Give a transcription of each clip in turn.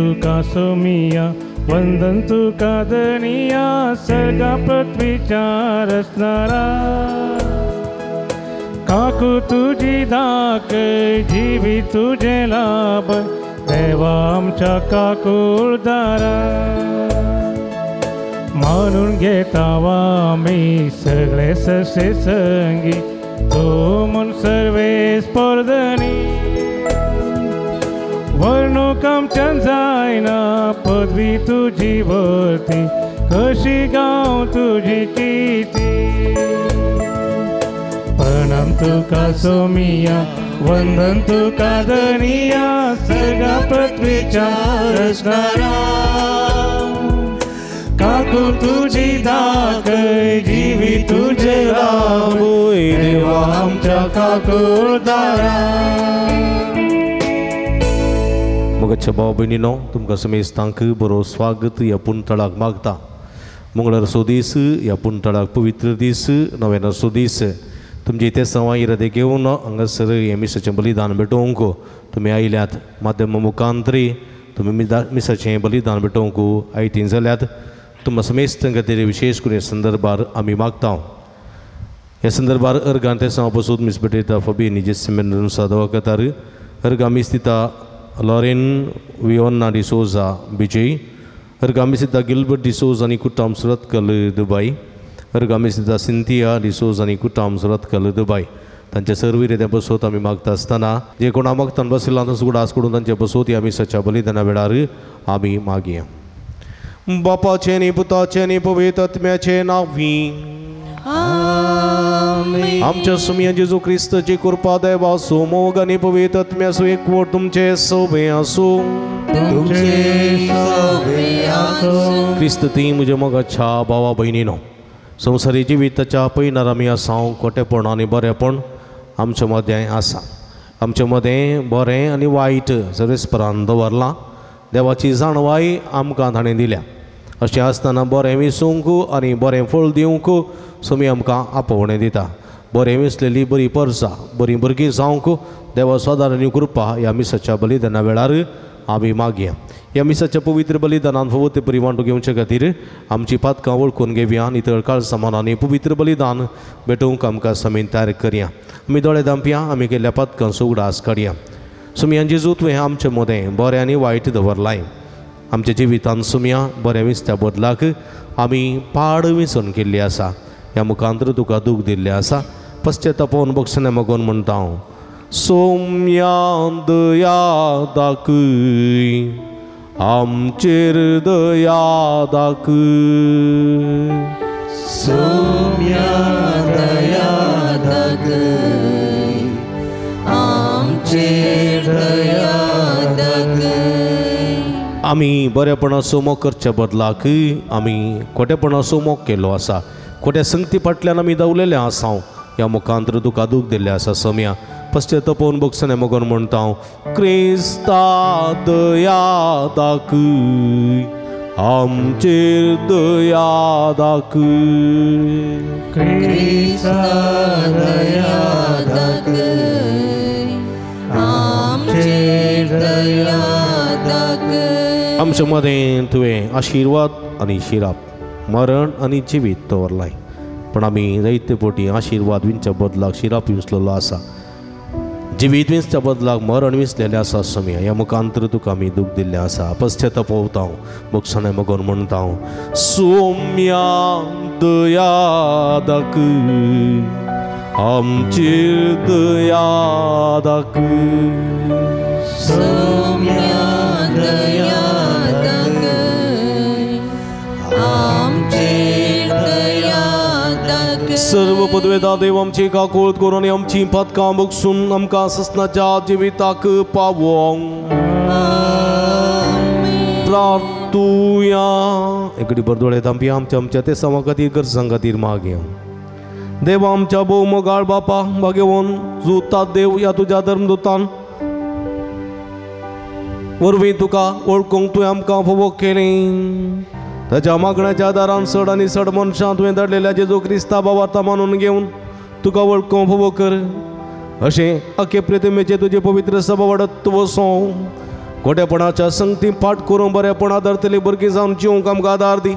तुका सोमिया वंदन तुका दनिया सगळा पृथ्वीच्या रचणारा काकू तुझी दाक जीवी तुझे लाभ देवा आमच्या काकुळदारा मानून घेतावा मी सगळे ससे संगी तो मन सर्वे स्पर्धनी वर्णूक आमच्या जायना पदवी तुझी वरती कशी गाव तुझी कीर्ती प्रणाम तुका सोमिया वंदन तुका दनिया सगळा पृथ्वीच्या रचणारा काकू तुझी दाक जीवी तुझे राम देवा आमच्या काकुळदारा मगच्या भाव भयणीनो तुमकां समेस्तांक बरो स्वागत ह्या पुण्यतळाक मागता मंगळार सो दीस ह्या पुण्यतळाक पवित्र दीस नव्यान सो दीस तुमचे इथे सवाई हृदय घेवन हांगासर हें मिसाचें बलिदान भेटोवंक तुमी आयल्यात माध्यमा मुखांतरी तुमी मिसाचें बलिदान भेटोवंक आयतीं जाल्यात तुमकां समेस्त खातीर विशेश करून ह्या संदर्भार आमी मागता ह्या संदर्भार अर्गांत ते सवा पासून मिस भेटयता फबी निजे सिमेंट सादवाकातार अर्गा मिस दिता लॉरेन वियोन्ना डिसोजा विजय अर्गा मिस दिता गिल्बर्ट डिसोज आनी कुटाम सुरतकल दुबई अर्गा मिस दिता सिंथिया डिसोज आनी कुटाम सुरतकल दुबई तांचे सर्व रित्या बसोत आमी मागता आसतना जे कोणा मागतान बसयला तो सुगड आस करून तांचे बसोत ह्या मिसाच्या बलिदाना वेळार आमी मागया बापाचे नी पुताचे नी पवित्र आत्म्याचे नावी आमीन आमच्या सुमिया जेजू ख्रिस्ताची कृपा देवा सोमोग आनी पवित्र आत्म्याचो एकवट तुमचे सोबे आसूं ख्रिस्त ती म्हज्या मोगाच्या भावा भयणीनो संवसारी जिविताच्या पैनार आमी आसां खोटेपण आनी बरेपण आमच्या मदें आसा आमच्या मदें बरें आनी वायट सर्वेस्परान दवरलां देवाची जाणवाय आमकां ताणें दिल्या अशें आसतना बरें विसूंक आनी बरें फळ दिवंक सोमी आमकां आपोवणें दिता बरें विसलेली बरी परसां बरी भुरगीं जावंक देवा सदां आनी कृपा ह्या मिसाच्या बलिदाना वेळार आमी मागया ह्या मिसाच्या पवित्र बलिदानान फवत परिवांटो घेवचे खातीर आमची पातकां वळखून घेवया नितळ काळ समानांनी पवित्र बलिदान भेटोवंक आमकां समेन तयार करया आमी दोळे धांपया आमी केल्ल्या पातकांचो उगडास काडया सुमया जेजू तुवें आमचे मदें बरें आनी वायट दवरलां आमच्या जिवितांत सुमया बरें विस्त्या बदलाक आमी पाड विसरून केल्ली आसा ह्या मुखांतर तुका दूख दिल्लें आसा पश्चातापोवन बक्षणे मागोवन म्हणटा हांव सोम्या दया दाखय आमचेर दया दाखय सोम्या दया दाखय आमचेर दया दाखय आमी बरेपणाचो मोग करच्या बदलाक आमी खोटेपणाचो मोग केलो आसा खोट्या संगती फाटल्यान आमी दवलेले आसा ह्या मुखांतर तुका दूख दिल्लें आसा सोम्या पश्चातापोवन बक्षणे मागोवन म्हणटा हांव क्रिस्ता दया दाखय आमचेर दया दाखय क्रिस्ता दया दाखय आमचेर दया दाखय आमच्या मदें तुवें आशिर्वाद आनी शिराप मरण आनी जिवीत दवरलाय पण आमी जायते फावटी आशिर्वाद विंच्या बदलाक शिराप विसलेलो आसा जिवीत विंचच्या बदलाक मरण विसलेलें आसा सोम्या ह्या मुखांतर तुका आमी दूख दिल्लें आसा पश्चातापोवता हांव बक्षणे मागोवन म्हणटा हांव सोम्या दया दाखय आमचेर दया दाखय सोम्या दया सर्व पदवेदा देव आमची काकूळ करून आमची पातकां बगसून आमकां ससनाच्या जिविताक पावोंक प्रार्थुया एकडी बरदोळे तांपया आमच्या ते सवा खातीर गरजां खातीर मागया देवा आमच्या भोव मोगाळ बापा भाग्यवन जुतात देव ह्या तुज्या धर्मदूतान वरवीं तुका वळखूंक तुवें आमकां फोव केलें ताच्या मागण्याच्या दारान चड आनी चड मनशां तुवें धाडलेल्या जेजू क्रिस्ता भावार्थ मानून घेवन तुका वळखूंक फोव कर अशें अखे प्रतिमेचे तुजे पवित्र सभा वाडत वचो खोटेपणाच्या संगती फाट करून बरेपण आदारतली भुरगीं जावन जिवंक आमकां आदार दी.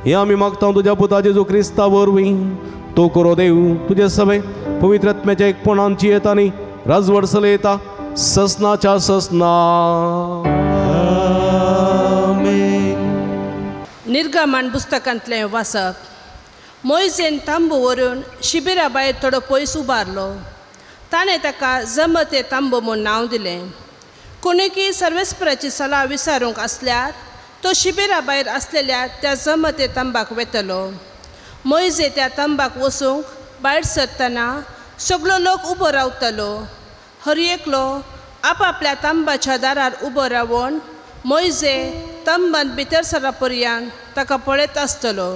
हे आमी मागता तुज्या पुता जेजू क्रिस्ता वरवीं. तो करो देव तुजे सभे पवित्र आत्म्याच्या एकपणान जियेता आनी राजवट चलयता ससनाच्या ससना. निर्गमन पुस्तकांतलें वाचप. मोइजेन तांबू व्हरून शिबिरा भायर थोडो पयस उबारलो. ताणें ताका जमते तांबू म्हूण नांव दिलें. कोणूय सर्वेस्पराची सलाह विचारूंक आसल्यार तो शिबिरा भायर आसलेल्या त्या जमते तांबाक वेतलो. मोइजे त्या तांबाक वचूंक भायर सरतना सगळो लोक उबो रावतलो. हर एकलो आपआपल्या तांबाच्या दारार उबो रावन मोइजे तंबांत भितर सरा पर्यंत ताका पळयत आसतलो.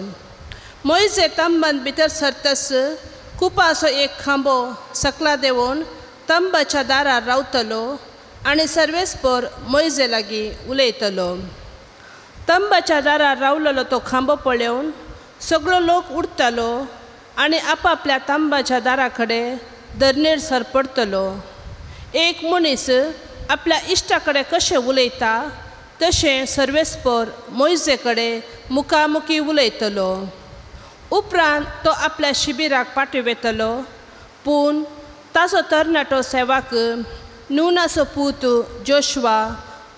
मोइजे तंबांत भितर सरतस कुपाचो एक खांबो सकला देंवन तंबाच्या दारार रावतलो आनी सर्वेस्पर मोइजे लागीं उलयतलो. तंबाच्या दारार रावलेलो तो खांबो पळोवन सगळो लोक उठतलो आनी आपआपल्या तंबाच्या दारा कडेन धरणेर सरपडतलो. एक मनीस आपल्या इश्टा कडेन कशें उलयता तशें सर्वेस्पर मोइजे कडेन मुखामुखी उलयतलो. उपरांत तो आपल्या शिबिराक पाठयतलो. पूण ताचो तरणाटो सेवक नूनाचो पूत जोशुआ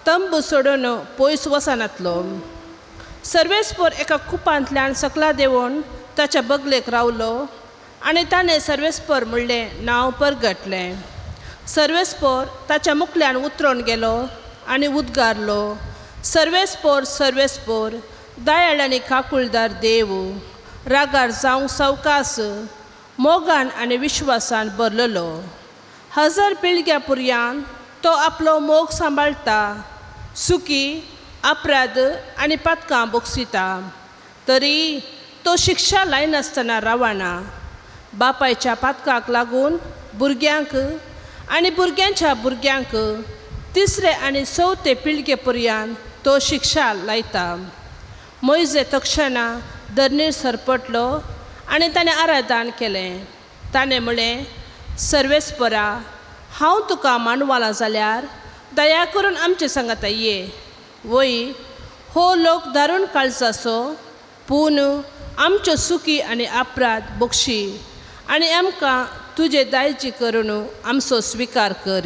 तंबू सोडून पयस वचनातलो. सर्वेस्पर एका कुपांतल्यान सकला देंवन ताच्या बगलेक रावलो आनी ताणें सर्वेस्पर म्हणलें नांव परगटलें. सर्वेस्पर ताच्या मुखल्यान उतरोन गेलो आनी उद्गारलो, सर्वेस्पर सर्वेस्पर दयाळ आनी काकुळदार देव, रागार जावंक सावकास, मोगान आनी विश्वासान भरलेलो. 1000 पिळग्यां पर्यंत तो आपलो मोग सांबाळटा, सुखी अपराध आनी पातकां बोगसिता. तरी तो शिक्षा लायनासतना रावना. बापायच्या पातकाक लागून भुरग्यांक आनी भुरग्यांच्या भुरग्यांक 3रे आनी 4थे पिळगे पर्यंत तो शिक्षा लायता. मोइजे तक्षणा धरणेर सरपटलो आनी ताणें आराधन केलें. ताणें म्हणलें, सर्वेस्परा, हांव तुका मानवाला जाल्यार दया करून आमचे सांगात ये. वय हो लोक दारूण काळजाचो, पूण आमच्यो सुखी आनी अपराध बोगशी आनी आमकां तुजे दायजी करून आमचो स्विकार कर.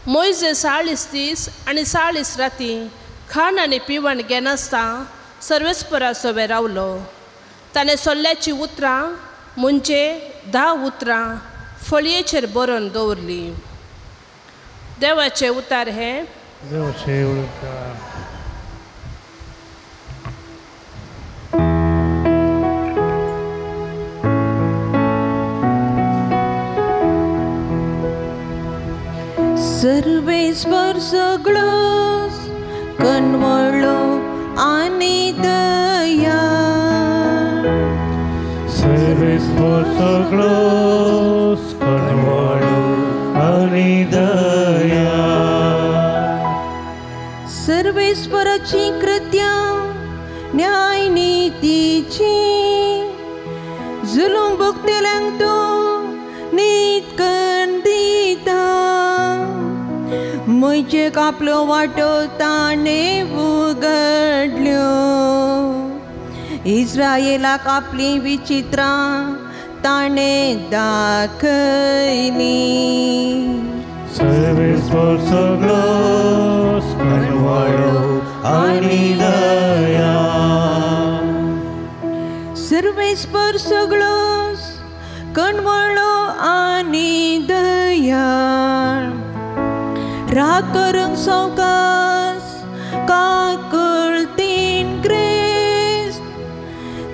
मोइजे 40 दीस आनी 40 राती खाण आनी पिवण घेनासता सर्वेस्परा सोबे रावलो. ताणें सोल्ल्याची उतरां म्हणजे 10 उतरां फळयेचेर बरोवन दवरलीं. देवाचे उतार हे. सर्वेस्पर सगळोस कनवळो आनी दया, सर्वेस्पर सगळोस कनवळो आनी दया. सर्वेस्पराची कृत्यां न्याय नीतीची, जुलूम भोगतेल्यांक तो नीत करून दिता. म्हयचेक आपलो वाटो ताणें उगडल्यो, इस्रायेलाक आपली विचित्रां ताणें दाखयली. सर्वेस्पर सगळोस कनवळो आनी दया. सर्वेस्पर सगळोस कनवळो आनी दया. राग करूंक सावकास काकुळतीन क्रिस्त,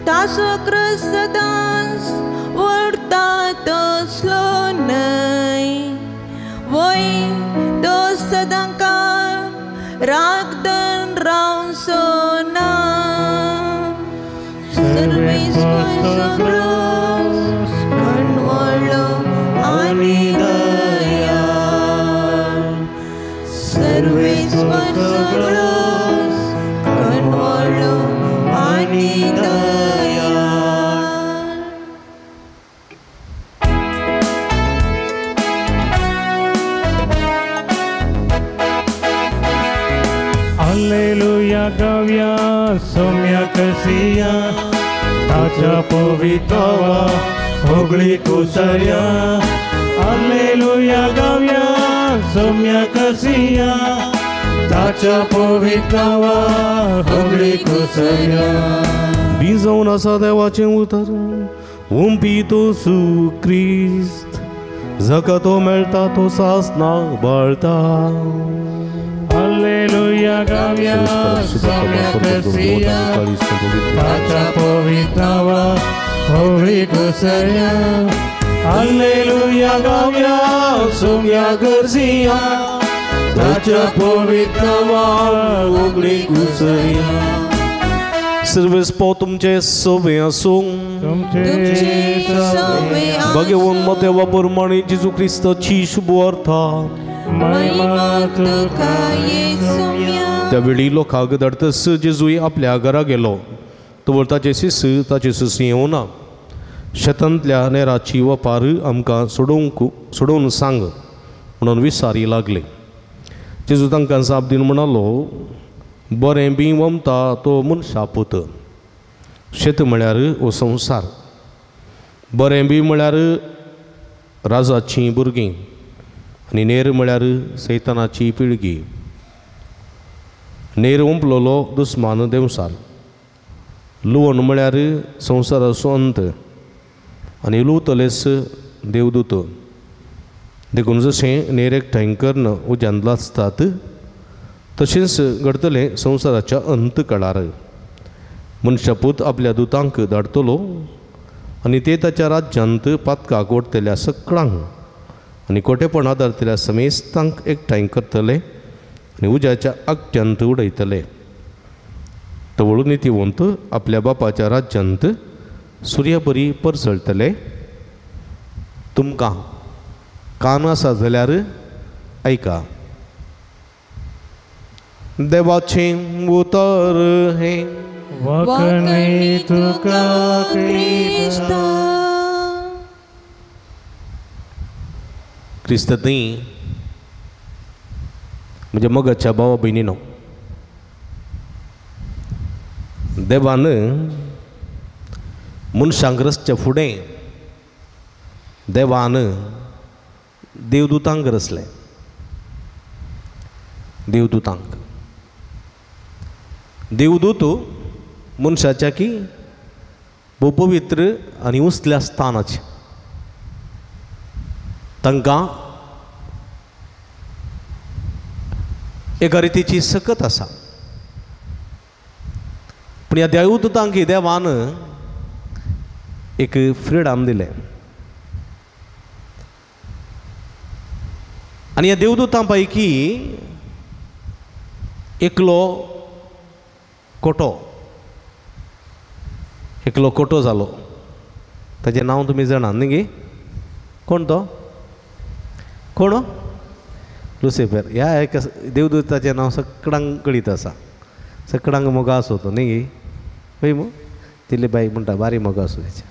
ताचो क्रस सदांच व्हरता तसलो न्हय. वय तो सदां काळ रागदन रावचो ना. सर्वेस्पर सगळोस कनवळो आनी दया. सर्वेस्पर सगळोस कनवळो आनी दया. Alleluia गाऊया सौम्या कसिया ताच्या पवित्रावा होगळी कुसर्या Alleluia गाऊया सौम्या कसिया ताच्या पवित्रावा होगळी कुसर्या भिजवून असा देवाचे उतर उंपी तो सुख्रिस्त जका तो मेळटा तो सासना बाळता Alleluia गाऊया सौम्या कसिया ताच्या पवित्रावा होगळी कुसर्या Alleluia गाऊया सौम्या कसिया ताच्या पवित्रावा होगळी कुसर्या सर्वेस्पो तुमचे सोबे आसूं तुमचे सोबे भगवंत देवा परमाणे जेजू ख्रिस्ताची शुभ अर्था महिमा तुका येसुम्या त्यावेळी लोकांक धडतस जेजूय आपल्या घरा गेलो तो ताचे शिष्य ताचे शिष्य येवना शेतांतल्या नेराची वपार आमकां सोडोवन सांग म्हणून विसारी लागले जेजू तांकां जाप दिवन म्हणालो बरें बी वमता तो मनशा पुत शेत म्हळ्यार हो संवसार बरें बी म्हळ्यार राजाचीं भुरगीं आनी नेर म्हळ्यार सैतानाची पिळगी नेर ओंपलोलो दुस्मान देवसार लुवण म्हळ्यार संवसाराचो अंत आनी लुवतलेस देवदूत देखून जशें नेर एकठांय कर्ण उज्यांत आसतात तशेंच घडतलें संवसाराच्या अंत काळार मनशापूत आपल्या दुतांक धाडटलो आनी ते ताच्या राज्यांत पातकाक ओडटल्या सकळांक आनी कोटेपणां धरतल्या समेस्तांक एकठांय करतले आनी उज्याच्या आगट्यांत उडयतले तवळू नितिवंत आपल्या बापाच्या राज्यांत सुर्या बरी परसळटले तुमकां कान आसा जाल्यार ऐका देवाचें उतर हे वखणी तुका क्रिस्ता क्रिस्तनी म्हणजे मगाच्या भावा भयणीनो देवान मनशांक रचच्या फुडें देवान देवदूतांक रचलें देवदूतांक देवदूत मनशाच्या की भोव पवित्र आनी उंचल्या स्थानाचे तांकां एका रितीची सकत आसा पूण ह्या देवदूतांक देवान एक फ्रिडम दिलें आनी ह्या देवदूतां पैकी एकलो कोटो जालो ताचें नांव तुमी जाणात न्ही गे कोण तो कोण लुसिफर ह्या एका देवदूताचें नांव सकडांक कळीत आसा सकडांक मोगा आसो तो न्ही गे पळय मू तिले बाई म्हणटा बारी मोगा आसो तेच्या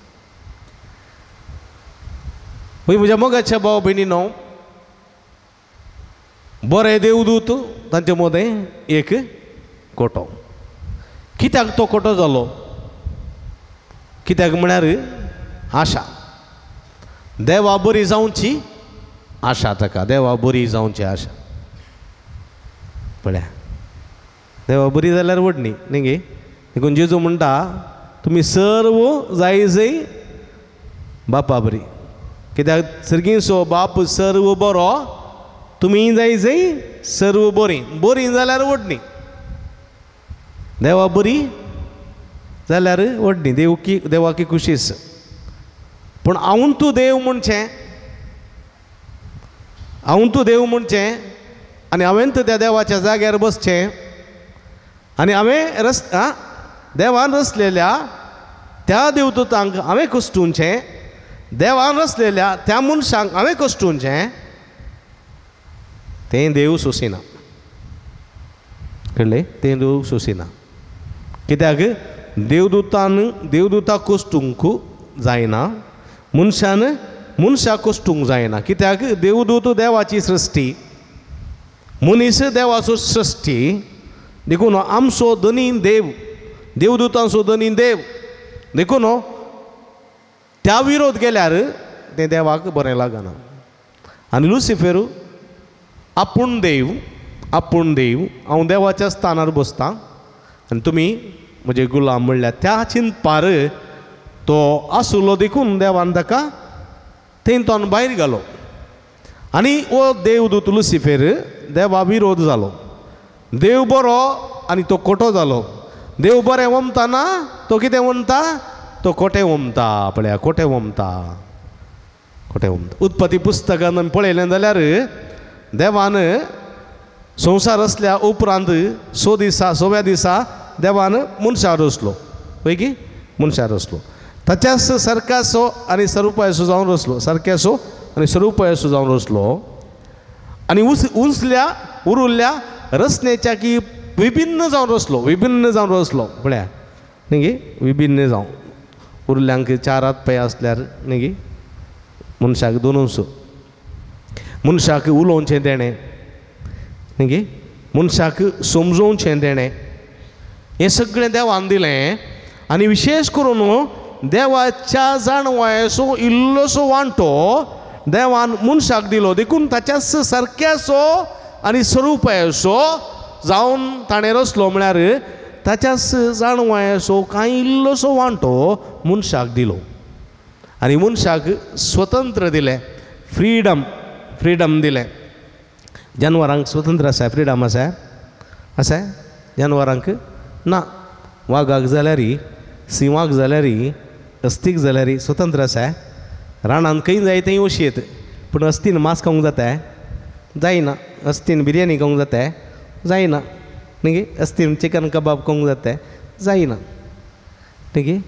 पळय म्हज्या मोगाच्या भाव भयणीनो बरे देवदूत तांचे मदें एक कोटो कित्याक तो कोटो जालो कित्याक म्हळ्यार आशा देवा बरी जावची आशा ताका देवा बरी जावची आशा पळया देवा बरी जाल्यार व्हडणी न्ही गे देखून जेजू म्हणटा तुमी सर्व जाय बापा बरी कित्याक सर्गीचो बाप सर्व बरो तुमी जाय सर्व बरी जाल्यार व्हडणी देवा बरी जाल्यार व्हडणी देवाकी खुशीस पूण हांव तूं देव म्हणचें आनी हांवें त्या देवाच्या जाग्यार बसचें आनी हांवें देवान रचलेल्या त्या देवदूतांक हांवें कश्टुंचें देवान रचलेल्या त्या मनशांक हांवें कश्टुंचें तें देव सोंसिना कळ्ळें तें देव सोंसिना कित्याक देवदूताक कश्टूंक जायना मनशाक कश्टूंक जायना कित्याक देवदूत देवाची सृश्टी मनीस देवाचो सृश्टी देखून आमचो धनी देव देवदूतांचो धनी देव देखून त्या विरोध केल्यार तें देवाक बरें लागना. आनी लुसिफर आपूण देव हांव देवाच्या स्थानार बसतां आनी तुमी म्हजे गुलाम म्हणल्यार त्या चिंतपार तो आसुलो देखून देवान ताका थंयतोन भायर घालो. आनी हो देवदूत लुसिफर देवा विरोध जालो. देव बरो आनी तो खोटो जालो. देव बरें वमताना तो कितें म्हणटा तो खोटें वमता. पळया खोटें वमता. उत्पत्ती पुस्तकान आमी पळयलें जाल्यार देवान संवसार असल्या उपरांत 6व्या दिसा देवान मनशार रचलो. पळय की मनशार रचलो. ताच्याच सारकासो आनी स्वरुपाचो जावन रचलो. सारक्यासो आनी स्वरुपाचो जावन रचलो. आनी उरिल्ल्या रचनेच्या की विभिन्न जावन रचलो. पळया न्ही गे विभिन्न जावन उरिल्ल्यांक 4 हात पांय आसल्यार न्ही गे मनशाक 2 मनशाक उलोवचें देणें न्ही गे मनशाक समजोवचें देणें हें सगळें देवान दिलें. आनी विशेश करून देवाच्या जाणवायेचो इल्लोसो वांटो देवान मनशाक दिलो. देखून ताच्याच सारक्याचो आनी स्वरुपाचो जावन ताणें रचलो. म्हळ्यार ताच्याच जाणवायेचो कांय इल्लोसो वांटो मनशाक दिलो. आनी मनशाक स्वतंत्र दिलें. फ्रीडम दिलें. जानवरांक स्वतंत्र आसा फ्रीडम आसा जानवरांक ना. वागाक जाल्यार सिंवाक जाल्यार अस्तीक जाल्यार स्वतंत्र आसा. रानांत खंय जाय थंय वशयत. पूण अस्तीन मांस खावंक जाता जायना. अस्तीन बिरयानी खावंक जाता जायना न्ही गे. अस्तीन चिकन कबाब खावंक जाता जायना न्ही गे.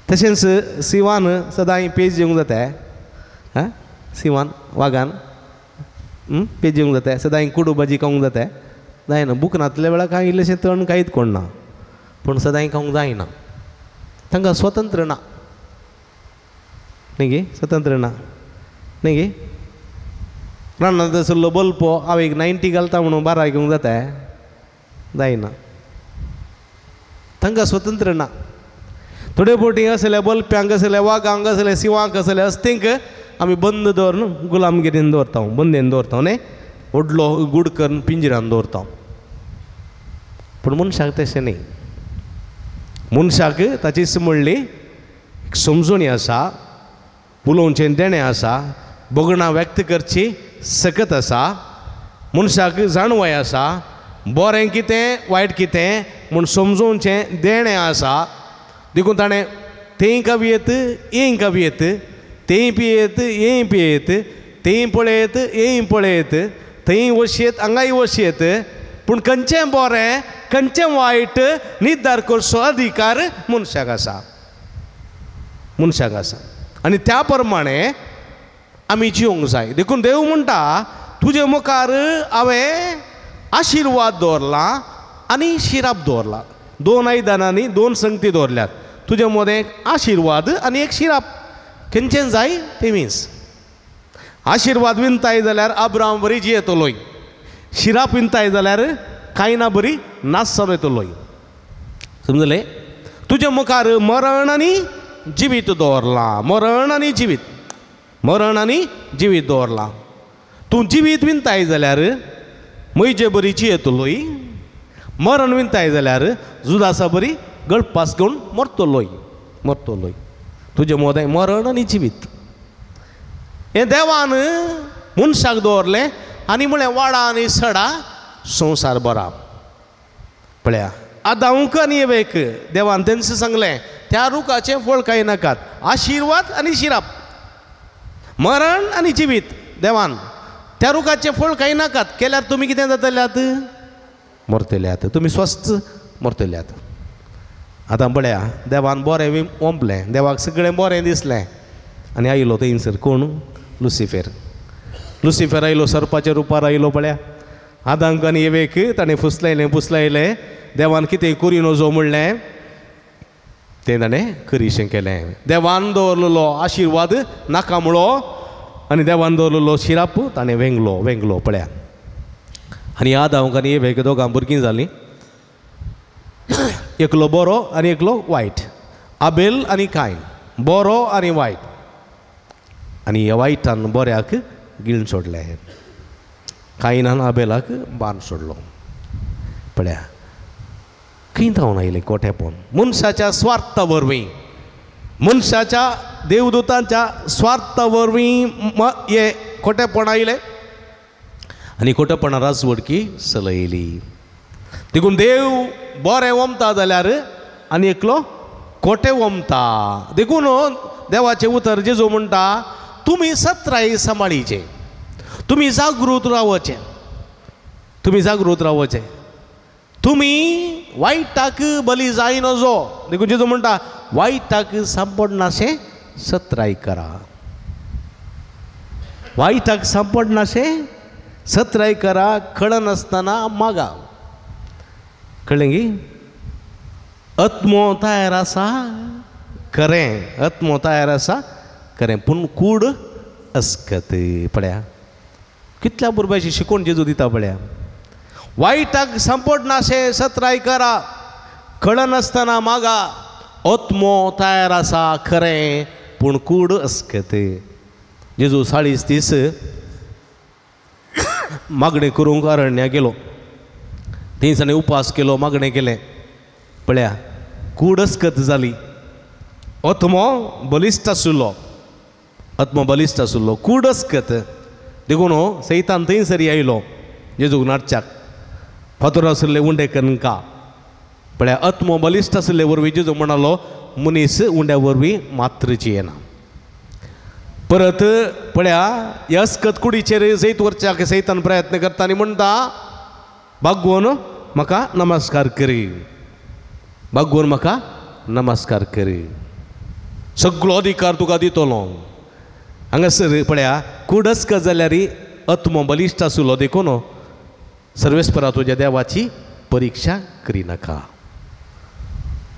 तशेंच सिंवान सदां पेज जेवंक जाता. सिंवान वागान पेज जेवंक जाता. सदां कुडू भाजी खावंक जाता जायना. भूक नासल्या वेळार कांय इल्लेशें तण कांयच कोणना. पूण सदां खावंक जायना. तांकां स्वतंत्र ना न्ही गे. स्वतंत्र ना न्ही गे. रानांत आसलो बल्ब हांव एक 90 घालता म्हणून 12 घेवंक जाता जायना. तांकां स्वतंत्र ना. थोडे फावटी असले बल्प्यांक असले वागांक असले सिंवांक असले अस्तींक आमी बंद दवरून गुलामगिरीन दवरता. बंदेन दवरता न्ही. व्हडलो गूड करून पिंजरान दवरता. पूण मनशाक तशें न्ही. मनशाक ताची म्हणली समजुणी आसा. उलोवचें देणें आसा. बोगणां व्यक्त करची सकत आसा. मनशाक जाणवाय आसा. बरें कितें वायट कितें म्हूण समजोवचें देणें आसा. देखून ताणें तेंय कवियत येय कवियत तेंय पियेत येय पियेत तेंय पळयत येय पळयत थंय वशयत हांगाय वशयत. पूण खंयचें बरें खंयचें वायट निर्धार करचो अधिकार मनशाक आसा. आनी त्या प्रमाणे आमी जिवंक जाय. देखून देव म्हणटा तुजे मुखार हांवें आशिर्वाद दवरला आनी शिराप दवरला. 2 आयदनांनी 2 संगती दवरल्यात. तुजे मदें एक आशिर्वाद आनी एक शिराप. खंयचें जाय तें मीन्स. आशिर्वाद विणताय जाल्यार अब्राहम बरी जियेतलोय. शिराप विणताय जाल्यार कायना बरी नाससान येतलोय. समजलें. तुजे मुखार मरण आनी जिवीत दवरला. मरण आनी जिवीत दवरला. तूं जिवीत विणताय जाल्यार मैजे बरी जियेतलोय. मरण विणताय जाल्यार जुदासा बरी गळपास घेवन मरतलोय. तुजे मदें मरण आनी जिवीत हें देवान मनशाक दवरलें. आनी म्हळें वाडा आनी सडा संवसार बरा. पळया आदांक आनी एवेक देवान तेंच सांगलें त्या रुखाचें फळ कांय नाकात. आशिर्वाद आनी शिराप. मरण आनी जिवीत देवान त्या रुखाचें फळ कांय नाकात. केल्यार तुमी कितें जातल्यात मरतल्यात. तुमी स्वस्थ मरतल्यात. आतां पळया देवान बरें ओंपलें. देवाक सगळें बरें दिसलें आनी आयलो थंयसर कोण लुसिफर आयलो. सर्पाच्या रुपार आयलो. पळया आदांक आनी एवेक ताणें फुसलायलें. देवान कितें करी नजो म्हणलें तें ताणें करीशें केलें. देवान दवरलेलो आशिर्वाद नाका म्हणलो आनी देवान दवरलेलो शिराप ताणें वेंगलो. पळया आनी आदांक आनी एवेक दोगां भुरगीं जालीं. एकलो बरो आनी एकलो वायट. आबेल आनी कायन, बरो आनी वायट. आनी ह्या वायटान बऱ्याक गिळून सोडलें. कायनान आबेलाक बान सोडलो. पळया खंय जावन आयलें कोठेपण. मनशाच्या स्वार्था वरवीं, मनशाच्या देवदूतांच्या स्वार्था वरवीं हे खोटेपण आयलें आनी खोटेपणा राजवडकी चलयली. देखून देव बरें वमता जाल्यार आनी एकलो खोटें वमता. देखून देवाचें उतर जेजू म्हणटा तुमी सत्राय सांबाळीचे, तुमी जागृत रावचे, तुमी जागृत रावचे, तुमी वायटाक बली जाय नजो. देखून जेजू म्हणटा वायटाक सांपडनाशें सत्राय करा, वायटाक सांपडनाशें सत्राय करा, कळनासतना मागा. कळ्ळें गी. आत्मो तयार आसा खरें, आत्मो तयार आसा खरें, पूण कूड अस्कत. पळया कितल्या बुरब्याची शिकवण जेजू दिता. पळया वायटाक सांपडनाशें सत्राय करा, कळनासतना मागा, आत्मो तयार आसा खरें, पूण कूड अस्कत. जेजू 40 दीस मागणें करूंक अरण्या गेलो. थंयसर उपास केलो, मागणें केलें. पळया कूड अस्कत जाली. आत्मो बलिश्ट आशिल्लो, आत्मो बलिश्ट आशिल्लो, कूड अस्कत. देखून सैतान थंयसरी आयलो जेजूक नाटच्याक, फातर आशिल्ले उंडे कणका. पळया आत्मो बलिश्ट आशिल्ले वरवीं जेजू म्हणालो मनीस उंड्या वरवीं मात्रची येना. परत पळया ह्या अस्कत कुडीचेर जैत वरच्याक सैतान प्रयत्न करता आनी म्हणटा भागवून म्हाका नमस्कार करी, भागवून म्हाका नमस्कार करी, सगळो अधिकार तुका दितलो. हांगासर पळया कूड अस्कत जाल्यार आत्मो बलिश्ट आशिल्लो. देखून सर्वेस्परा तुज्या देवाची परिक्षा करिनाका.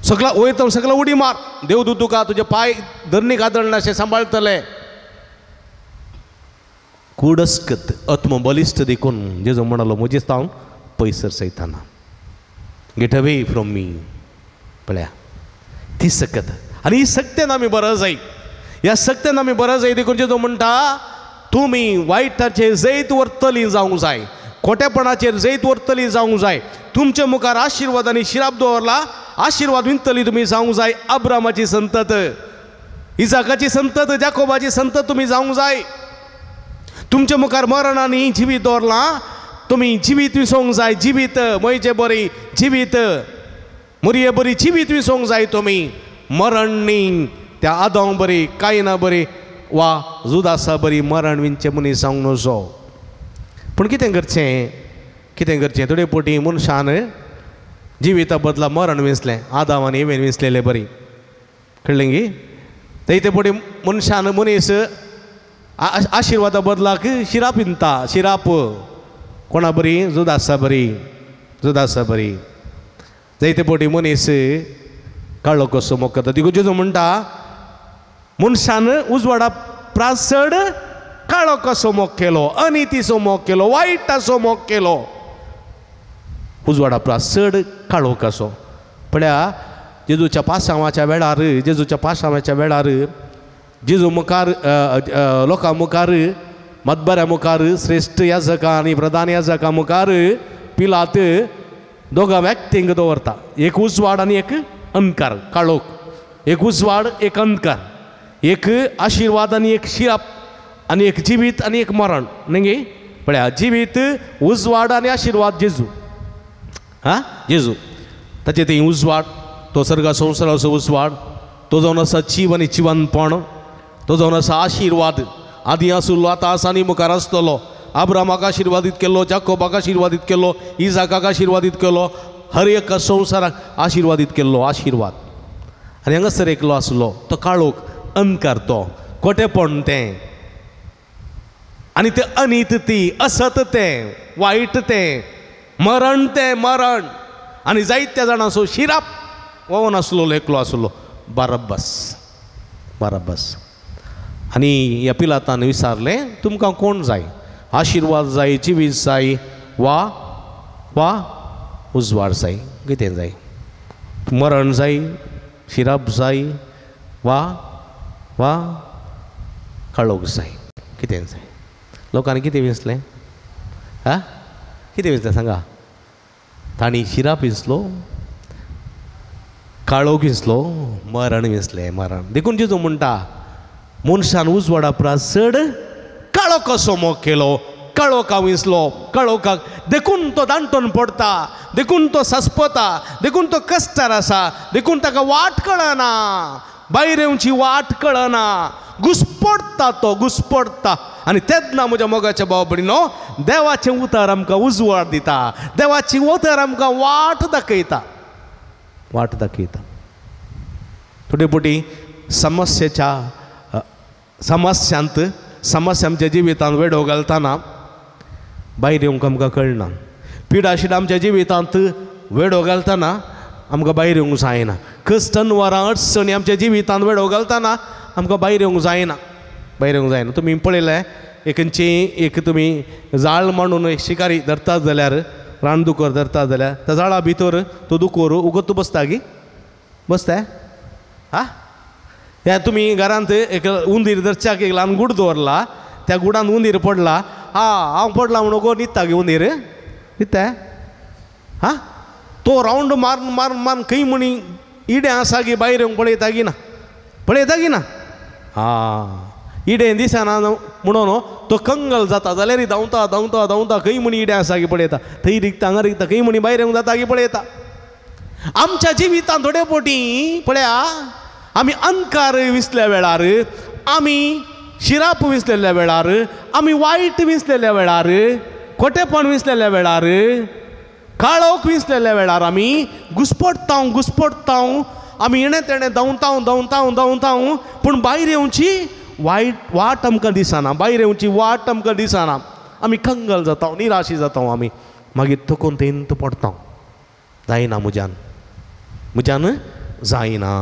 सगळा वयता सगळा उडी मार, देवदूत तुका तुजे पाय धरणीक आदळनाशें सांबाळटले. कूड अस्कत आत्मो बलिश्ट देखून जेजू म्हणालो म्हजे तावन पयसर सैताना, गेट अवे फ्रॉम मी. पळया ती सकत आनी ही सक्तेन आमी बरो जाय, ह्या सक्तेन आमी बरो जाय. देखून जेजू म्हणटा तुमी वायटाचेर जैत व्हरतली जावंक जाय, खोटेपणाचेर जैत व्हरतली जावंक जाय. तुमच्या मुखार आशिर्वाद आनी शिराप दवरला, आशिर्वाद विंतली तुमी जावंक जाय. अब्रामाची संतत, इजाकाची संतत, जाकोबाची संतत तुमी जावंक जाय. तुमच्या मुखार मरण आनी जिवीत दवरला, तुमी जिवीत विसोंक जाय. जिवीत मोयचे बरी जिवीत, मोरये बरी जिवीत विसोंक जाय. तुमी मरण न्ही, त्या आदोंक बरी, कायना बरी वा जुदासा बरी मरण विंचे मनीस जावंक नजो. पूण कितें करचें, कितें करचें. थोडे पोटी मनशान जिविता बदला मरण विंचलें, आदाम आनी एवेन विंचलेलें बरी. कळ्ळें गी. ते पोटी मनशान मनीस आशिर्वादा बदलाक शिराप विंता. शिराप कोणा बरी, जुदासा बरी, जुदासा बरी. जायते पोटी मनीस काळो कसो मोग करता. देखून जेजू म्हणटा मनशान उजवाडा प्रासड काळो कसो मोग केलो, अनितीचो मोग केलो, वायटाचो मोग केलो. उजवाडा प्रासड काळो कसो. पळया जेजूच्या पासांवाच्या वेळार, जेजूच्या पासांवाच्या वेळार जेजू मुखार लोकां मुखार, मतबऱ्या मुखार, श्रेष्ठ याजकां आनी प्रधान याजकां मुखार पिलात दोगा व्यक्तींक दवरता. एक उजवाड आनी एक अंधकार, काळोख. एक उजवाड, एक अंधकार. एक आशिर्वाद आनी एक शिराप, आनी एक जिवीत आनी एक मरण. न्ही पळया जिवीत, उजवाड आनी आशिर्वाद जेजू. हां जेजू ताचे थंय उजवाड, तो सर्गा संवसाराचो उजवाड, तो जावन आसा जीव आनी जिवंतपण, तो जावन आसा आशिर्वाद. आदी आसुल्लो, आतां आसा आनी मुखार आसतलो. अब्रामाक आशिर्वादीत केल्लो, जाकोबाक आशिर्वादीत केल्लो, इजाकाक आशिर्वादीत केल्लो, हर एका संवसाराक आशिर्वादीत केल्लो. आशिर्वाद. आनी हांगासर एकलो आसलो तो काळोख, अंधकार, तो खोटेपण तें, आनी तें अनित ती, असत तें, वायट तें, मरण तें, मरण. आनी जायत्या जाणांचो शिराप वोवन आसलो एकलो आसलो, बारब्बास. बारब्बास. आनी ह्या पिलातान विचारलें तुमकां कोण जाय, आशिर्वाद जाय, जिवीत जाय, वा वा उजवाड जाय, कितें जाय. मरण जाय शिराप जाय वा वा काळोख जाय कितें जाय लोकांनी कितें विसलें हा कितें विसलें सांगा तांणी शिराप विसलो काळोख विसलो मरण विसलें मरण देखून जेजू म्हणटा मनशान उजवाडा परस चड काळो कसो मोग केलो काळोखाक विसलो काळोखाक देखून तो दांटून पडटा देखून तो सस्पता देखून तो कश्टार आसा देखून ताका वाट कळना भायर येवची वाट कळना घुस्पडटा तो घुस्पडटा आनी तेच ना म्हज्या मोगाच्या भाव भयणीनो देवाचें उतर आमकां उजवाड दिता देवाची उतर आमकां वाट दाखयता थोडे फावटी समस्यांत आमच्या जिवितांत वेडो घालतना भायर येवंक आमकां कळना पिडाशीड आमच्या जिवितांत वेडो घालतना आमकां भायर येवंक जायना कश्टन वरां अडचणी आमच्या जिवितांत वेडो घालतना आमकां भायर येवंक जायना तुमी पळयलें एक तुमी जाळ मांडून एक शिकारी धरतात जाल्यार रानदुकर धरतात जाल्यार त्या जाळा भितर तो दुकोर उगत बसता गी बसता हा ह्या तुमी घरांत एक उंदीर धरच्याक एक ल्हान गूड दवरला त्या गुडांत उंदीर पडला हांव पडला म्हणून गो न्हिदता गे उंदीर न्हिदता हा तो रावंड मारून खंय म्हणी इडे आसा गी भायर येवंक पळयता गी ना इडे दिसना म्हणून तो कंगल जाता जाल्यार धांवता खंय म्हणी इडे आसा गी पळयता थंय रिगता हांगा रिगता खंय म्हणी भायर येवंक जाता गी पळयता आमच्या जिवितांत थोडे फावटी पळया आमी अंधकार विसल्या वेळार आमी शिराप विसलेल्या वेळार आमी वायट विसलेल्या वेळार खोटेपण विसलेल्या वेळार काळोख विसलेल्या वेळार आमी घुस्पडटा आमी इणे तेणें धांवता पूण भायर येवची वाट आमकां दिसना आमी कंगल जाता निराशी जाता आमी मागीर थकून तेंत पडटा जायना म्हज्यान जायना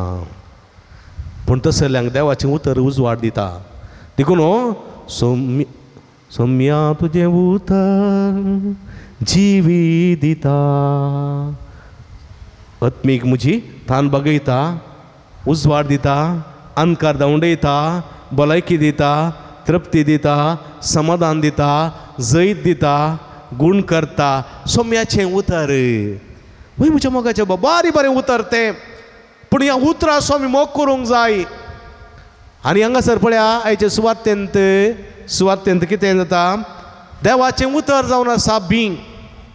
पूण तसल्यांक देवाचें उतर उजवाड दिता देखून सौम्या तुजें उतर जिवी दिता आत्मीक म्हजी थान बगयता उजवाड दिता अंधकार धांवडयता भलायकी दिता तृप्ती दिता समाधान दिता जैत दिता गूण करता सौम्याचें उतर वय म्हज्या मोगाचें बारी उतर तें पूण ह्या उतरा आमी मोग करूंक जाय आनी हांगासर पळया आयचे सुवातेंत कितें जाता देवाचें उतर जावन आसा बीं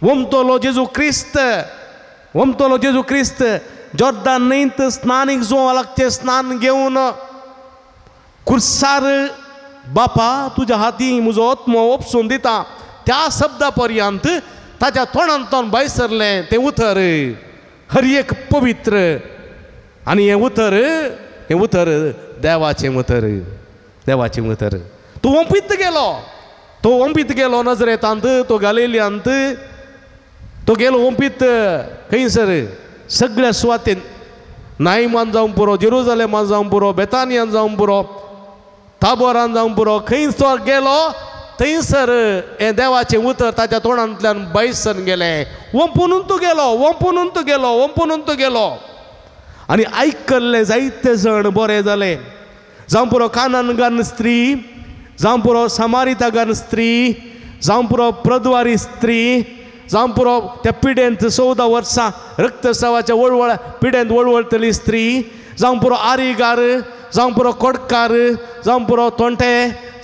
वमतलो जेजू क्रिस्त जॉर्दान न्हंयत स्नानीक जोवालाकचें स्नान घेवन खुर्सार बापा तुज्या हातीं म्हजो आत्मो ओपसून दिता त्या शब्दा पर्यंत ताच्या तोंडांतल्यान भायर सरलें तें उतर हर एक पवित्र आनी हें उतर देवाचें उतर तूं वंपीत गेलो नजरेंतांत तो गलिलियांत तो गेलो वंपीत खंयसर सगळ्या सुवातेन नाईमान जावं पुरो जेरुसलेमान जावं पुरो बेतानियान जावं पुरो ताबोरान जावं पुरो खंयसर गेलो थंयसर हें देवाचें उतर ताच्या तोंडांतल्यान भायर सरून गेलें वंपून गेलो आनी आयकल्ले जायते जण बरे जाले जावं पुरो कानानगान स्त्री जावं पुरो समारितागान स्त्री जावं पुरो प्रद्वारी स्त्री जावं पुरो त्या पिडेंत 14 वर्सां रक्तस्रावाच्या पिडेंत वळवळतली स्त्री जावं पुरो आरीगार जावं पुरो कोडकार जावं पुरो तोंटे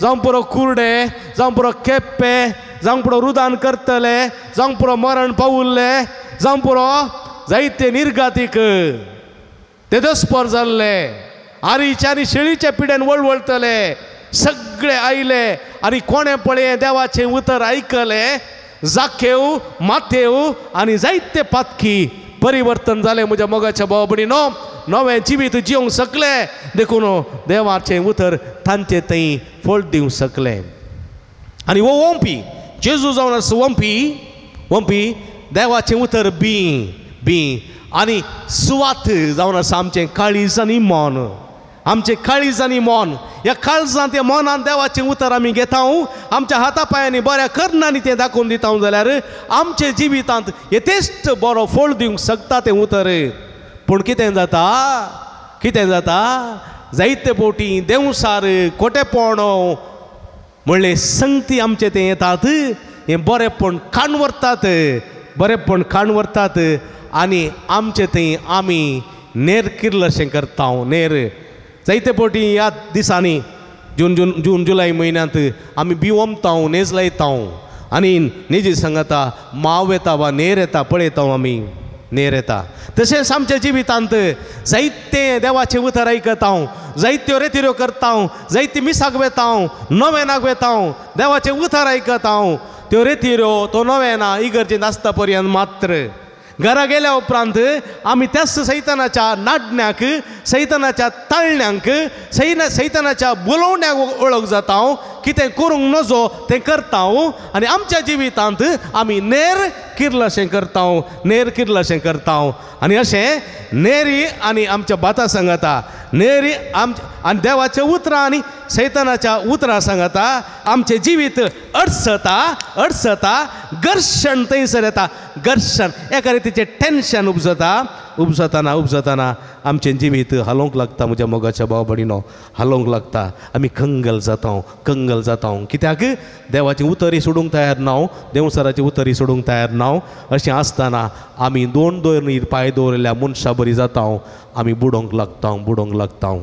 जावं पुरो कुर्डे जावं पुरो केप्पे जावं पुरो रुदान करतले जावं पुरो मरण पावुल्ले जावं पुरो जायते निर्गातीक ते दसपर जाल्ले आरीच्या आनी शेळीच्या पिड्यान वळवळतले सगळे आयले आनी कोणे पळय देवाचें उतर आयकले जाकेव माथेव आनी जायते पातकी परिवर्तन जालें म्हज्या मोगाच्या भाव भयणीनो नवें जिवीत जिवंक शकले देखून देवाचें उतर तांचे थंय फळ दिवंक शकले आनी वो वंपी जेजू जावन आसा वंपी देवाचें उतर बी आनी सुवात जावन आसा आमचें काळीज आनी मन ह्या काळजांत त्या मनान देवाचें उतर आमी घेता आमच्या हाता पांयांनी बऱ्या कर्णांनी तें दाखोवन दिता जाल्यार आमचे जिवितांत यथेश्ट बरो फळ दिवंक शकता तें उतर पूण कितें जाता जायते पोटी देवसार कोटेपण म्हणले संगती आमचे ते येतात हें बरेंपण खाण व्हरतात आनी आमचे थंय आमी नेर किर्लशें करता नेर जायते पोटी ह्या दिसांनी जून जुलय म्हयन्यांत आमी बिवमता नेज लायता आनी नेजी सांगता माव येता वा नेर येता पळयता आमी नेर येता तशेंच आमच्या जिवितांत जायते देवाचे उतर आयकता जायत्यो रेतिऱ्यो करता जायती मिसाक वेता नवेनाक वेता देवाचे उतर आयकता त्यो रेतिऱ्यो तो नवेना इगर्जेंत आसता पर्यंत मात्र घरा गेल्या उपरांत आमी त्याच सैतानाच्या नाडण्याक सैतानाच्या ताळण्यांक सैतानाच्या बोलोवण्याक वळख जाता कितें करूंक नजो तें करता आनी आमच्या जिवितांत आमी नेर किर्लशें करता आनी अशें नेरी आनी आमच्या बाता सांगता नेरी आनी देवाच्या उतरां आनी सैतानाच्या उतरां सांगता आमचें जिवीत अडसता घर्शण थंयसर येता घर्शण एका रितीचें टेन्शन उपजताना आमचें जिवीत हालोवंक लागता म्हज्या मोगाच्या भाव भयणीनो हालोवंक लागता आमी कंगल जाता कित्याक देवाची उतरी सोडूंक तयार ना देवसाराची उतरी सोडूंक तयार ना अशें आसतना आमी दोन पांय दवरल्या मनशा बरी जाता आमी बुडोंक लागता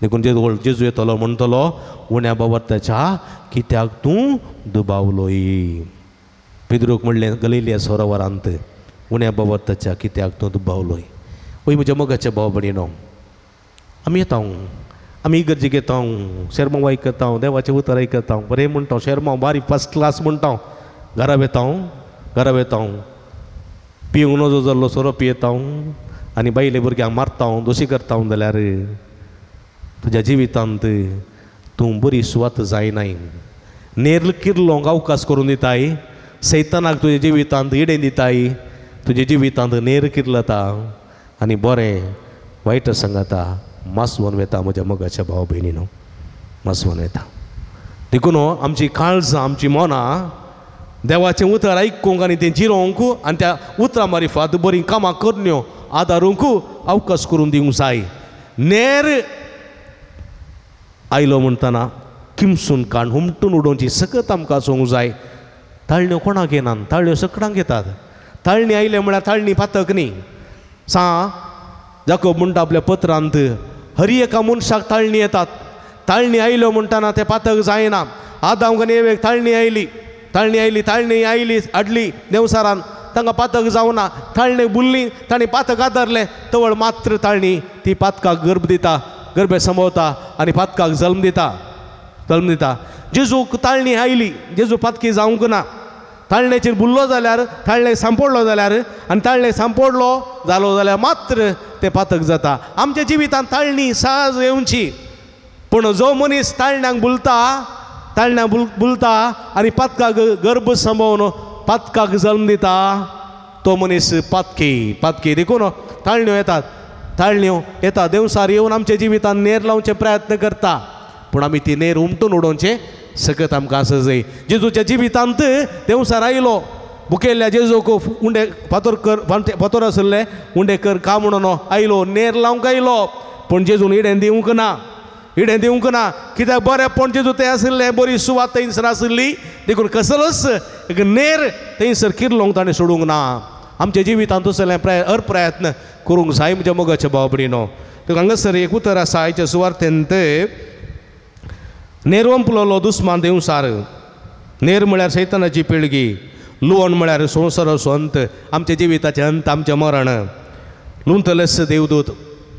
देखून जेजू येतलो म्हणटलो उण्या बाबताच्या कित्याक तूं दुबावलोय पिद्रूक म्हणलें गलिलिया सरोवरांत उण्या बाबताच्या कित्याक तूं दुबावलोय वय म्हज्या मोगाच्या भाव भयणीनो आमी येता आमी इगर्जेक येता शर्मा आयकता देवाचें उतर आयकता बरें म्हणटा शर्मा बारी फर्स्ट क्लास म्हणटा घरा वेता पिवंक नजो जाल्लो सोरो पियेता आनी बायले भुरग्यांक मारता दोशी करता जाल्यार तुज्या जिवितांत तूं बरी सुवात जायनाय नेर किर्लोंक अवकाश करून दिताय सैतानाक तुज्या जिवितांत इडें दिताय तुज्या जिवितांत नेर किर्लता आनी बरें वायट सांगता मासवून वेता म्हज्या मोगाच्या भाव भयणीनो मासवून येता देखून आमची काळजां आमची मनां देवाचें उतर आयकूंक आनी तें जिरोवंक आनी त्या उतरां मारिफात बरीं कामां करण्यो आदारूंक अवकाश करून दिवंक जाय नेर आयलो म्हणटना किमसून काण हुमटून उडोवची सकत आमकां आसूंक जाय ताळण्यो कोणाक येनात ताळण्यो सकडांक येतात ताळणी आयले म्हळ्यार ताळणी पातक न्ही जाकोब म्हणटा आपल्या पत्रांत हर एका मनशाक ताळणी येतात ताळणी आयल्यो म्हणटना ते पातक जायना आदाम आनी एवेक ताळणी आयली हाडली देवसारान तांकां पातक जावना ताळणी बुल्ली ताणें पातक आदारलें तवळ मात्र ताळणी ती पातकाक गर्भे संभोवता आनी पातकाक जल्म दिता जेजूक ताळणी आयली जेजू पातकी जावंक ना ताळणेचेर बुल्लो जाल्यार ताळणे सांपडलो जाल्यार आनी ताळणे सांपडलो जालो जाल्यार मात्र तें पातक जाता आमच्या जिवितांत ताळणी सहज येवची पूण जो मनीस ताळण्यांक बुलता आनी पातकाक गर्भ संभोवन पातकाक जल्म दिता तो मनीस पातकी देखून ताळण्यो येता देवसार येवन आमच्या जिवितांत नेर लावचे प्रयत्न करता पूण आमी ती नेर उमटून उडोवचें सकत आमकां आसा जाय जेजूच्या जिवितांत देवसार आयलो भुकेल्ल्या जेजूक उंडे फातर आशिल्ले उंडे कर का म्हणून आयलो नेर लावंक आयलो पूण जेजून इडें दिवंक ना कित्याक बरेंपण जेजू तें आशिल्लें बरी सुवात थंयसर आशिल्ली देखून कसलोच एक नेर थंयसर किर्लोंक ताणें सोडूंक ना आमच्या जिवितांत तसलें प्रयत्न करूंक जाय म्हज्या मोगाच्या भाव भयणीनो तुका हांगासर एक उतर आसा आयच्या सुवार्थेंत नेरवंपलोलो दुस्मान देवसार नेर म्हळ्यार सैतानाची पिळगी लुवण म्हळ्यार संवसाराचो अंत आमच्या जिविताचें अंत आमचें मरण लुंतलेस देवदूत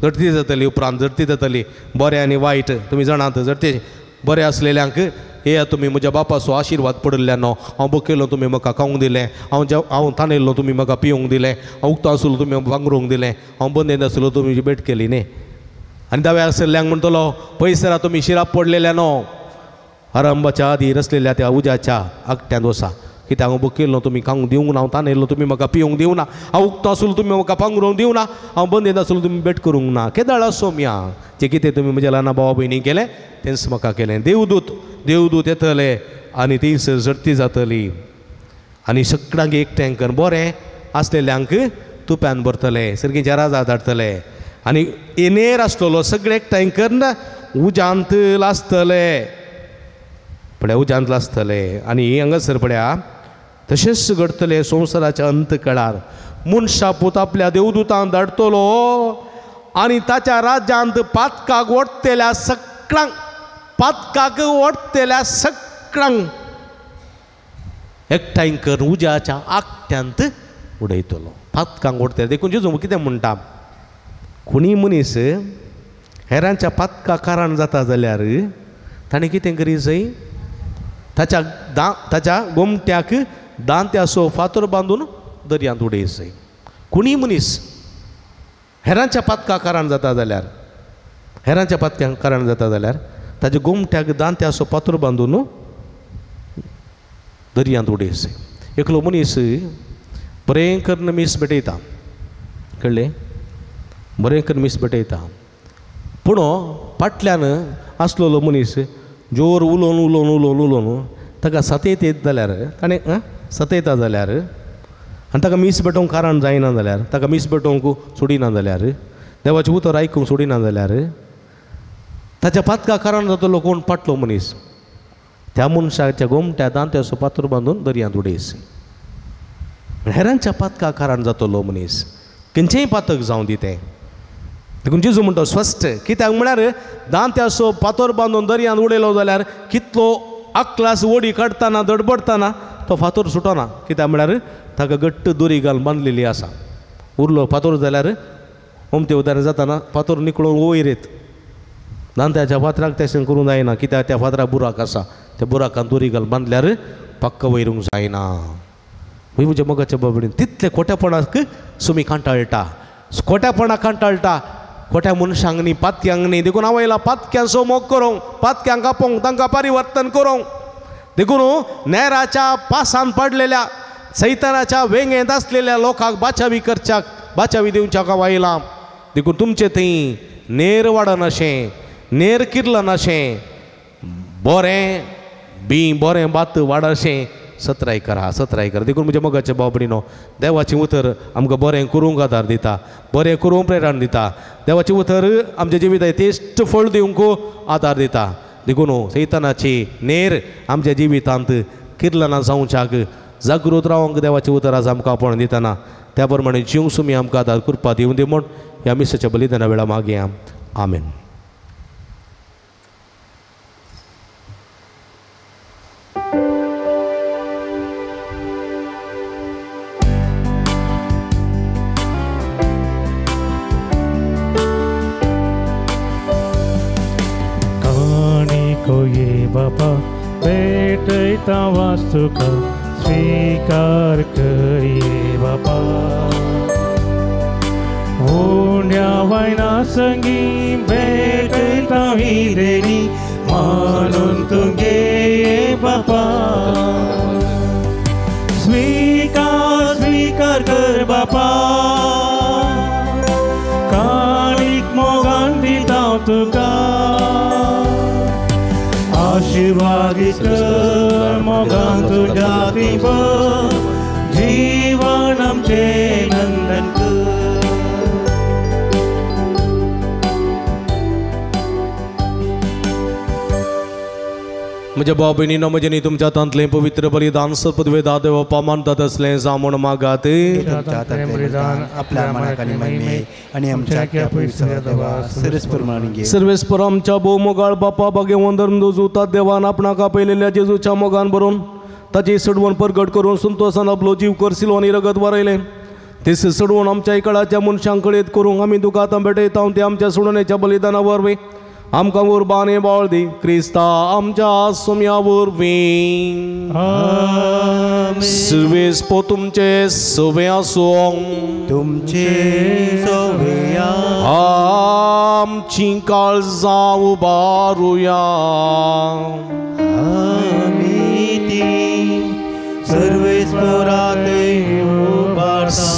झडती जातली उपरांत झडती जातली बरें आनी वायट तुमी जाणात जर ते बरें आसलेल्यांक हे तुमी म्हज्या बापाचो आशिर्वाद पडिल्ल्यान हांव भुकेलो तुमी म्हाका खावंक दिलें हांव ताणयल्लो तुमी म्हाका पिवंक दिलें हांव उक्तो आसलो तुमी पांगरूंक दिलें हांव बंदेंत आसलो तुमी भेट केली न्ही आनी दाव्या आसलेल्यांक म्हणटलो पयसरा तुमी शिराप पडलेल्या न्हू आरंभाच्या आदीर आसलेल्या त्या उज्याच्या आकट्यांत वसा कित्याक हांव भुकेलो तुमी खावंक दिवंक ना हांव ताणयल्लो तुमी म्हाका पिवंक दिवं ना हांव उक्तो आसलो तुमी म्हाका पांगरूंक दिवं ना हांव बंदेंत आसलो तुमी भेट करूंक ना केदाळ सोम्या जें कितें तुमी म्हज्या ल्हान भावा भयणी केलें तेंच म्हाका केलें देवदूत येतले आनी थंयसर झडती जातली आनी सगळ्यांक एकठांय कर बरें आसलेल्यांक तुप्यान भरतले सर्गीच्या राजा धाडटले आनी येनेर आसलेलो सगळे टँकर ना उजांत लासतले पळय उजांत लासतले आनी हांगासर पळया तशेंच घडतले संवसाराच्या अंत काळार मनशा पूत आपल्या देवदूतांक धाडटलो आनी ताच्या राज्यांत पातकाक ओडतेल्या सगळ्यांक एकठांय करून उज्याच्या आकट्यांत उडयतलो पातकांक ओडते देखून जेजू कितें म्हणटा कोणी मनीस हेरांच्या पातका कारण जाता जाल्यार ताणें कितें करी जाय ताच्या गोमट्याक दांत्याचो फातर बांदून दर्यांत उडय जाय कोणी मनीस हेरांच्या पातका कारण जाता जाल्यार ताच्या गोमट्याक दांत्याचो फातर बांदून दर्यांत उडय जाय एकलो मनीस बरें करून मीस भेटयता कळ्ळें बरें करून मीस भेटयता पूण फाटल्यान आसलेलो मनीस जोर उलोवन ताका सतयत येत जाल्यार ताणें सतयता जाल्यार आनी ताका मीस भेटोवंक कारण जायना जाल्यार ताका मीस भेटोवंक सोडिना जाल्यार देवाचें उतर आयकूंक सोडिना जाल्यार ताच्या पातका कारण जातलो कोण फाटलो मनीस त्या मनशाच्या गोमट्या दांत्याचो फातर बांदून दर्यांत उडयस हेरांच्या पातका कारण जातलो मनीस खंयचेंय पातक जावं दी तें देखून जेजू म्हणटा स्वस्थ कित्याक म्हळ्यार दांत्याचो फातर बांदून दर्यांत उडयलो जाल्यार कितलो आकलास वडी काडटाना धडपडटाना तो फातर सुटना कित्याक म्हळ्यार ताका घट्ट दोरी घालून बांदलेली आसा उरलो फातर जाल्यार ओमते उदारण जाताना फातर निकळून वयर येत दांत्याच्या फातराक तशें करूंक जायना कित्याक त्या फातराक बुराक आसा त्या बुराकान दोरी घालून बांदल्यार पक्क वयरूंक जायना खंय म्हज्या मोगाच्या बाबडीन तितले खोट्यापणाक सुमी कांटाळटा खोट्या मनशांक न्ही पातक्यांक न्ही देखून हांव येयला पातक्यांचो मोग करूंक पातक्यांक आपोवंक तांकां परिवर्तन करूंक देखून नेराच्या पासान पडलेल्या सैतानाच्या वेंगेंत आसलेल्या लोकांक बाचावी दिवच्याक हांव आयलां देखून तुमचें थंय नेर वाडन अशें नेर किर्लन अशें बरें बात वाड अशें सत्राय करा देखून म्हज्या मोगाच्या बाबडीनो देवाचें उतर आमकां बरें करूंक आदार दिता बरें करूंक प्रेरण दिता देवाचें उतर आमच्या जिवितांत तेस्ट फळ दिवंक आदार दिता देखून सैतानाची नेर आमच्या जिवितांत किर्लना जावच्याक जागृत रावंक देवाचें उतर आज आमकां आपण दितना त्या प्रमाणे जिवंक सुमी आमकां आदार कृपा दिवं दी म्हूण ह्या मिसाच्या बलिदाना वेळा मागया आमेन. ये बापा भेटैता वास्तुका स्वीकार करिये बापा ओंड्या वायना संगी भेटैता विरेनी मानून तुगे बापा स्वीकार कर बापा काळीक मोगान दिता तुका आशीर्वादित कर मोगान तुझ्या दिव जीवन आमचे नंदन कर. म्हज्या भाव भयणीनो म्हजे न्ही तुमच्या हातांतलें पवित्र बलिदान सपद्वेदा देवा पामानतात असलें जामून मागात सर्वेस्पर आमच्या भोव मोगाळ बापा भाग्यवान धर्मदूतात देवान आपणाक आपयलेल्या जेजूच्या मोगान बरोवन ताची सडवण परगट करून संतोषान आपलो जीव करसिलो आनी रगत वारयलें ते सडवण आमच्या काळाच्या मनशांक कळीत करूंक आमी तुका आतां भेटयता ते आमच्या सोडण्याच्या बलिदाना वरवीं आमकां उर्बाने बाळ दी क्रिस्ता आमच्या सोम्या वरवीं सर्वेस पो तुमचे सवे आसूं तुमचे सवे आमची काळजां उबारुया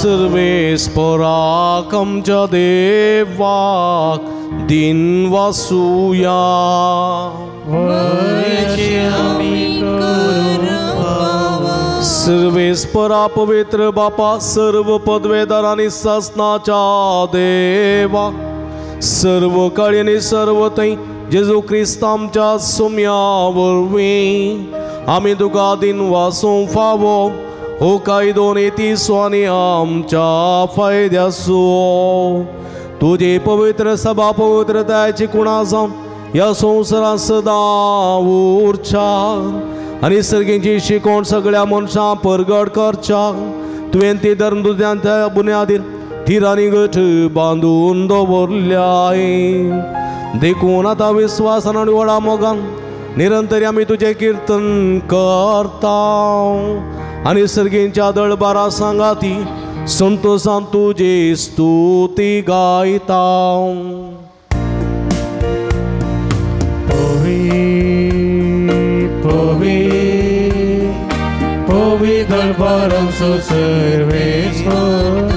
सर्वेस्पराक आमच्या देवाक दिन वासुया सर्वेस्परा पवित्र बापा, सर्व पदवेदार आणि शासनाच्या देवा, सर्व काळी आणि सर्व तै जेजू ख्रिस्त आमच्या सोम्यावरवी आम्ही तुका दिन वासूं फावो हो कायदो नेती स्वानी आमच्या फायद्यासो तुझे पवित्र सभा पवित्रताची कुणा जाऊन या संवसारात सदा उरच्या आणि सर्गींची शिकवण सगळ्या मनशां परगट करच्या तुवें ती धर्मदुत्यांच्या बुन्यादीर थिरांनी गठ बांदून दवरल्याय देखून आता विश्वासान आनी व्हडा मोगान निरंतर आमी तुझे कीर्तन करता आणि सर्गींच्या दळबारा सांगाती संतोषान तुझी स्तुती गायता. दरबारां सर्वेस्वर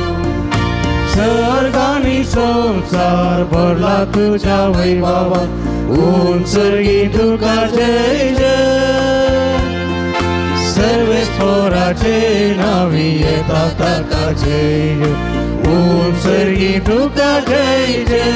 सर्गानी संसार भरला तुझ्या वैभवा उंचरगी तुका जय जय सर्वेस्वराचे नावी येता ताका जय उंचरगी तुका जय जय.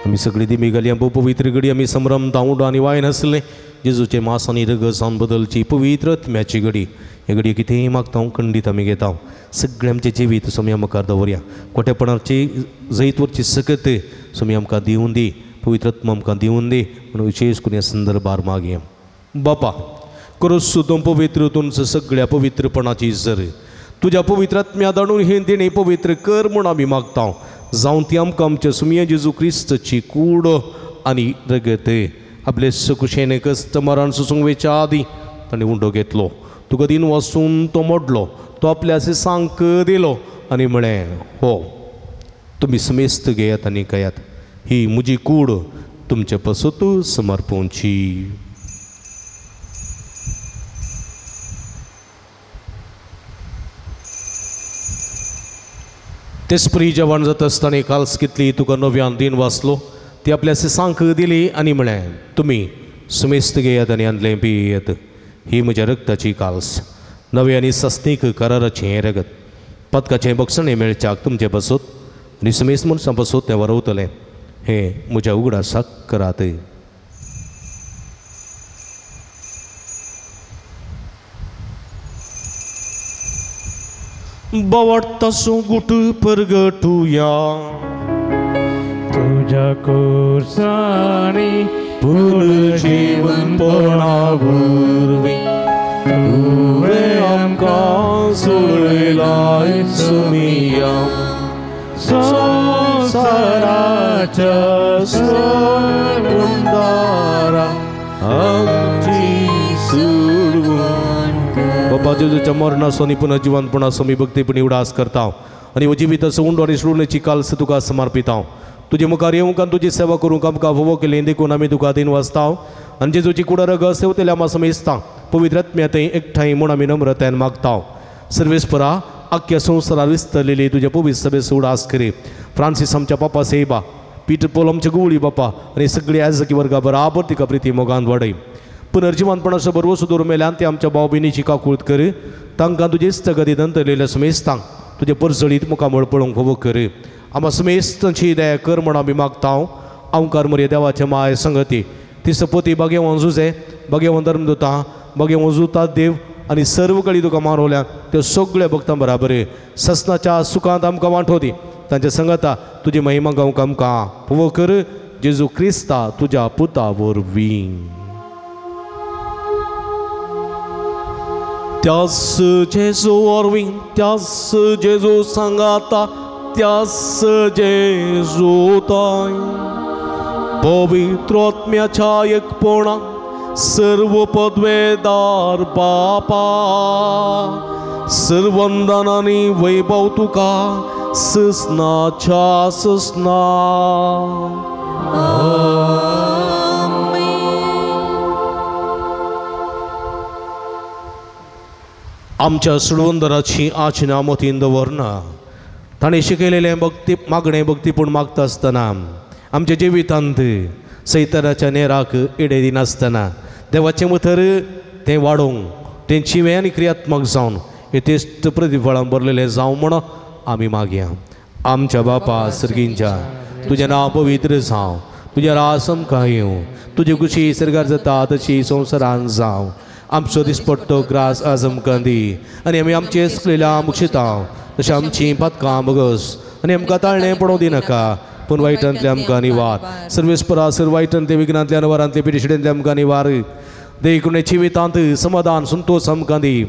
आम्ही सगळी ती मेघाली पवित्र घडी आम्ही संभ्रम दाऊंड आणि वायन असले जेजूचे मास आणि रग जावन बदलची पवित्र आत्म्याची घडी हे घडी कितेंय मागता खंडीत आमी घेता. सगळे आमचे जिवीत सोमी आमकां दवरया खोटेपणाची जैतवरची सकत सोमी आमकां दिवन दी पवित्र आत्मा आमकां दिवन दी म्हणून विशेष करून ह्या संदर्भार मागया. बापा खरोच सुद्दां पवित्र तुमचं सगळ्या पवित्रपणाची जर तुझ्या पवित्र आत्म्या धाडून हे देणे पवित्र कर म्हूण आमी मागता. जावन ती आमकां आमच्या सुमिया जेजू क्रिस्तची कूड आनी रगत आपले सुकुशेन कस्त मरण सुसुंगवेच्या आदी ताणें उंडो घेतलो तुका दिन वसून तो मोडलो तो आपल्या सांक दिलो आनी म्हळें हो तुमी समेस्त घेयात आनी कयात ही म्हजी कूड तुमचे पसत समर्पोवची. तेच परी जेवण जात आसतना काल्स कितली तुका नव्यान दिन वाचलो ती आपल्या सांक दिली आनी म्हळें तुमी सुमेस्त घेयात आनी आदलें पियेत ही म्हज्या रक्ताची काल्स नवे आनी सस्तीक कराराचें हें रगत पदकाचें बक्षण हें मेळच्याक तुमचे बसत आनी सुमेस्त मनशां बसत तें वरवतलें हें म्हज्या उगडासाक करात. बावडटासो गुट परगटुया तुझ्या कोर्सानी पूर्ण जीवनपणावरवी तुवें आमकां सोडलाय सुमिया संसाराच्या संवंदारा आमची सोडवण बापा जेजूच्या मरणासो आनी पुन्हा जिवंतपणासो मी भक्तीपणी उडास करता आनी जिविताचो उंडो आनी सोडण्याची काल्स तुका समर्पिता. तुजे मुखार येवंक आनी तुजी सेवा करूंक आमकां फोव केलें देखून आमी तुका दिन वाचता आनी जेजूची कुडा रग सेवतले आमी समेजता पवित्र आत्म्यातय एकठांय म्हूण आमी नम्रतायेन मागता. सर्वेस्परा आख्या संवसारार विस्तरलेली तुज्या पवित्र सभेस उडास करे. फ्रांसीस आमच्या पापा सेबा पीटर पॉल आमच्या गुवळी बापा आनी सगळी आजकी वर्गा बराबर तिका प्रिती मोगान वाडय. पुनर्जिवंतपणाचो बरोबर सुदूर मेल्यान ते आमच्या भाव भयणीची काकूळट कर तांकां तुजे इस्तगतींत अंतरलेल्या समेस्तांक तुजे परजळीत मुखामळ पळोवंक फोव कर. आम्हा समेस्तांची दया कर म्हण आमी मागता. ओंकार मरे देवाचे माय संगती ती सपोती भगेवन जुजे भगेवन धर्मदूता भगेवन जुता देव आनी सर्व कळी तुका मानवल्या त्यो सगळ्या भक्तां बराबर ससनाच्या सुखांत आमकां वांटोवती तांच्या संगता तुजी महिमा गावंक आमकां फोव कर जेजू क्रिस्ता तुज्या पुता वरवीं. त्यास जेजू वरवीं त्यास जेजू सांगाता त्यास जेजू ताय पवित्र आत्म्याच्या एकपणा सर्व पदवेदार बापा सर्वंदानांनी वैभव तुका ससनाच्या ससना. आमच्या सुडवंदराची आचना मतीन दवरना ताणें शिकयलेलें भक्ती मागणें भक्तीपूण मागता आसतना आमच्या जिवितांत सैतानाच्या नेराक इडे दिनासतना देवाचे मुथर तें वाडोवंक तें जिवें आनी क्रियात्मक जावन यथेश्ट प्रतिफळां भरलेलें जावं म्हण आमी मागया. आमच्या बापा सर्गींच्या तुजें नांव पवित्र जावं, तुजें रास आमकां येवं, तुजी खुशी सर्गार जाता तशी संवसारांत जावं. आमचो दिसपट्टो ग्रास आज आमकां दी आनी आमी आमचे असलेल्या मुक्षिता तशें आमचीं पातकां बगस आनी आमकां ताळणें पडोवं दिनाका पूण वायटांतल्यान आमकां निवार. सर्वेस्परा सर वायटांतले विघ्नांतल्या वरांतले पिडेशिडेंतले आमकां निवार. देखून जिवितांत समाधान संतोष आमकां दी.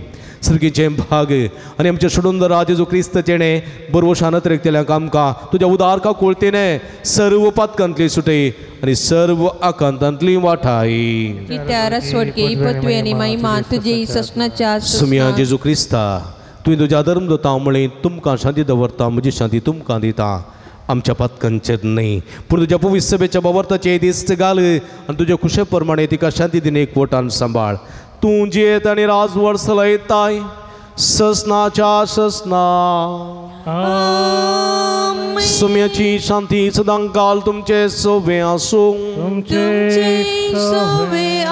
सर्गीचे भाग आनी आमचे सोडून राज जो क्रिस्त जेणे बरवशानत रेखतेल्यांक आमकां तुज्या उदारका कोळतेने सर्व पातकांतली सुटय आनी सर्व आकांतांतली वाठाय. पित्यार स्वर्गीय पृथ्वी आनी महिमा तुजी ससनाच्या सुम्या जेजू क्रिस्ता तुवें तुज्या धर्मदूतां म्हळें तुमकां शांती दवरता म्हजी शांती तुमकां दिता. आमच्या पातकांचेर न्ही पूण तुज्या पवित्र सभेच्या बाबर्ताचे दिश्ट घाल आनी तुज्या खुशे प्रमाणे तिका शांती दिने एकवटान सांबाळ. तूं जियेत आनी राजवट चलयताय ससनाच्या ससना. सुम्याची शांती सदां काल तुमचे सोबे आसूं.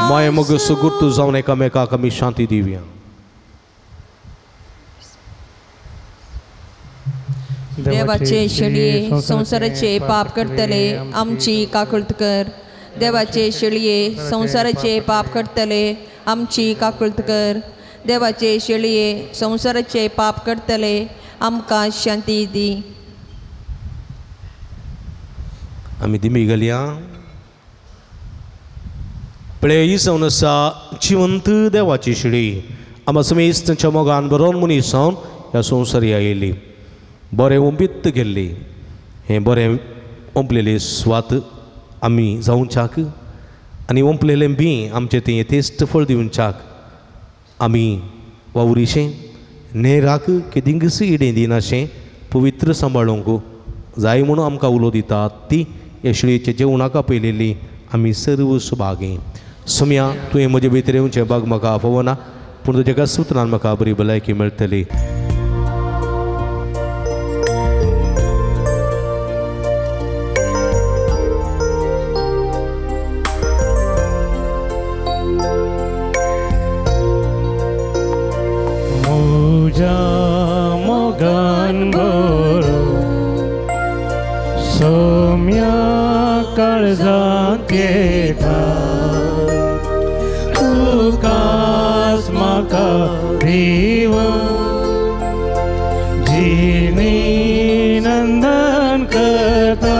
माय मग सुगुर्तू जावन एकामेकाक आमी शांती दिवया. देवाचे शेळये संसाराचे पाप करतले आमची काकुळत कर. देवाचे शेळये संसाराचे पाप करतले आमची काकुळत कर. देवाचे शेळये संसाराचे पाप करतले आमकां शांती दी. आमी दिमी घालया. पळय जावन आसा जिवंत देवाची शेळी आमी समेस्तांच्या मोगान बरोवन मनीसावन ह्या संवसारी आयिल्ली. बरें ओंबीत गेल्ली. हें बरें ओंपलेलें स्वात आमी जावच्याक आनी ओंपलेलें बी आमचें तें यथेश्ट फळ दिवच्याक आमी वावुरीशें नेराक केदिंगस इडें दिनाशें पवित्र सांबाळूंक जाय म्हणून आमकां उलो दिता ती हे शेळयेचे जेवणाक आपयलेली आमी सर्व सुभागी. सुम्या तुवें म्हजे भितर येवचें भाग म्हाका आफवना पूण तुज्या एका सुत्रान म्हाका बरी भलायकी मेळटली. मोगान बरो सोम्या काळजांत येता तुकाच म्हाका देव जिणी नंदन करता.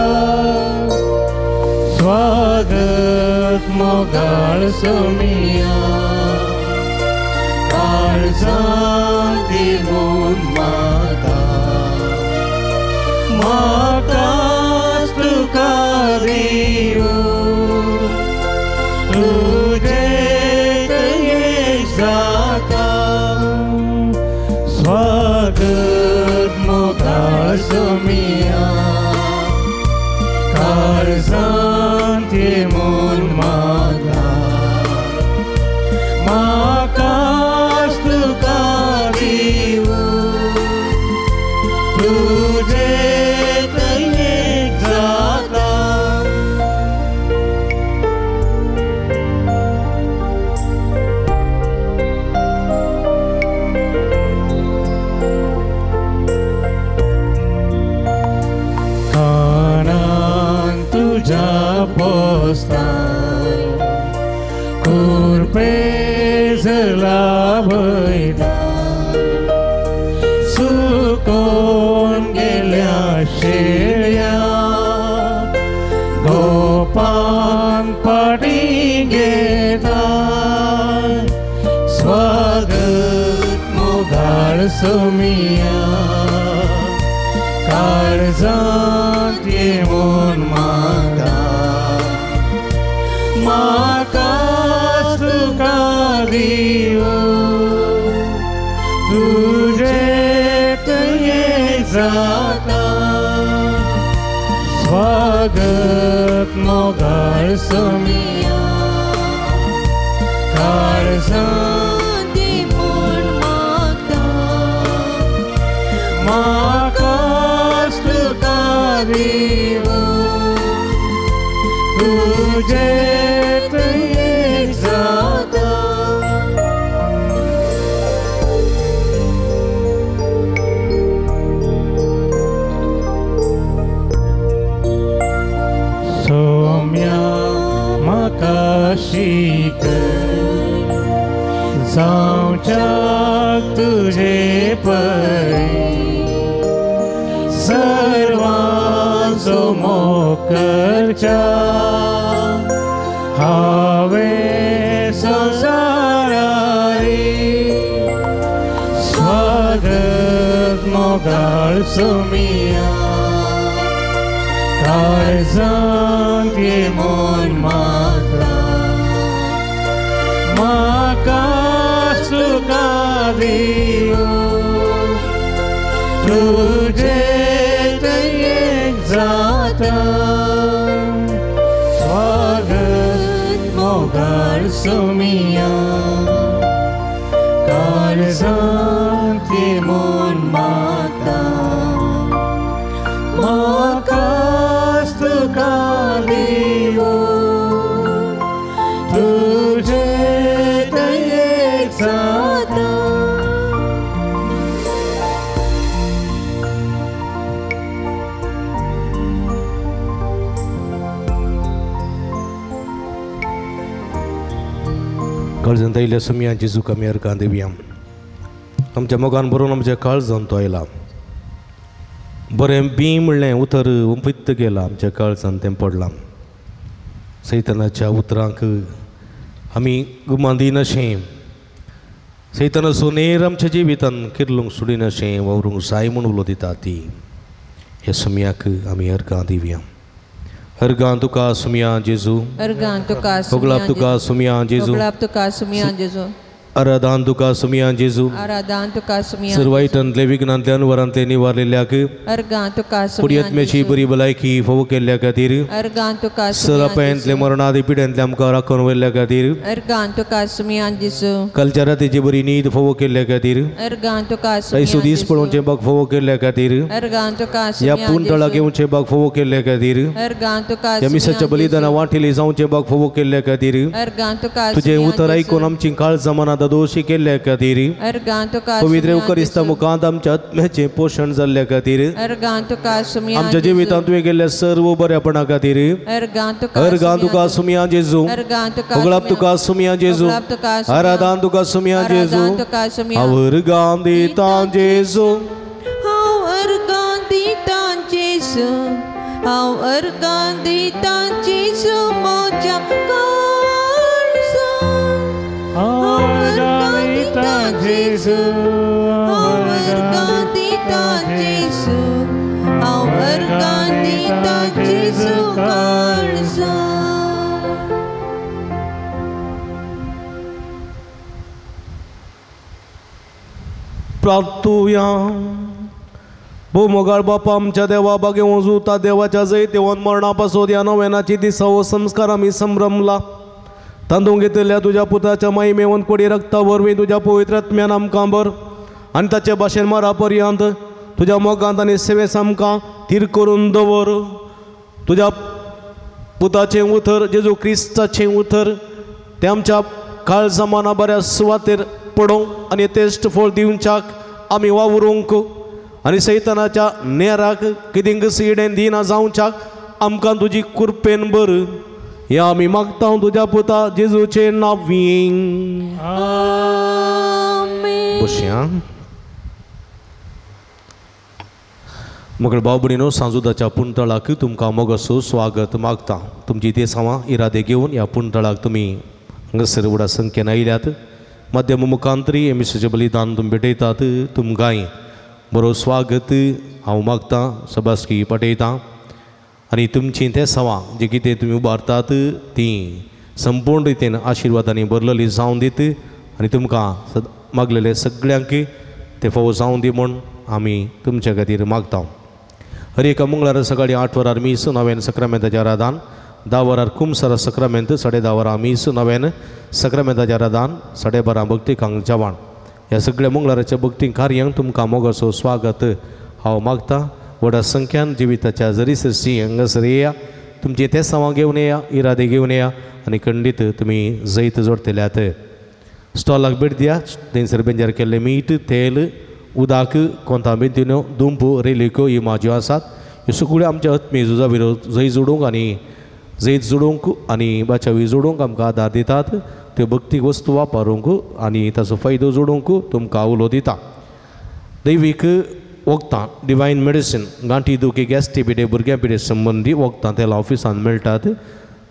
स्वागत मोगाळ सोम्या काळजांत येवून म्हाका म्हाकाच तुका दिवूं तुजे दयेक जाता. स्वागत मोगाळ सोम्या काळजांत येवून म्हाका म्हाकाच तुका दिवूं तुजे दयेक जाता. कानान तुज्या पोसताय कुरपेज लाभयता. सुकोन गेल्या शेळया गोपान पाटी घेता. स्वागत मोगाळ सोम्या काळजांत येवून म्हाका म्हाकाच तुका दिवूं तुजे दयेक जाता. स्वागत मोगाळ सोम्या काळजांत येवून म्हाका म्हाकाच तुका दिवूं तुजे दयेक जाता. सर्वांचो मोखच्या हांवें संवसारारी स्वागत मोगाळचो मिया काळजांत येवन म्हाका सुखा दिवं तुझे दयेक जाता स्वागत मोगाळचो मिया काळजांत येवन म्हाका तुका दिवं तुझे दयेक जाता काळजांत आयिल्ल्या सुमया जेजूक आमी अर्गां दिवया आमच्या मोगान बरोवन आमच्या काळजांत तो आयला बरें बी म्हणलें उतर उपित्त गेलां आमच्या काळजांत तें पडलां सैतानाच्या उतरांक आमी गुमान दिनाशें सैताना सोनेर आमच्या जिवितांत किर्लूंक सोडिनाशें वावरूंक जाय म्हूण उलो दिता ती हे सुमयाक आमी अर्गां दिवया अर्गां तुका सुमया जेजू अर्गां तुका होगलाप तुका सुमया जेजू होगलाप तुका सुमया जेजू आराधान तुका सुमया जेजू आराधान तुका सुमया सर्वायतांतले विघ्नांतल्यान वरांतले निवारलेल्याक अर्गां तुका सुमया पुड्यात्म्याची बरी भलायकी फोव केल्ल्या खातीर अर्गां तुका सरापयांतले मरणादी पिड्यांतले आमकां राखून व्हेल्ल्या खातीर अर्गां तुका सुमया जेजू कालच्या रातीची बरी न्हीद फोव केल्ल्या खातीर अर्गां तुका कांयसो दीस पळोवचे बाग फोव केल्ल्या खातीर अर्गां तुका ह्या पुंतळाक येवचे बाग फोव केल्ल्या खातीर अर्गां तुका ह्या मिसाच्या बलिदाना वांटिली जावचे बाग फोव केल्ल्या खातीर अर्गां तुका तुजें उतर आयकून आमची काळ जमाना दोशी केल्ल्या खातीर अर्गां तुका पवित्र उकरिस्ता मुखांत आमच्या आत्म्याचें पोशण जाल्ल्या खातीर अर्गां तुका सुमया आमच्या जिवितांत तुवें केल्ल्या सर्व बऱ्यापणा खातीर अर्गां अर्गां तुका सुमया जेजू अर्गां तुका होगलाप तुका सुमया जेजू आराधान तुका सुमया जेजू तुका सुमया हांव अर्गां दिता जेजू हांव अर्गां दिता जेजू हांव अर्गां दिता जेजू म्हज्या काळजांत अर्गां दिता जेजू हांव अर्गां दिता जेजू हांव अर्गां दिता जेजू काळजांत प्रार्थुया भोवमोगाळ बापा आमच्या देवा बागे वजूता देवाच्या जैत देवान मरणा पासोद ह्या नव्यानाची दिसा हो संस्कार आमी संभ्रमला तांदूळ घेतलेल्या तुझ्या पुताच्या महिमेवन कोडी रक्ता वरवीं तुझ्या पवित्र आत्म्यान आमकां भर आनी ताचे भाशेन मारा पर्यंत तुझ्या मोगांत आनी सेवेस आमकां थीर करून दवर तुझ्या पुताचें उतर जेजू क्रिस्ताचें उतर तें आमच्या काळ जमाना बऱ्या सुवातेर पडोवंक आनी तेस्ट फळ दिवच्याक आमी वावरूंक आनी सैतानाच्या नेराक किदें सिडेन दिना जावच्याक आमकां तुजी कृपेन बर हे आमी मागता तुज्या पुता जेजूचे नांवीं बसया मोगळ भाव भयणीनो सांजुदाच्या पुंतळाक तुमकां मोगसो स्वागत मागता तुमची देसांवां इरादे घेवन ह्या पुंतळाक तुमी हांगासर व्हडा संख्येन आयल्यात माध्यम मुखांतरी एमिसाचें बलिदान तुमी भेटयतात तुमकांय बरो स्वागत हांव मागता सभासकी पटयतां आनी तुमचीं ते सवां जी कितें तुमी उबारतात तीं संपूर्ण रितीन आशिर्वादांनी भरलेलीं जावं दीत आनी तुमकां मागलेले सगळ्यांक ते फावो जावं दी म्हूण आमी तुमच्या खातीर मागता हर एका मंगळारा सकाळीं 8 वरार मीस नव्यान सक्रामेंताचें आराधन 10 वरार कुमसारा सक्रामेंत 10:30 वरां मीस नव्यान सक्रामेंताचें आराधन 12:30 भक्तिकांक जेवण ह्या सगळ्या मंगळाराच्या भक्ती कार्यांक तुमकां मोगाचो स्वागत हांव मागता व्हडा संख्यान जिविताच्या जरी सरशी हांगासर येया तुमची ते सवां घेवन येया इरादे घेवन येया आनी खंडीत तुमी जैत जोडतल्यात स्टॉलाक भेट दिया थंयसर बेंजार केल्लें मीठ तेल उदक कोंथांबीर दुंप रेलिको ही म्हाज्यो आसात ह्यो सगळ्यो आमच्या आत्मी झुजा विरोध जैत जोडूंक आनी जैत जोडूंक आनी बाचावी जोडूंक आमकां आदार दितात त्यो भक्तीक वस्तू वापरूंक आनी ताचो फायदो जोडूंक तुमकां उलो दिता दैवीक वखदां डिवायन मेडिसीन गांठी दुखी गॅस टीबी भुरग्यां पिडे संबंदी वखदां तेला ऑफिसान मेळटात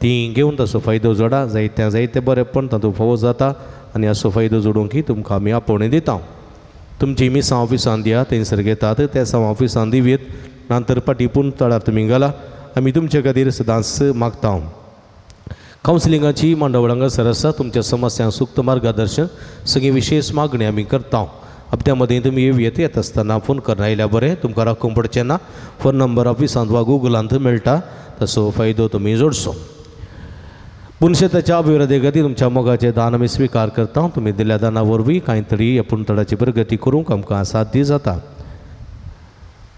ती घेवन ताचो फायदो जोडा जायते बरेपण तातूंत फावो जाता आनी असो फायदो जोडूंक तुमकां आमी आपोवणें दिता तुमची मिसां ऑफिसान दिया थंयसर घेतात ते साव ऑफिसान दिवेत नंतर पाटी पूण तळार तुमी घाला आमी तुमचे खातीर सदांच मागता कावन्सिलिंगाची मंडळ हांगासर आसा तुमच्या समस्यांक सुक्त मार्गदर्शन सगळी विशेष मागणी आमी करता हप्त्या मदीं तुमी येत आसतना फोन करून आयल्या बरें तुमकां राखूंक पडचें ना फोन नंबर ऑफिसांत वा गुगलांत मेळटा तसो फायदो तुमी जोडचो पुणशेताच्या अभिवृद्धी खातीर तुमच्या मोगाचें दान आमी स्विकार करता तुमी दिल्ल्या दाना वरवीं कांय तरी ह्या पुणतडाची प्रगती करूंक आमकां साध्य जाता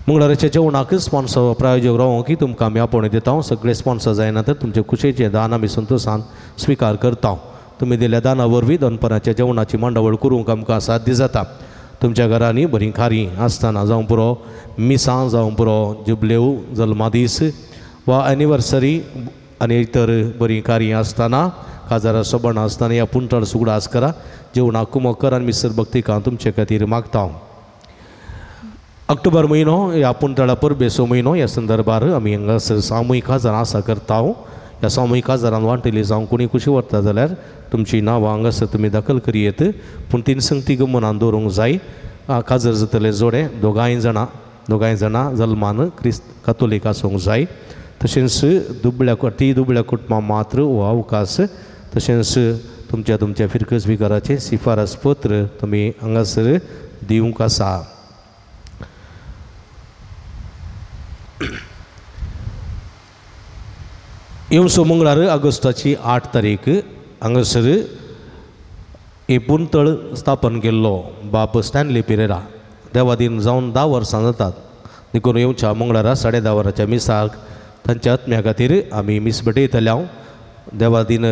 मंगळाराच्या जेवणाक स्पॉन्सर प्रायोजक रावों की तुमकां आमी आपोवणें दिता सगळे स्पॉन्सर जायना तर तुमचे खुशेचें दान आमी संतोशान स्विकार करता तुमी दिल्ल्या दाना वरवीं दनपाराच्या जेवणाची मांडावळ करूंक आमकां साध्य जाता तुमच्या घरांनी बरीं खारीं आसतना जावं पुरो मिसां जावं पुरो जुबलेव जल्मादीस वा एनिवर्सरी आनी इतर बरीं कार्य आसतना काजारा सोबण आसतना ह्या पुणतड सुगडास करा जेवणाक कुमोकर आनी मिसर भक्तिकां तुमचे खातीर मागता ऑक्टोबर म्हयनो ह्या पुणतडा परबेचो म्हयनो ह्या संदर्भार आमी हांगासर सामुहीक काजारां आसा करता ह्या सामुहीक काजारांत वांटेली जावं कोणी कुशी व्हरता जाल्यार तुमची नांवां हांगासर तुमी दाखल करियेत पूण तीन संगती गमनान दवरूंक जाय काजर जातले जोडे दोगांय जाणां जल्मान क्रिस्त कातोलीक आसूंक जाय तशेंच दुबळ्या कुटुंबां मात्र हो अवकाश तशेंच तुमच्या फिरकस विकाराचें शिफारस पत्र तुमी हांगासर दिवंक आसा येवचो मंगळार ऑगस्टाची 8 तारीख हांगासर हे पुणतळ स्थापन केल्लो बाब स्टॅनली पेरेरा देवादीन जावन 10 वर्सां जातात देखून येवच्या मंगळारा 10:30 वरांच्या मिसाक तांच्या आत्म्या खातीर आमी मीस भेटयतल्या देवादीन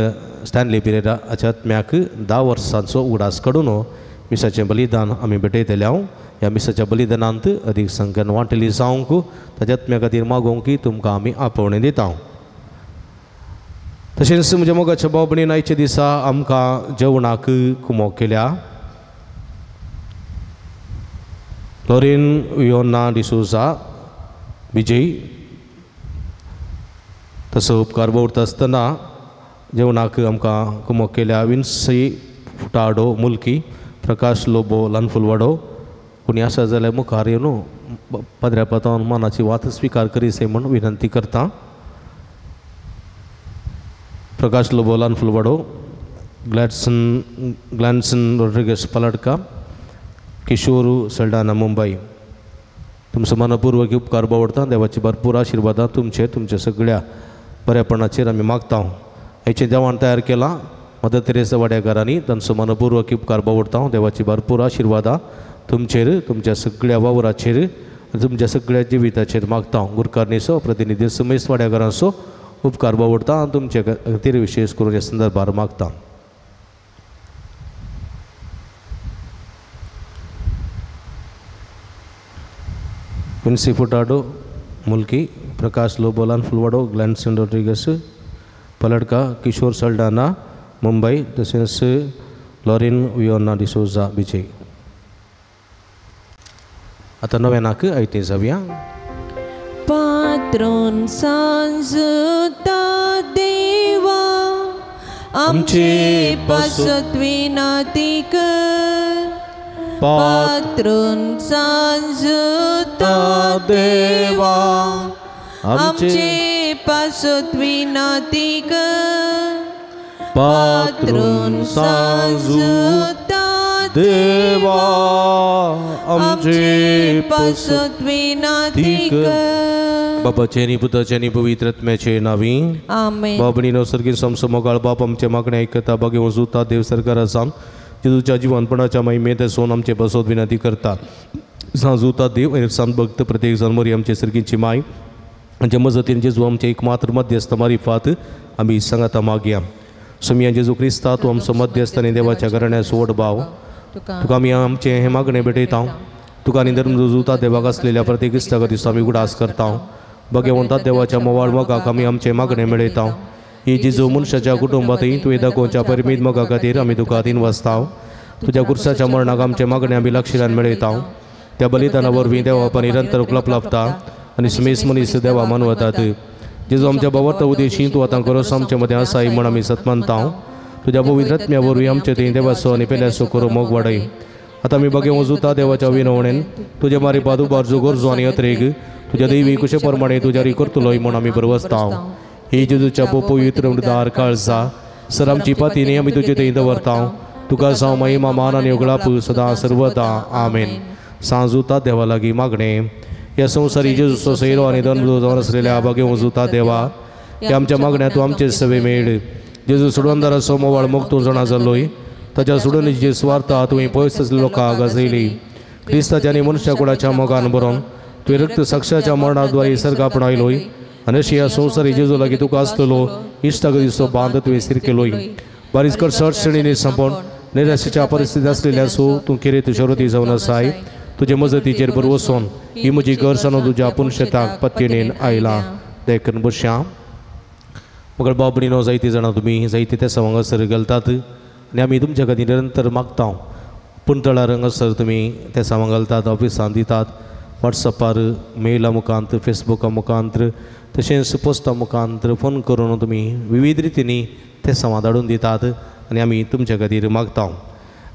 स्टॅनली पेरेरा हाच्या आत्म्याक 10 वर्सांचो उगडास काडून मिसाचें बलिदान आमी भेटयतल्या ह्या मिसाच्या बलिदानांत अदीक संख्येन वांटेली जावंक ताच्या आत्म्या खातीर मागोवंक तुमकां आमी आपोवणें दिता तशेंच म्हज्या मोगाच्या भाव भयणीन आयच्या दिसा आमकां जेवणाक कुमो केल्या लॉरेन वियोना डिसोजा विजय तसो उपकार भोवता आसतना जेवणाक आमकां कुमो केल्या विन्सी फुटाडो मुल्की प्रकाश लोबो लानफुलवाडो कोणी आसा जाल्यार मुखार येवन पदऱ्या पातावन मनाची वात स्विकार करीसे म्हूण विनंती करता प्रकाश लोबो लानफुलवाडो ग्लॅन्सन रोड्रिगस पलडका किशोर सल्डाना मुंबई तुमचो मनपूर्वक उपकार बावडटा देवाची भरपूर आशिर्वादां तुमच्या सगळ्या बरेपणाचेर आमी मागता हेचें देवान तयार केलां मदर तेरेसा वाड्याकारांनी तांचो मनपूर्वक उपकार बावडटा देवाची भरपूर आशिर्वादां तुमचेर तुमच्या सगळ्या वावराचेर तुमच्या सगळ्या जिविताचेर मागता गुरकारनीचो प्रतिनिधी सुमेश वाड्याकारांचो उपकार बावडटा आनी तुमचे खातीर विशेष करून ह्या संदर्भार मागता विन्सी फुटाडो मुल्की प्रकाश लोबो लानफुलवाडो ग्लॅन्सन रोड्रिगस पलडका किशोर सल्डाना मुंबई तशेंच लॉरेन वियोना डिसोजा विजय आतां नव्यानाक आयते जावया पात्रोन सांजता देवा आमचे पासत विनंती कर पात्रोन सांजता देवा आमचे पासत विनंती कर पात्रोन सांजता देवा आमचे पासत विनंती कर बापाचे आनी पुताचे आनी पवित्र आत्म्याचे नांवी आमेन बाबणीनो सर्गीन समसो मोगाळ बाप आमचे मागणे आयकता बागे वचूता देव सरकार आसा जेजूच्या जिवनपणाच्या महिमेत सोन आमचे बसोत विनंती करता सांजूता देव इरसान भक्त प्रत्येक जन मरी आमचे सर्गींची माय आमच्या मजतीन जेजू आमचे एकमात्र मध्यस्थ मारिफात आमी सांगाता मागया सुमिया जेजू क्रिस्ता तूं आमचो मध्यस्थ आनी देवाच्या घराण्याचो व्हड भाव तुका आमी आमचे हे मागणे भेटयता तुका आनी धर्म जुता देवाक आसलेल्या प्रत्येक इश्टाक दिसा आमी उडास करता भगवंता देवाच्या मोवाळ मोगाक आमी आमचे मागणे मेळयता ही जेजू मनशाच्या कुटुंबातय तुवें दाखोवच्या परिमीत मोगा खातीर आमी तुका तीन वसता तुज्या कुर्साच्या मरणाक आमचे मागणे आमी लागशिरान मेळयता त्या बलिदाना वरवीं देवा पण निरंतर उपलब्धता आणि समेस मनीस देवा मानवतात जेजू आमच्या बाबत उदेशी तू आता करोस आमच्या मध्ये असाई म्हण आम्ही सत्मानता तुझ्या पवित्रात्म्या वरवीं आमच्या ते देवासो आणि पेल्यासो करो मोग वाडय आता मी बघे वजुता देवाच्या विनवणेन तुझ्या मारी बाजू बाजू गोरजो आणि अत्रेग तुझ्या दैवी कुशेप्रमाणे तुझ्या करतलोय म्हण आम्ही बरवस्ताव हे जेजूच्या पवित्र उदार काळजा सर आमची पातीने आम्ही तुझे ते दवरताव तुका जावं महिमा मान आणि उगळाप सदा सर्वदा आमेन सांजुता देवा लागी मागणे या संसारी जेजूचो सैरो आणि दंड जावन असलेल्या बगे वजुता देवा या आमच्या मागण्या तू आमचे सवे मेळ जेजू सुडवंदारा सोमवार मग तू जाणा जाल्लोय ताच्या सुडून जे स्वार्थ तुवें पयस लोकांक गाजयली क्रिस्ताच्या आणि मनुष्या कुळाच्या मोगान बरोवन तुवें रक्त साक्षाच्या मरणाद्वारे सर्ग आपणायलोय आनी अशी ह्या संवसारी जेजू लागीं तुका आसतलो इश्टाक दिसो बांद तुवें स्थिर केलोय बारीक करसट श्रेणीने संपोवन निराशेच्या परिस्थिती असलेल्या सो तूं किरेत शरोती जावन आसाय तुजे मजतीचेर बर वचोन ही म्हजी गरज तुज्या पुनशेताक पत्तेनेन आयला देखून बश्या मग बाबडीनो जायती जाणां तुमी जायते त्या संवांगासर घालतात आनी आमी तुमच्या खातीर निरंतर मागता पुंतळा रंगासर तुमी ते सामान घालतात ऑफिसान दितात वॉट्सॅपार मेला मुखांतर फेसबुका मुखांतर तशेंच पोस्टा मुखांतर फोन करून तुमी विविध रितींनी ते सामान धाडून दितात आनी आमी तुमच्या खातीर मागता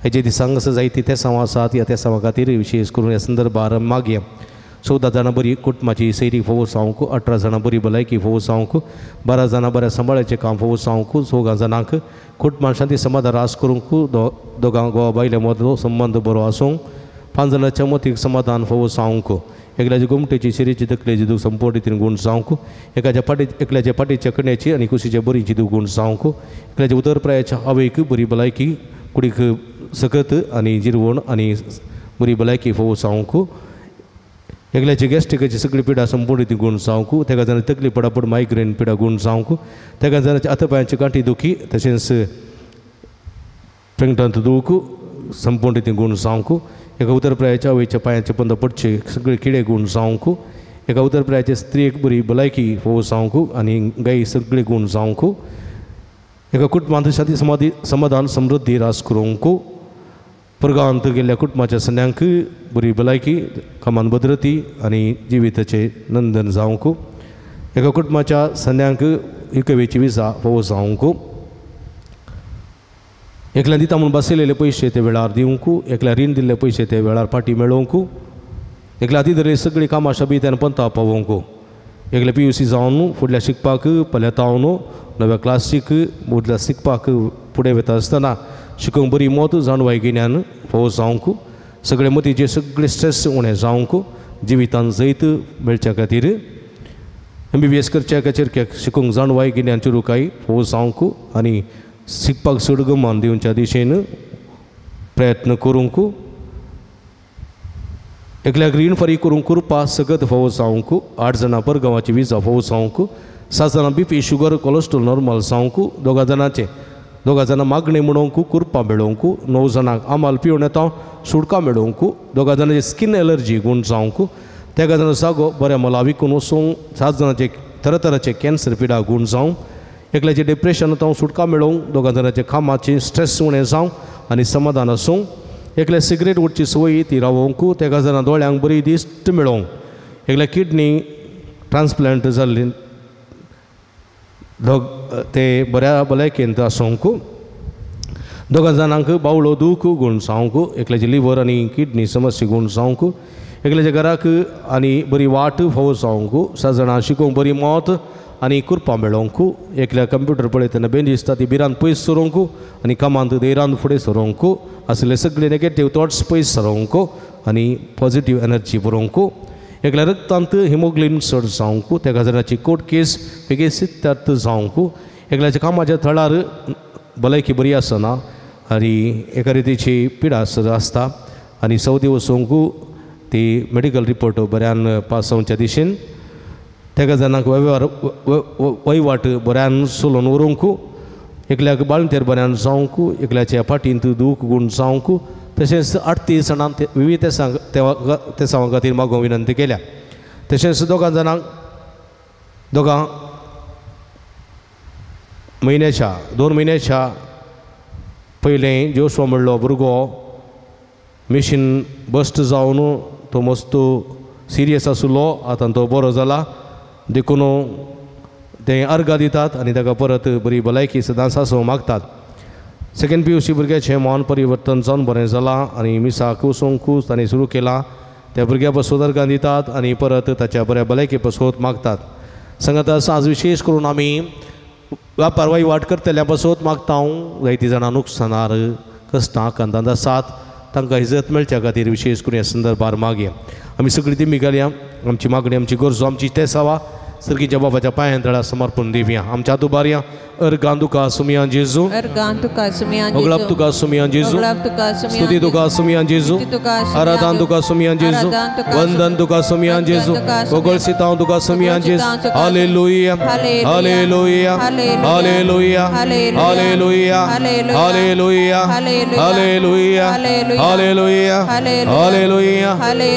हेजे दिसांक जायती ते सामान आसात ह्या त्या सामान खातीर विशेश करून ह्या संदर्भार मागया 14 जाणां बरी कुटुंबाची सैरी फोवोस जावंक 18 जाणां बरी भलायकी फोवोस जावंक 12 जाणां बऱ्या सांबाळाचें काम फोवोस जावंक 16 जाणांक कुटुंबान शांती समाधान रास करूंक दोगांक घोवा बायल्या मदलो संबंद बरो आसूंक 5 जाणांच्या मतीक समाधान फोवोस जावंक एकल्याची गुमटेची शिरीची तकलेची दूख संपूर्ण रितीन गूण जावंक एकल्याच्या पाटीच्या कण्याची आनी कुशीच्या बरीची दूख गूण जावंक एकल्याच्या उदरप्रायाच्या आवयक बरी भलायकी कुडीक सकत आनी जिरवण आनी बरी भलायकी फोवोस जावंक एकल्याची गॅस्ट्रिकाची सगळी पिडा संपूर्ण रितीन गूण जावंक तेका जाणां तकली पडापड मायग्रेन पिडा गूण जावंक तेका जाणांच्या हातपांयाची गांठी दुखी तशेंच पेंगटांत दूख संपूर्ण रितीन गूण जावंक एका उदरप्रायाच्या आवयच्या पांयाचे पंद पडचे सगळे किडे गूण जावंक एका उदरप्रायाच्या स्त्रीक बरी भलायकी फोवोस जावंक आनी गायी सगळे गूण जावंक एका कुटुंबांत शांती समाधान समृद्धी रास करूंक परगांत गेल्ल्या कुटुंबाच्या सण्यांक बरी भलायकी कामान भद्रती आनी जिविताचे नंदन जावंक एका कुटुंबाच्या सण्यांक इकवेची विजा फोवोस जावंक एकल्या दिता म्हणून बसयलेले पयशे ते वेळार दिवंक एकल्या रीण दिल्ले पयशे ते वेळार फाटी मेळोवंक एकल्या ती धरली सगळीं कामां शाबीतान पंता पावोवंक एकल्या PUC जावन फुडल्या शिकपाक पल्या तावन नव्या क्लासीक फुडल्या शिकपाक फुडें वता आसतना शिकूंक बरी मोत जाणवाय गिन्यान फोवोस जावंक सगळे मतीचे सगळे स्ट्रेस उणें जावंक जिवितान जैत मेळच्या खातीर MBBS करच्या खातीर शिकूंक जाणवाय गिन्यान चुरुकाय फोवोस जावंक आनी शिकपाक चड गमान दिवच्या दिशेन प्रयत्न करूंक एकल्याक रीण फारीक करूंक कुरपा सगत फोवोस जावंक 8 जाणां परगांवाची विजा फोवोस जावंक 7 जाणां BP शुगर कोलेस्ट्रॉल नॉर्मल जावंक 2 जाणां मागणी म्हणोवंक कुरपा मेळोवंक 9 जाणांक आमाल पिवून येता सुडका मेळोवंक 2 जाणांची स्कीन एलर्जी गूण जावंक 3 जाणां जागो बऱ्या मोला विकून वचोवंक 7 जाणांचे तरातरांचे कॅन्सर पिडा गूण जावंक एकल्याचे डिप्रेशन जावं सुटका मेळोवंक 2 जाणांचे कामाचे स्ट्रेस उणें जावंक आनी समाधान आसूंक एकल्या सिगरेट उडची संवय ती रावोवंक 3 जाणां दोळ्यांक बरी दिश्ट मेळोवंक एकल्या किडनी ट्रान्सप्लांट जाल्ली ते बऱ्या भलायकेंत आसूंक 2 जाणांक बावळो दूख गूण जावंक एकल्याची लिव्हर आनी किडनी समस्या गूण जावंक एकल्याच्या घराक आनी बरी वाट फोवोस जावंक 7 जाणां शिकूंक बरी मोत आनी कुरपा मेळोवंक एकल्या कंप्युटर पळयतना बेंदिसता ती बिरान पयस सरोवंक आनी कामांत देरान फुडें सरोवंक असले सगळे नेगेटीव थॉट्स पयस सरोवंक आनी पॉझिटीव एनर्जी बरोवंक एकल्या रक्तांत हिमोग्लोबिन चड जावंक 3 जाणांची कोर्ट केस बेगीन सिद्धार्थ जावंक एकल्याच्या कामाच्या थळार भलायकी बरी आसना आनी एका रितीची पिडा आसता आनी सवदी वचोवंक ती मेडिकल रिपोर्ट बऱ्यान पास जावच्या दिशेन 3 जाणांक वयवाट बऱ्यान चलोवन व्हरूंक एकल्याक बाळंतेर बऱ्यान जावंक एकल्याच्या फाटींत दूख गूण जावंक तशेंच 38 जाणां विविध ते सांग खातीर मागोवंक विनंती केल्या तशेंच 2 जाणांक 2 म्हयन्याच्या पयलें जोशवा म्हणलो भुरगो मशीन बस्ट जावन तो मस्तो सिरियस आसलो आतां तो बरो जाला देखून ते अर्घ दितात आनी ताका परत बरी भलायकी सदांच आसूं मागतात. सेकंड PUC भुरग्याचें मन परिवर्तन जावन बरें जालां आनी मिसाक वचूंक ताणें सुरू केलां. त्या भुरग्या पासून अर्घ दितात आनी परत ताच्या बऱ्या भलायकी पासून मागतात. सांगात आज विशेश करून आमी व्यापार वाट करतल्या पासून मागता. जायतीं जाणां नुकसानार कश्टां कांतांत आसात तांकां इजत मेळच्या खातीर विशेष करून ह्या संदर्भार मागया. आमी सगळीं ती घालया. आमची मागणी आमची गरजो आमची तेसावा सर्गीच्या बाबाच्या पांयां तळा समर्पण दिवया. आमच्या दुबारया अर्गां तुका सुमिया जेजू ओगळप तुका सुमिया जेजू स्तुती तुका सुमिया जेजू आराधन तुका सुमिया जेजू वंदन तुका सुमिया जेजू ओगळसित हांव तुका सुमिया जेजू हालेलुया hallelujah hallelujah hallelujah hallelujah hallelujah hallelujah hallelujah hallelujah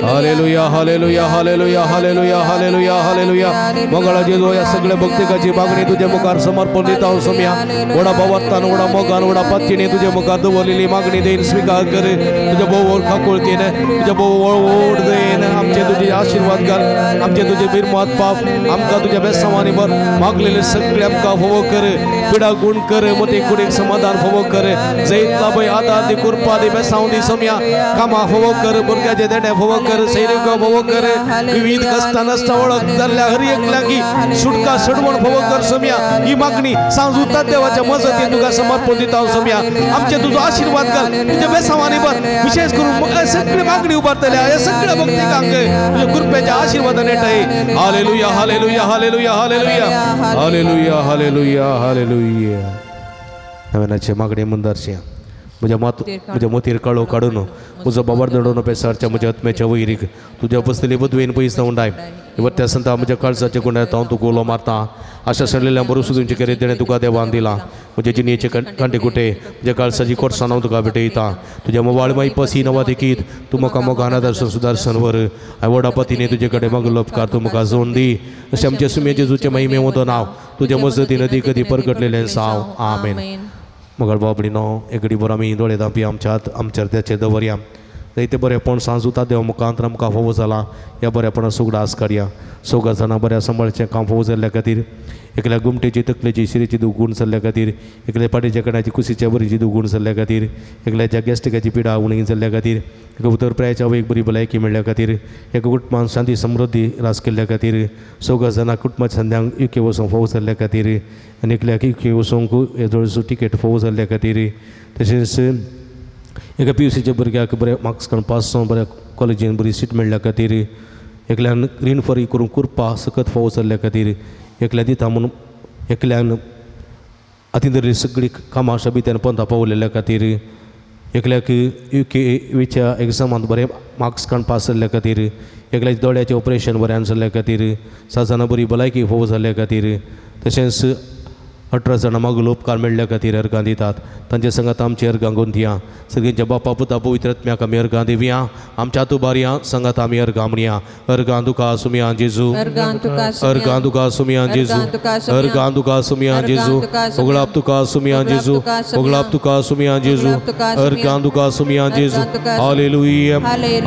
hallelujah hallelujah hallelujah hallelujah हालेलुया मंगळा जेजू या सगळ्या भक्तिकाची मागणी तुझ्या मुखार समर्पण दिता. सोम्या वडा भावार्थान वडा मोगान वडा पत्तीने तुझ्या मुखार दवरलेली मागणी देईन स्वीकार कर. तुझ्या बोव खाकुळतीन तुझ्या बोव ओढ देईन. आमचे तुझे आशीर्वाद घाल. आमचे तुझे बिरमात पाप आमकां तुझ्या बेसावानी भर मागलेले सगळे आमकां फोव कर. पिडा गुण कर मोठे कुडीक समाधान फोव कर. जैतला पळय आदार दी कृपा दी बेसाव दी सोम्या कामा फोव कर. भुरग्याचे देडे फोव कर. सैनिका फोव कर. विविध कष्टां नसता वळख जाल्ल्या हर एकल्याकी सुटका सडवण फोव कर. सोम्या ही मागणी सांजुता देवाच्या मजतीन तुका समर्पण दिता. सोम्या आमचे तुझो आशीर्वाद घाल. तुझ्या बेसावानी भर विशेष करून सगळी मागणी उबारतल्या या सगळ्या भक्तिकांक तुझ्या कृपेच्या आशीर्वादान येताय. हालेलुया hallelujah hallelujah hallelujah hallelujah hallelujah हालेलुया. नव्यानाचे मागणी मुंदारशी म्हज्या मोतीर काळो काडून म्हजो बाबार दडोवन पेसारच्या म्हज्या आत्म्याच्या वैरीक तुज्या बसलेली बदवेन पयस उंडाय. त्या संता म्हज्या काळजाचे गुण्यात हांव तुका उलो मारता. आशा सडलेल्या बरो सुदूंचे केरे तेणें तुका देवान दिला. म्हजे जिणेचे कांटे कुटे म्हज्या काळजाची कोर्सान हांव तुका भेटयता. तुज्या मोवाळ माई पसी नवा देखीत तूं म्हाका मोगाना दर्शन सुदारसन वर. हांवें वडा पतीने तुजे कडेन मागलो उपकार तूं म्हाका जोड दी. अशें आमचे सुमे जेजूचे महिमे वदो नांव तुज्या मजतीन अदी कधी परगटलेलें साव आमेन. मगळ बाबडीनो एकडी बरो आमी दोळे धांपी आमच्या त्याचे दवरया. जायते बरेपण सांजुता देवा मुखांतर आमकां फोव जाला. ह्या बरेपणा सुगडास काडया. सौगा जाणां बऱ्या सांबाळचें काम फोव जाल्ल्या खातीर एकल्या गुमटेची तकलेची शिरेची दुगूण जाल्ल्या खातीर एकल्या पाटेच्या कणाची कुशीच्या बरीची दुगूण जाल्ल्या खातीर एकल्याच्या गॅस्ट्रिकाची पिडा उणी जाल्ल्या खातीर एका उतर प्रायाच्या एक बरी भलायकी मेळ्ळ्या खातीर एका कुटुंबान शांती समृद्धी रास केल्ल्या खातीर सौगा जाणां कुटुंबाच्या संध्यांक UK वचूंक फोव जाल्ल्या खातीर आनी एकल्याक UK वचूंक जवळचो तिकेट फोव जाल्ल्या खातीर तशेंच एका PUCच्या भुरग्याक बरे मार्क्स काडून पास जावन बऱ्या कॉलेजीन बरी सीट मेळ्ळ्या खातीर एकल्यान रीण फरी करून कुरपा सकत फावो जाल्ल्या खातीर एकल्या दिता म्हणून एकल्यान आतिंदरी सगळी कामां शाबित्यान पंथा पावलेल्या खातीर एकल्याक UKच्या एग्जामांत बरे मार्क्स काडून पास जाल्ल्या खातीर एकल्याच्या दोळ्याचें ऑपरेशन बऱ्यान जाल्ल्या खातीर 6 जाणां बरी भलायकी फावो जाल्ल्या खातीर तशेंच 18 जाणां मागलो उपकार मेळ्ळ्या खातीर अर्गां दितात. तांचे संगत आमची अर्गां गोंदिया. सगळ्यांच्या बापा पुता पवित्र आत्म्याक आमी अर्गां दिवया. आमच्या तुबारया संगत आमी अर्गां म्हणया. अर्गां तुका सुमिया जेजू अर्गां तुका सुमिया जेजू अर्गां तुका सुमिया जेजू ओगळाप तुका सुमिया जेजू ओगळाप तुका सुमिया जेजू अर्गां तुका सुमिया जेजू हालेलुया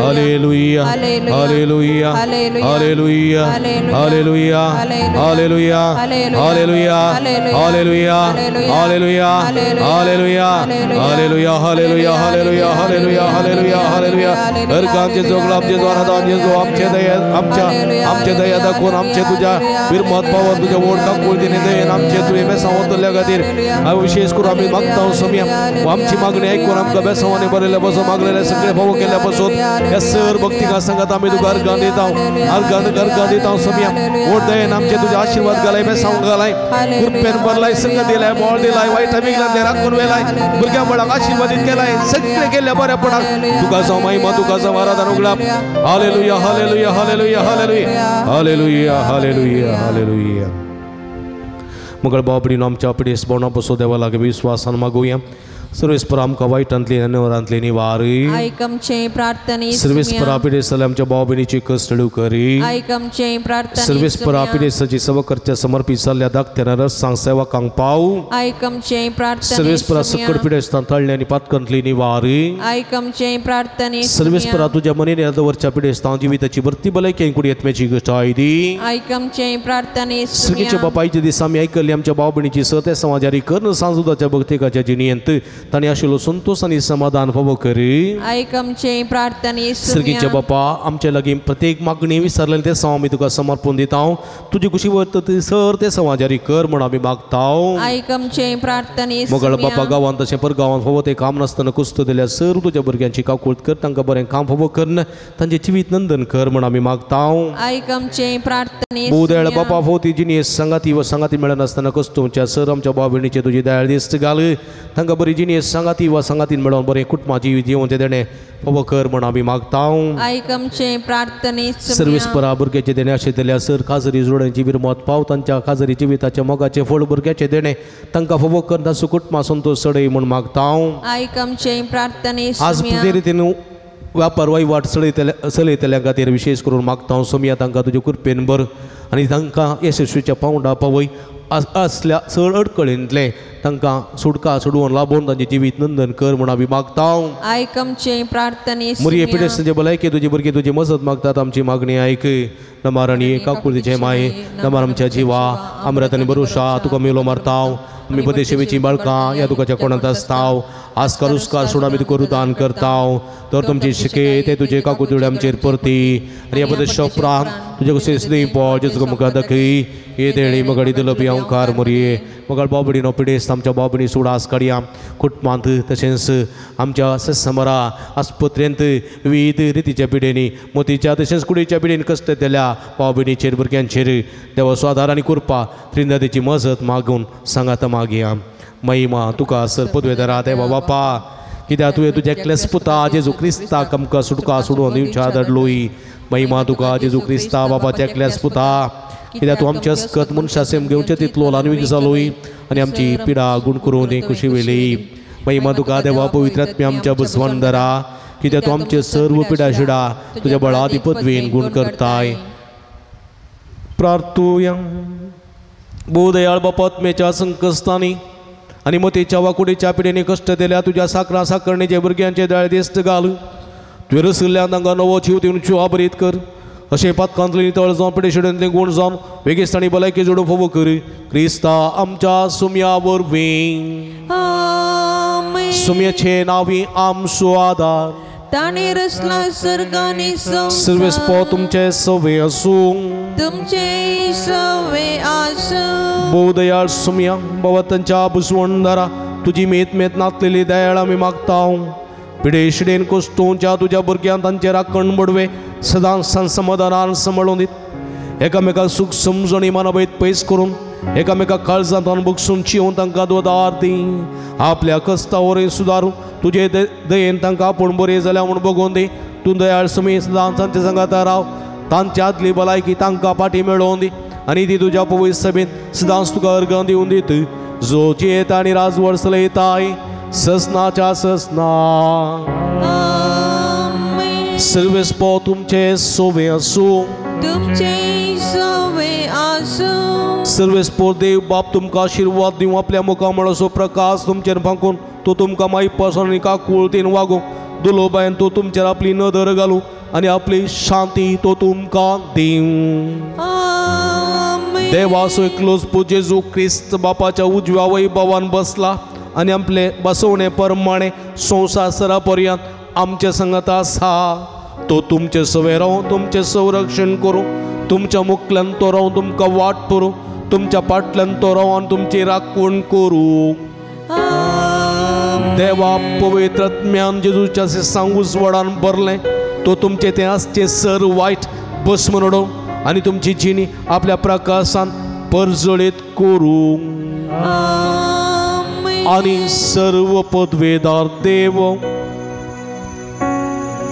hallelujah hallelujah hallelujah hallelujah hallelujah हालेलुया Hallelujah, hallelujah, hallelujah, hallelujah, hallelujah, hallelujah, hallelujah, hallelujah, hallelujah. अर्गांचे जोगलापचे द्वारादांचे जो आमचे दया दाखवून आमचे तुझ्या बिरमत पावन तुझ्या ओढका कुळतीने दयेन आमचे तुवें बेसावतल्या खातीर हांव विशेष करून आमी मागता सोम्या आमची मागणी आयकून आमकां बेसावांनी बरयल्या पासून मागलेले सगळे फावो केल्या पासून ह्या सर भक्तिका सांगात आमी तुका अर्गां दिता अर्गां दिता सोम्या ओढ दयेन आमचे तुझे आशीर्वाद घालाय बेसावंक घालाय कृपेन भरलाय संग दिलाय बळ दिलाय वायटा बिगलांतले राखून वेलाय भुरग्या बळाक आशीर्वादीत केलाय सगळे केल्या बऱ्यापणाक तुका जावं महिमा तुका जावं आराधन उगडाप हालेलुया hallelujah hallelujah hallelujah hallelujah hallelujah हालेलुया मंगळ बाबडीन आमच्या पिडेस बोवणा बसो देवा लागे विश्वासान मागुया सर्वेस्पर आमकां वायटांतली आनी वरांतली निवारी आयक आमचे प्रार्थने सर्वेस्पर पिडे आमच्या भाव भयणीची कश्ट करी आयक आमचे प्रार्थने सर्वेस्पर पिडेसाची सेवा करच्या समर्पित जाल्ल्या धाकट्या रस्तांक सेवकांक पाव आयक आमचे प्रार्थने सर्वेस्पर सकट पिडेस्तान तळ्ळी आनी पातकांतली निवारी आयक आमचे प्रार्थने सर्वेस्परा तुझ्या मनेन यादवरच्या पिडेस्तान जिविताची भरती भलायकी कुडी येतम्याची गोष्ट आयदी आयक आमचे प्रार्थने श्रीकीच्या बापायचे दिस आमी आयकल्ली आमच्या भाव भयणीची सत्य समाजारी कर्ण सांजुदाच्या भक्तिकाच्या जिणयंत ताणी आशिल्लो संतोष आनी समाधान फावो करी आयक आमचे प्रार्थने श्रीकीच्या बापा आमच्या लागीं प्रत्येक मागणी विसरलेली ते सव आमी तुका समर्पण दिता तुजी खुशी वर्त सर ते समाजारी कर म्हण आमी मागता आयक आमचे प्रार्थने मोगळ बापा गांवांत तशें परगांवांत फावो ते काम नासतना कुस्त दिल्या सर तुज्या भुरग्यांची काकुळट कर तांकां बरें काम फावो कर तांचे जिवीत नंदन कर म्हण आमी मागता आयक आमचे प्रार्थने भोव दयाळ बापा फोती जिनी संगाती व संगाती मेळनासतना कस्तूच्या सर आमच्या भाव भयणीचे तुजी दयाळ दिश्ट घाल तांकां बरी जिनी संगाती व संगातीन मेळोन बरें कुटुंबाची जिवनचे देणे फावो कर म्हण आमी मागता आयक आमचे प्रार्थने सर्वेस्परा भुरग्याचे देणे अशें दिल्या सर काजरी जोड्यांची विरमत पाव तांच्या काजरी जिविताच्या मोगाचे फळ भुरग्याचे देणे तांकां फावो कर तांचो कुटुंबा संतोष सडय म्हण मागता आयक आमचे प्रार्थने आज ते रितीन व्यापार वहिवाट चलयतल्या खातीर विशेष करून मागता सोमिया तांकां तुजे कृपेन भर आनी तांकां यशस्वीच्या पावंडा पावय असल्या चड अडकळींतले तांकां सुटका सोडून लाभून तांचे जिवीत नंदन कर म्हण आमी मागता आयक आमचे प्रार्थने मुरये पिडेस्तांचे भलायकी तुजी भुरगीं तुजी मजत मागतात आमची मागणी आयक नमाराणी काकुळतीचे माय नमार आमच्या जिवा अमृत आनी भरोशा तुका मेलो मारताव आमी बदे सेवेची बाळकां या तुकाच्या कोणांत आसताव आस्कार उस्कार सोडून आमी तुका रुदान करताव तर तुमची शिके ते तुजे काकुळतीडे आमचेर परती आनी ह्या बदे शोप्रान तुजे कशें स्नेह पळ जेजू मुखार दाखय हे देणी मगडी दिलपी अवकार मरये मगळ बाबडीनो पिडेस्त आमच्या बाबडी सुडास काडया कुटुंबांत तशेंच आमच्या सत्समरा आस्पत्रेंत विविध रितीच्या पिडेनी मोतीच्या तशेंच कुडीच्या पिडेन कश्ट दिल्या बाबडीचेर भुरग्यांचेर देवा स्वाधार आनी कृपा त्रिंदादेची मजत मागून सांगात मागया महिमा तुका सर पदवेदारा देवा बापा कित्याक तुवें तुज्या एकल्याच पुता जेजू क्रिस्ताक आमकां सुटका सोडून दिवच्या धाडलोय महिमा तुका जेजू क्रिस्ता बापाच्या एकल्याच पुता कित्याक तूं आमच्या अस्कत मनशासेम घेवचें तितलो ल्हानवीक जालोय आनी आमची पिडा गुण करून ती खुशी वेली महिमा तुका देवा पवित्र आत्म्या आमच्या बसवण धरा कित्याक तूं आमचे सर्व पिडा शिडा तुज्या बळादी पदवेन गुण करताय प्रार्थुया भोव दयाळ बापा आत्म्याच्या संकस्तांनी आनी मतेच्या वाकुडेच्या पिडेनी कश्ट दिल्या तुज्या साकरा साकरणेचे भुरग्यांचे दयाळ दिश्ट घाल तुवें रसल्ल्या तांकां नवो जीव दिवन शुआ बरीत कर अशें पातकांतली नितळ जावन पिडे शिडेंतले गुण जावन वेगीस्ताणी भलायकी जोडून फोव कर क्रिस्ता आमच्या सुम्या वरवीं सुम्याचे नांवी आमचो आदार ताणे रचला सर्गाने सर्वेस्पो तुमचे सवे आसूं तुमचे सवे आसूं भोव दयाळ सुम्या बाबा तांच्या बुसवणदारा तुजी मेत मेत नातलेली दयाळ आमी मागता पिडे शिडेन कोस्तोच्या तुज्या भुरग्यांक तांचे राखण बडवे सदां समाधानान सांबाळून दीत एकामेकाक सूख समजणी मानवयत पयस करून एकामेकाक काळजांत बुकसून चिवून तांकां दोदार दी आपल्या कस्ता वरय सुदारूं तुजे दयेन तांकां आपूण बरें जाल्या म्हूण बगोवन दी तूं दयाळ सुमी सदां तांचे सांगात राव तांचे आदली भलायकी तांकां पाटी मेळोवन दी आनी ती तुज्या पवित्र सभेंत सदांच तुका अर्गां दिवन दीत जो जेत आनी राजवड चलयताय ससनाच्या ससना सर्वेस्पो तुमचे सोवे आसूं तुमचे सवे आसूं सर्वेस्पो देव बाप तुमकां आशिर्वाद दिवं आपल्या मुखामळाचो प्रकाश तुमचेर फांकून तो तुमकां माई पासून आनी काकुळतेन वागो दुलोबायन तो तुमचेर आपली नदर घालूं आनी आपली शांती तो तुमकां दिवं देवाचो एकलोच पूज्य जेजू क्रिस्त बापाच्या उजव्या वैभवान बसला आनी आपले बसवणे प्रमाणे संवसारा पर्यंत आमचे संगत आसा तो तुमचे सवे रावन तुमचे संरक्षण करूं तुमच्या मुखल्यान तो रावन तुमकां वाट करूं तुमच्या फाटल्यान तो रावन तुमची राखण करूं देवा पवित्र आत्म्यान जेजूच्या सांगूस वडान भरलें तो तुमचे ते आसचे सर वायट भस्म रडोवन आनी तुमची जिणी आपल्या प्रकाशान परजळीत करूं आनी सर्व पदवेदार देव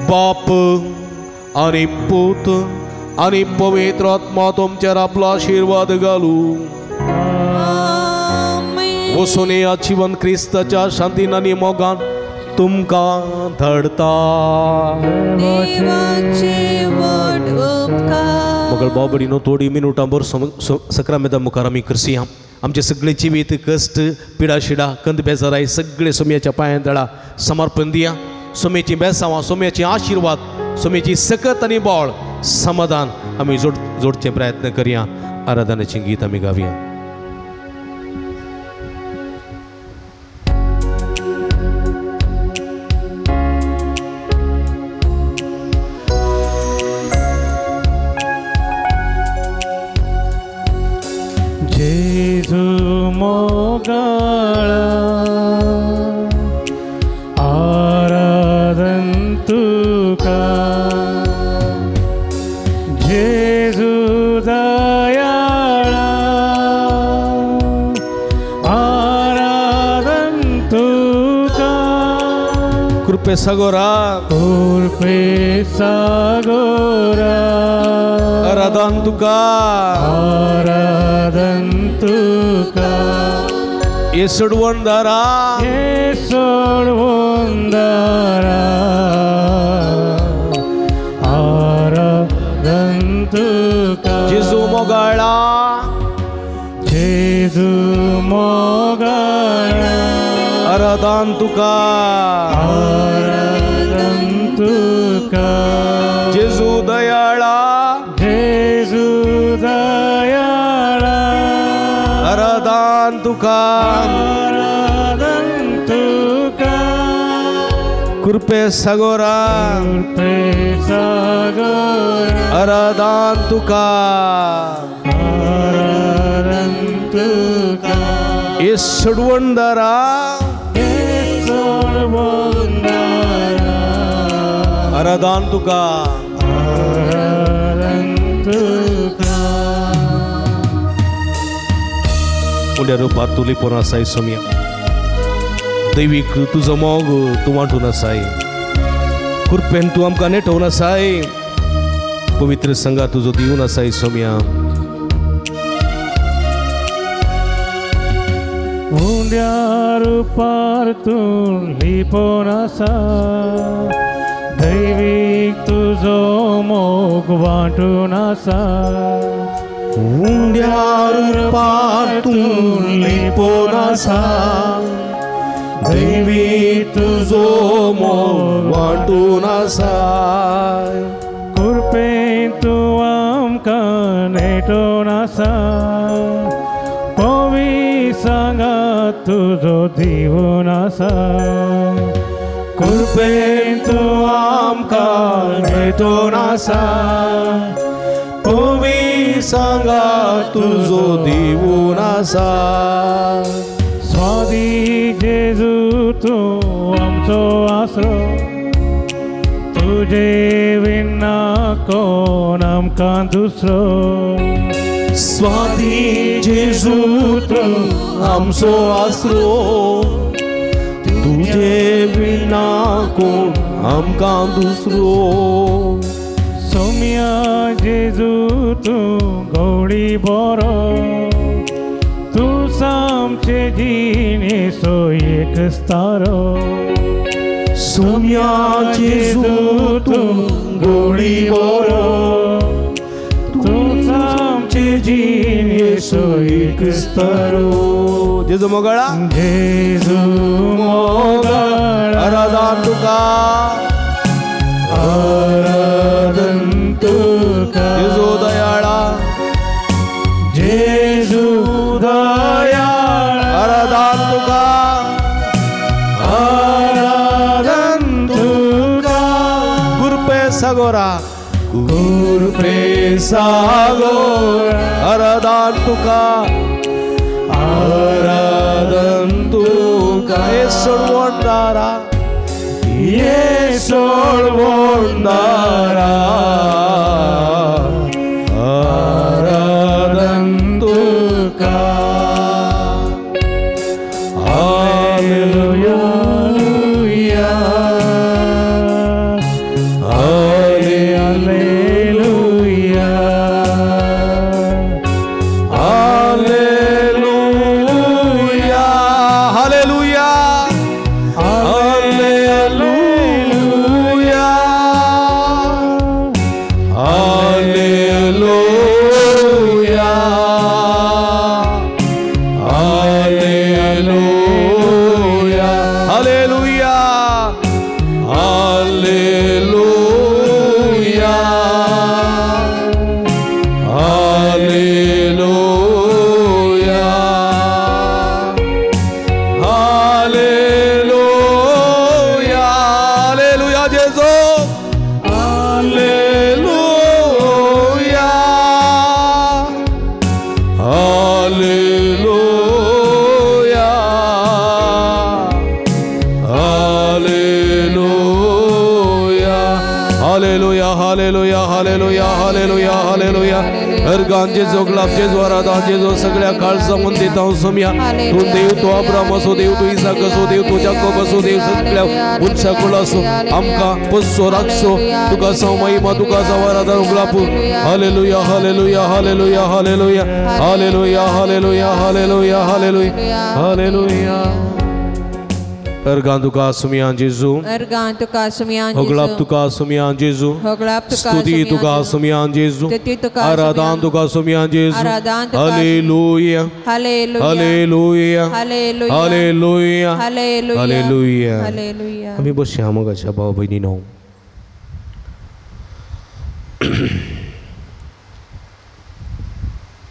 बाप आनी पूत आनी पवित्र आत्मा तुमचेर आपलो आशिर्वाद घालूं वसोने जीवन क्रिस्ताच्या शांतीनानी मोगान तुमकां धाडता. देवाचे व्हड उपकार. मोगळ बाबडीनो थोडी मिनटां भर सक्रामेदा मुखार आमी करसी. आमचे सगळे जिवीत कश्ट पिडा शिडा कंद बेजाराय सगळे सोम्याच्या पांयां दळा समर्पण दिया. सोम्याची बेसांवां सोम्याची आशिर्वाद सोम्याची सकत आनी बोळ समाधान आमी जोडचे प्रयत्न करया. आराधनाचें गीत आमी गावया. जेजू मोगळा आराधन तुका. जेजू दयाळा आराधन तुका. कृपे सागोरा कृपे सागोरा आराधन तुका. आराधन तुका. ये सोडवणदारा ये सोडवणदारा आराधन तुका. जेजू मोगाळा जेजू मोगाळा आराधन तुका. आराधन तुका. जेजू दयाळा जेजू दयाळा आराधन तुका. आराधन तुका. कृपे सागोरा कृपे सागोरा आराधन तुका. आराधन तुका. ये सोडवणदारा ये सोडवणदारा आराधन तुका. आराधन तुका. उंड्या रुपार तुली पण आसाय सोम्या. दैवीक तुजो मोग तूं वांटून आसाय. कृपेन तूं आमकां नेटोवन आसाय. पवित्र संघा तुजो दिवन आसाय सोम्या. उंड्या रुपार तूं लिपोन आसा. दैवीक तुजो मोग वांटून आसा. उंड्या रुपार तूं लिपोन आसा. दैवी तुजो मोग वांटून आसा. कृपेन तूं आमकां नेटोवन आसा. पवी सांगात तुजो दिवून आसा. कृपेन तूं आमकां नेटोवन आसा. पवी सांगा तुजो दिवून आसा. स्वादी जेजू तूं आमचो आसरो. तुजे विना कोण आमकां दुसरो. स्वादी जेजू तूं आमचो आसरो. तुजे विना कोण आमकां दुसरो. सोम्या जेजू तूं गवळी बरो. तूं सामचे जिणेचो एक स्तारो. सोम्या जेजू तूं गवळी बरो. तूं सामचे जिणेचो एक स्तारो. जेजू मोगाळा जेजू मोगाळा आराधन तुका. आराधन तुका. जेजू दयाळा जेजू दयाळा आराधन तुका. आराधन तुका. कृपे सागोरा कृपे सागोरा आराधन तुका. आराधन तुका. ये सोडवणदारा ये सोडवणदारा आराधन तुका. हालेलुया hallelujah hallelujah hallelujah hallelujah hallelujah hallelujah hallelujah हालेलुया अर्गांचे जो ग्लाबचे जो आराधांचे जो सगळ्या काळ सांगून देता सोम्या तू देव तो अब्राम असो देव तो इसाक असो देव तो जाकोब असो देव सगळ्या उंचा कुळ असो आमका पस्सो राखसो तुका साव महिमा तुका साव आराधना ग्लापू हालेलुया hallelujah hallelujah hallelujah hallelujah hallelujah hallelujah hallelujah हालेलुया अर्गां तुका सुमियान जेजू अर्गां तुका सुमियान होगलाप तुका सुमियान जेजू होगलाप तुका स्तुति तुका सुमियान जेजू आराधना तुका सुमियान जेजू हालेलुया hallelujah hallelujah hallelujah hallelujah hallelujah hallelujah hallelujah आम्ही बसया मगाच्या भाव भयणीनो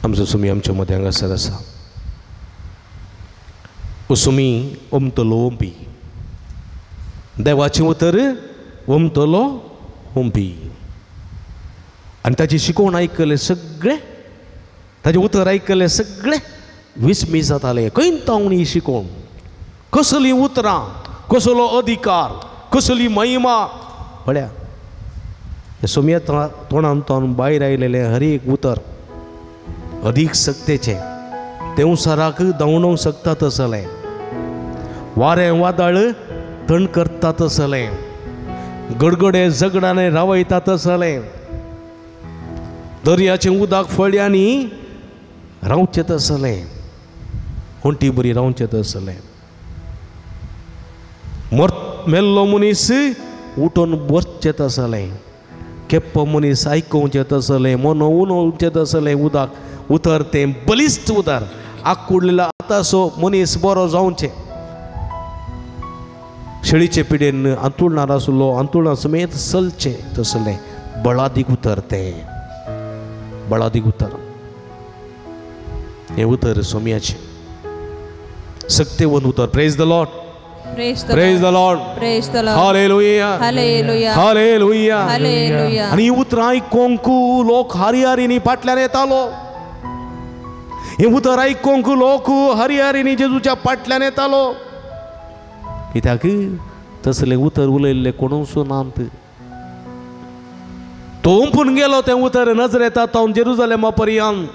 आमचो सुमी आमच्या मदें हांगासर आसा सुमी ओमतलो ओंपी देवाचें उतर ओमतलो ओंपी आनी ताची शिकोवण आयकले सगळे ताचें उतर आयकले सगळे विस्मी जाताले कैंतावणी शिकोवण कसली उतरां कसलो अधिकार कसली महिमा पळया सोम्या तोंडांतल्यान भायर आयलेलें हर एक उतर अदीक सक्तेचें ते उसाराक धांवणोवंक शकता तसलें वारें वादळ थंड करता तसलें गडगडे झगडाने रावयता तसलें दर्याचें उदक फळ्यांनी रावचें तसलें होंटी बरी रावचें तसलें मेल्लो मनीस उठून बसचें तसलें केप्प मनीस आयकोवचें तसलें मन उलोवचें तसलें उदक उतर तें बलिश्ट उतर आकुडलेलो आतांसो मनीस बरो जावचें शेळीचे पिडेन अंतुळणार आसलो अंतुळा समेत चलचें तसलें बळादीक उतर तें बळादीक उतर हें उतर सोम्याचें सक्तेवन उतर praise the Lord praise the Lord praise the Lord hallelujah hallelujah hallelujah hallelujah आनी उतरां आयकोंक लोक हरियारीनी फाटल्यान येतालो हे उतर आयकोंक लोक हरियारीनी जेजूच्या फाटल्यान येतालो कित्याक तसलें उतर उलयल्लें कोणूच नात तो ओंपून गेलो तें उतर नजरेतावन जेरुजलेमा पर्यंत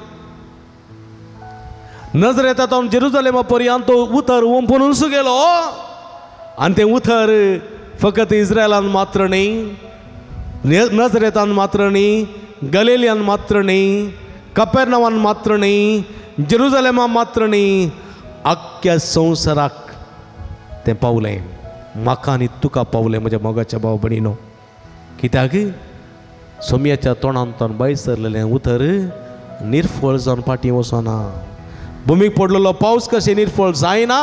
नजरेतावन जेरुजलेमा पर्यंत तो उतर ओंपूनच गेलो आनी तें उतर फकत इस्रायलान मात्र न्ही नजरेतान मात्र न्ही गलिलियान मात्र न्ही कपेरनावान मात्र न्ही जेरुजलेमा मात्र न्ही आख्ख्या संवसाराक तें पावलें म्हाका आनी तुका पावलें म्हज्या मोगाच्या भाव भयणीनो कित्याक सोम्याच्या तोंडांतल्यान भायर सरलेलें उतर निर्फळ जावन फाटीं वचना भुमीक पडलेलो पावस कशें निर्फळ जायना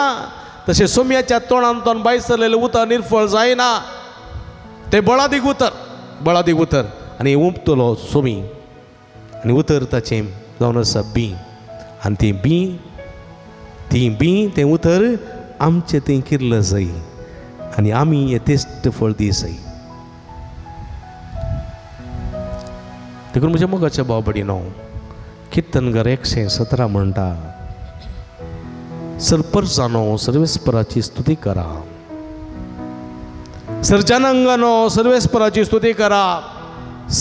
तशें सोम्याच्या तोंडांतल्यान भायर सरलेलें उतर निर्फळ जायना तें बळादीक उतर आनी उमतलो सोमी आनी उतर ताचें जावन आसा बी आनी ती बी तें उतर आमचें तें किरलं जाय आनी आमी हें तेस्ट फळ दी जाय देखून म्हज्या मोगाच्या भाव भयणीनो किर्तनकार 117 म्हणटा सर्परजानो सर्वेस्पराची स्तुती करा सर्जनांगानो सर्वेस्पराची स्तुती करा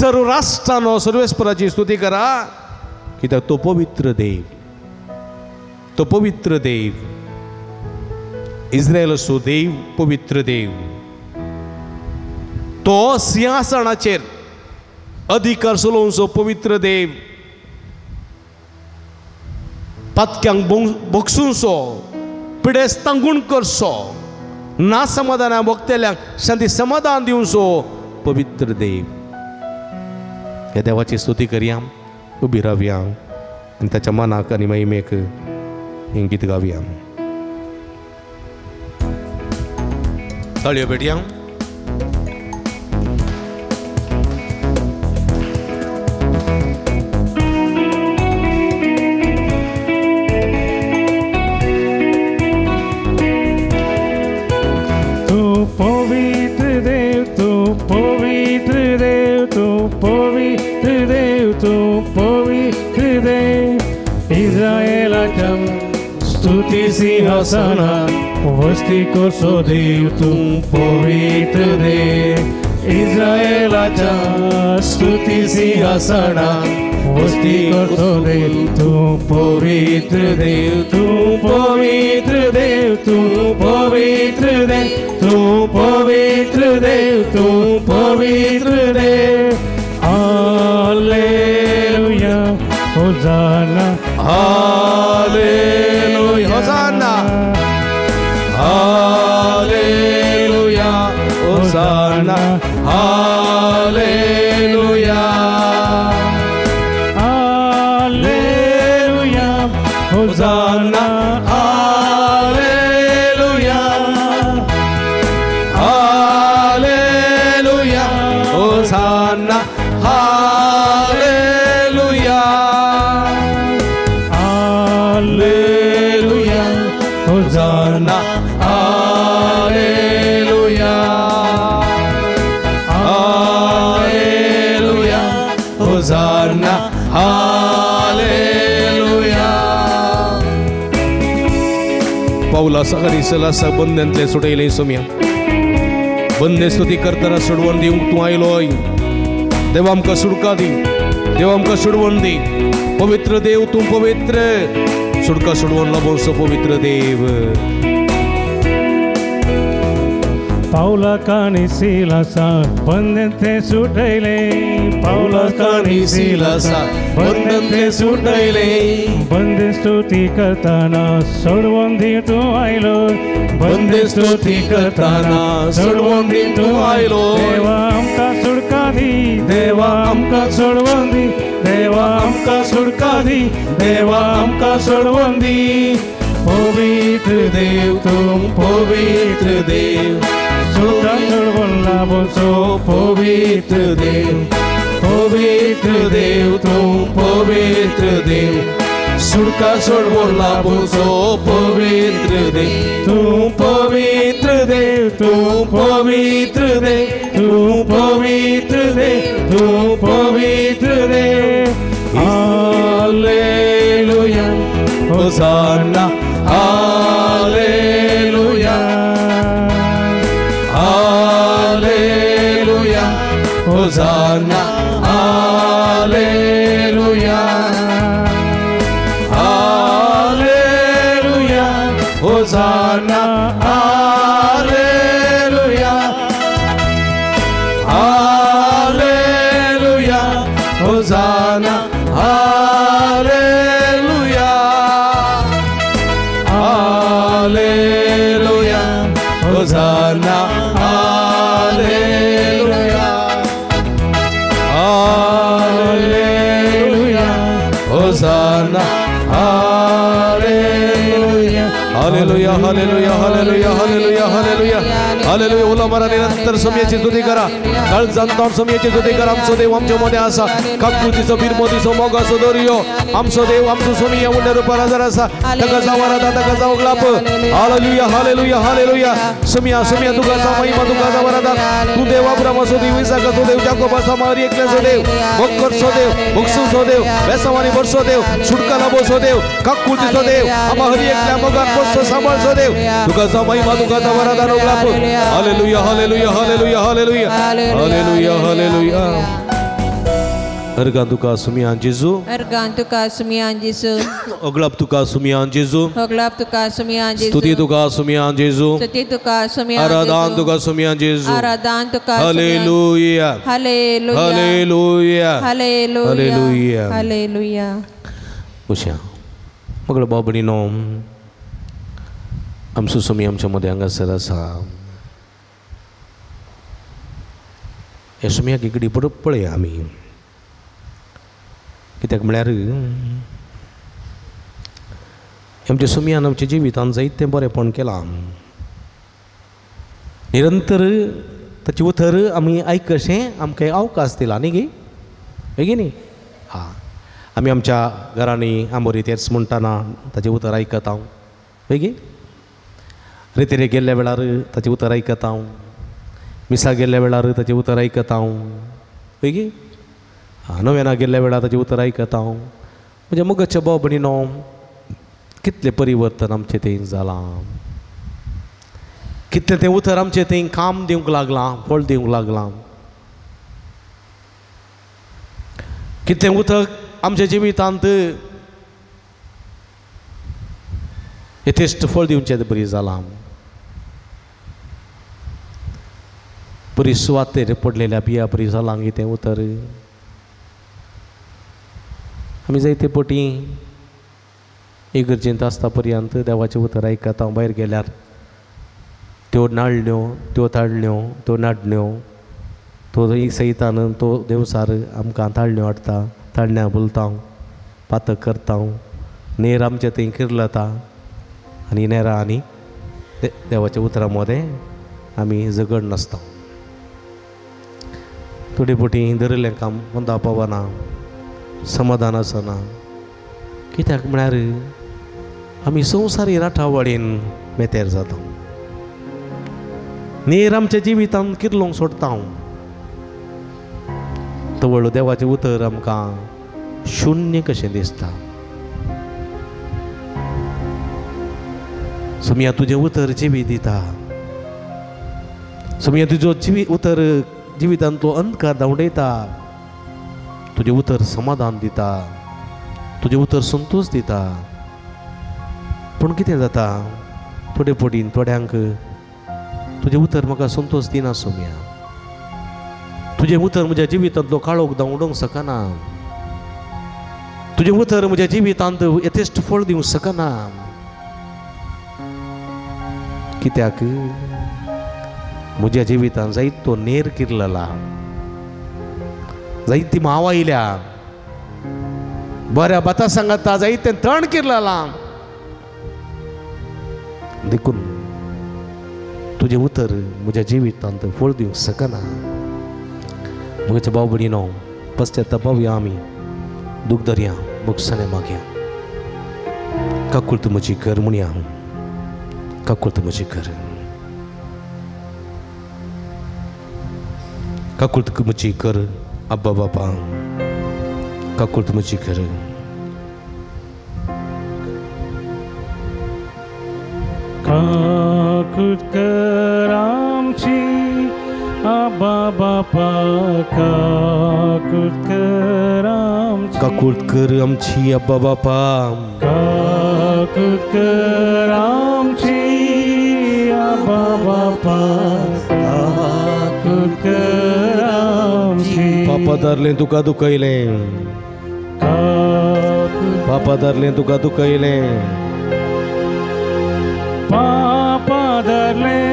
सर्व राष्ट्रानो सर्वेस्पराची स्तुती करा कित्याक तो पवित्र देव इस्रायलाचो देव पवित्र देव तो सिंहासनाचेर अधिकार चलोवचो पवित्र देव पातक्यांक भोगसूंचो पिडेस तांगूण करचो ना समाधाना भोगतेल्यांक शांती समाधान दिवचो पवित्र देव ह्या देवाची स्तुती करया उबी रावया आनी ताच्या मनाक आनी महिमेक हें गीत गावया ताळयो भेटया पवित्र देव तू पवित्र देव तू पवित्र देव तू पवित्र देव स्तुती सिंहासनात वस्ती करसो देव तू पवित्र देव इस्रायेलाच्या स्तुती सिंहासनात वस्ती करतो देव तू पवित्र देव तू पवित्र देव तू पवित्र देव तू पवित्र देव तू पवित्र देव हालेलुया होसाना हालेलुया होसाना हालेलुया होसाना हालेलुया हालेलुया होसाना हालेलुया हालेलुया होसाना हालेलुया हालेलुया होसाना हालेलुया हालेलुया होसाना हालेलुया पाऊला सकाळी सलासा बंद्यांतले सुटयले सोम्या बंदे स्तुती करताना सोडवण दिवंक तूं आयलोय देव आमकां सुडका दी देव आमकां सोडवण दी पवित्र देव तूं पवित्र सुडका सोडवण लाभोसो पवित्र देव पावला कानी सिलासा बंदे सुटले पावला कानी सिलासा बंदे सुटले बंदे स्तुती करताना सोडवून दी तू आयलो बंदे स्तुती करताना सोडवण दी तूं आयलो देवा आमकां सुडका दी देवा आमकां सोडवून दी देवा आमकां सुडका दी देवा आमकां सोडवून दी पवित्र देव तूं पवित्र देव सुडका सोडवून लाभोसो पवित्र देव तूं पवित्र देव सुडका सोडवण लाभोसो पवित्र देव तूं पवित्र देव तूं पवित्र देव तूं पवित्र देव तूं पवित्र देव हालेलुया होसाना हालेलुया हालेलुया होसाना हालेलुया हालेलुया होसाना हालेलुया हालेलुया होसाना हालेलुया हालेलुया होसाना हालेलुया हालेलुया होसाना हालेलुया hallelujah hallelujah hallelujah hallelujah hallelujah हालेलुया उला मरा निरंतर समयाची स्तुती करा काळ जाणता समयाची स्तुती करा आमचो देव आमच्या मध्ये आसा काकुतीचो बिरमोदीचो मोगाचो दर्यो आमचो देव आमचो सोमिया उंडे रूपार हजार आसा ताका जावरादा ताका जावक लाप हालेलुया हालेलुया हालेलुया सोमिया सोमिया तुका जा महिमा तुका जावरादा तू देव अब्रामाचो देव इसाकाचो देव जाकोबाचो मारी एकल्याचो देव मोक्करचो देव मोक्सूचो देव बेसवानी बरसो देव सुडका लाभोसो देव काकुतीचो देव आमा हरी एकल्या मोगान बसो सांभाळचो देव तुका जा महिमा तुका जावरादा नो लाप हालेलुया हालेलुया हालेलुया हालेलुया हालेलुया हालेलुया अर्गां तुका सुमियान जेजू अर्गां तुका सुमियान जेजू ओगलाप तुका सुमियान जेजू होगलाप तुका सुमियान जेजू स्तुती तुका सुमियान जेजू स्तुती तुका सुमियान आराधन तुका सुमियान जेजू आराधन तुका हालेलुया हालेलुया हालेलुया हालेलुया हालेलुया हालेलुया उशा मगळ बाबडीनो आमचो सुमी आमच्या मध्ये हांगासर आसा हे सुमयाक इकडी पडप पळया आमी कित्याक म्हळ्यार आमच्या सुमयान आमच्या जिवितान जायतें बरेंपण केलां निरंतर ताची उतर आमी आयकशें आमकां अवकाश दिला न्ही गे बेगी न्ही हां आमी आमच्या घरांनी आंबोरी तेच म्हणटाना ताचें उतर आयकत हांव बेगी रितीरे गेल्ल्या वेळार ताचें उतर आयकत हांव मिसा गेल्ल्या वेळार ताचें उतर आयकत हांव बेगी हां नव्याना गेल्ल्या वेळार ताचें उतर आयकत हांव म्हणजे मुगाच्या भाव भयणीनो कितले परिवर्तन आमचे थंय जालां, कितले तें उतर आमचे थंय काम दिवंक लागलां, फळ दिवंक लागलां, कितलें उतर आमच्या जिवितांत यथेश्ट फळ दिवचें बरी जालां. बरी सुवातेर पडलेल्या बिया बरी जालां गी तें उतर. आमी जायते पटी इगर्जेंत आसता पर्यंत देवाचें उतर आयकता. भायर गेल्यार त्यो नाळण्यो, त्यो ताळण्यो, त्यो नाडण्यो, तो सैतान तो देवसार आमकां ताळण्यो हाडटा, ताळण्या बोलता, पातक करता, नेर आमचे थंय किर्लता आनी नेरां आनी देवाच्या उतरा मदें आमी झगड नासता. थोडी पटी धरलें काम वंदा पावना, समाधान आसना. कित्याक म्हळ्यार आमी संवसारी राठावडीन मेतेर जाता, नेर आमच्या जिवितांत किर्लोंक सोडता. तवळ देवाचें उतर आमकां शुन्य कशें दिसता. समया तुजें उतर जिवीत दिता, समया तुजो उतर जिवितांत तो अंधकार धांवडयता, तुजें उतर समाधान दिता, तुजें उतर संतोश दिता. पूण कितें जाता थोडे पटीन थोड्यांक तुजें उतर म्हाका संतोश दिना. सोम्या तुजें उतर म्हज्या जिवितांतलो काळोख धांवडोवंक शकना, तुजें उतर म्हज्या जिवितांत यथेश्ट फळ दिवंक शकना. कित्याक म्हज्या जिवितांत जायतो नेर किर्लला, जायती माव आयल्या, बऱ्या बाता सांगता जायतें तण किर्ललां. देखून तुजें उतर म्हज्या जिवितांत फळ दिवंक शकना. म्हज्या भाव भयणीनो, पश्चातापावया आमी, दूख धरया, मोक्षाने मागया. काकुळत म्हजी कर म्हणया, काकुळत म्हजी कर, काकुळत म्हजी कर अब्बा बापा, काकुळत म्हजी कर. काकुळत कर आमची अब्बा बापा, काकुळत कर आमची, काकुळत कर आमची अब्बा बापा, काकुळत कर आमची अब्बा बापा, काकुळत कर आमची. पापा दारलें तुका दुखयलें, पापा दारलें तुका दुखयलें, पापा दारलें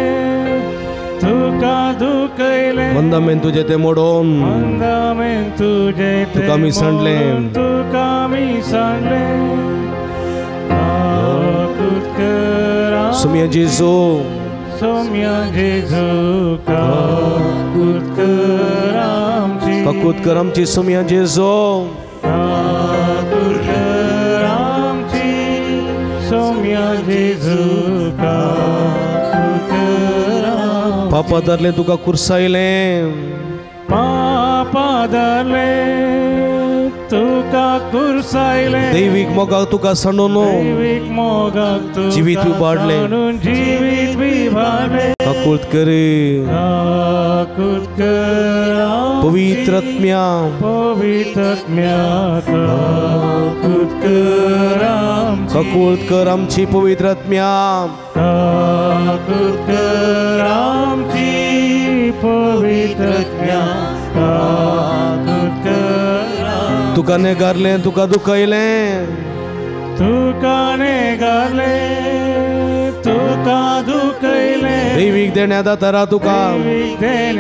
तुका दुखयलें, मंदामेन तुजें तें मोडोवन, मंदामेन तुजें तुका मी सांडलें, तुका मी सांडलें. काकुळत कर आमची, सोम्या जेजू, सोम्या जेजू, काकुळत कर आमची, काकुळत कर आमची सोम्या जेजू, काकुळत कर आमची, सोम्या जेजू, काकुळत कर आमची. पापा दारलें तुका कुरसायलें, पापा दारलें तुका कुरसायलें, दैवीक मोगाक तुका सांडून दैवीक मोगाक तुका जिवीत उबारलें, सांडून जिवीत विभागलें. काकुळत कर, काकुळत कर आमची, पवित्र आत्म्या, पवित्र आत्म्या, काकुळत कर आमची, काकुळत कर आमची पवित्र आत्म्या, काकुळत कर आमची पवित्र आत्म्या, काकुळत कर आमची. तुका नेगारलें तुका दुखयलें, तुका नेगारलें तुका दुखयलें, दैवीक देण्या दातारा तुका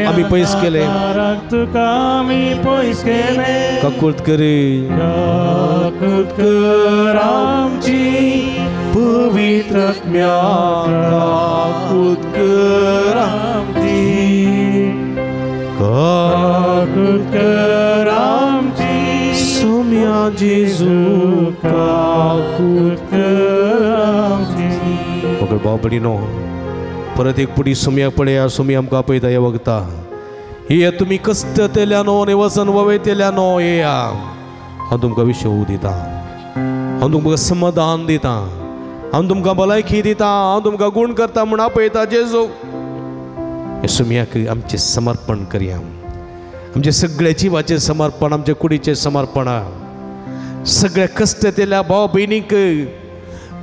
आमी पयस केले, तुका आमी पयस केले. काकुळत कर, काकुळत कर आमची पवित्र आत्म्या, काकुळत कर आमची, काकुळत कर आमची सोम्या जेजू, काकुळत कर आमची. पकड भाव भयणीनो, परत एक पुडी सोम्या पळया. सोमी आमकां आपयता ह्या वखता. हे तुमी कश्ट तेल्यानो आनी वचन ववयतेल्यानो येया, हांव तुमकां विश्व दिता, हांव तुमकां समाधान दिता, हांव तुमकां भलायकी दिता, हांव तुमकां गूण करता म्हूण आपयता जेजू. येसुमियाक आमचें समर्पण करया. आमचे सगळ्या जिवाचें समर्पण, आमच्या कुडीचें समर्पण. सगळ्या कश्ट केल्या भाव भयणीक,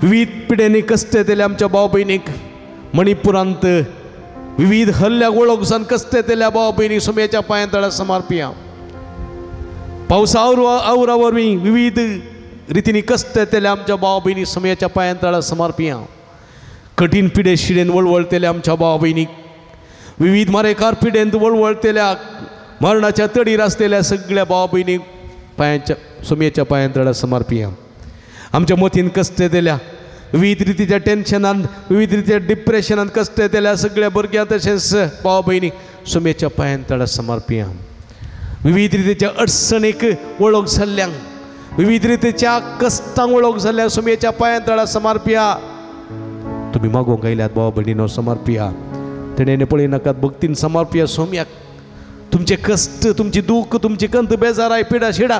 विविध पिढ्यांनी कश्ट केल्या आमच्या भाव भयणीक, मणिपुरांत विविध हल्ल्याक वळख जावन कश्ट केल्या भाव भयणीक सुमयाच्या पांयां तळा समर्पिया. पावसा आवरा वरवीं विविध रितींनी कश्ट केल्या आमच्या भाव भयणी सुमयाच्या पांयां तळा समर्पिया. कठीण पिडे शिडेन वळवळतेल्या आमच्या भाव भयणीक, विविध मारेकार पिडेंत वळवळतेल्या मरणाच्या तडीर आसलेल्या सगळ्या भाव भयणीक पांयाच्या सुमयाच्या पांयां तळा समर्पिया. आमच्या मतीन कश्ट केल्या, विविध रितीच्या टेन्शनान, विविध रितीच्या डिप्रेशनान कश्ट केल्या सगळ्या भुरग्यांक तशेंच भाव भयणीक सुमयाच्या पांयां तळा समर्पिया. विविध रितीच्या अडचणीक वळख जाल्ल्यांक, विविध रितीच्या कश्टांक वळख जाल्ल्या सुमयाच्या पांयां तळा समर्पिया. तुम्ही मागोवंक आयल्यात भाव भयणीनो समर्पिया. तेणें पळय नाकात, भक्तीन समर्पिया सुमयाक. तुमचे कश्ट, तुमची दुःख, तुमची कंत बेजाराय पिडा शिडा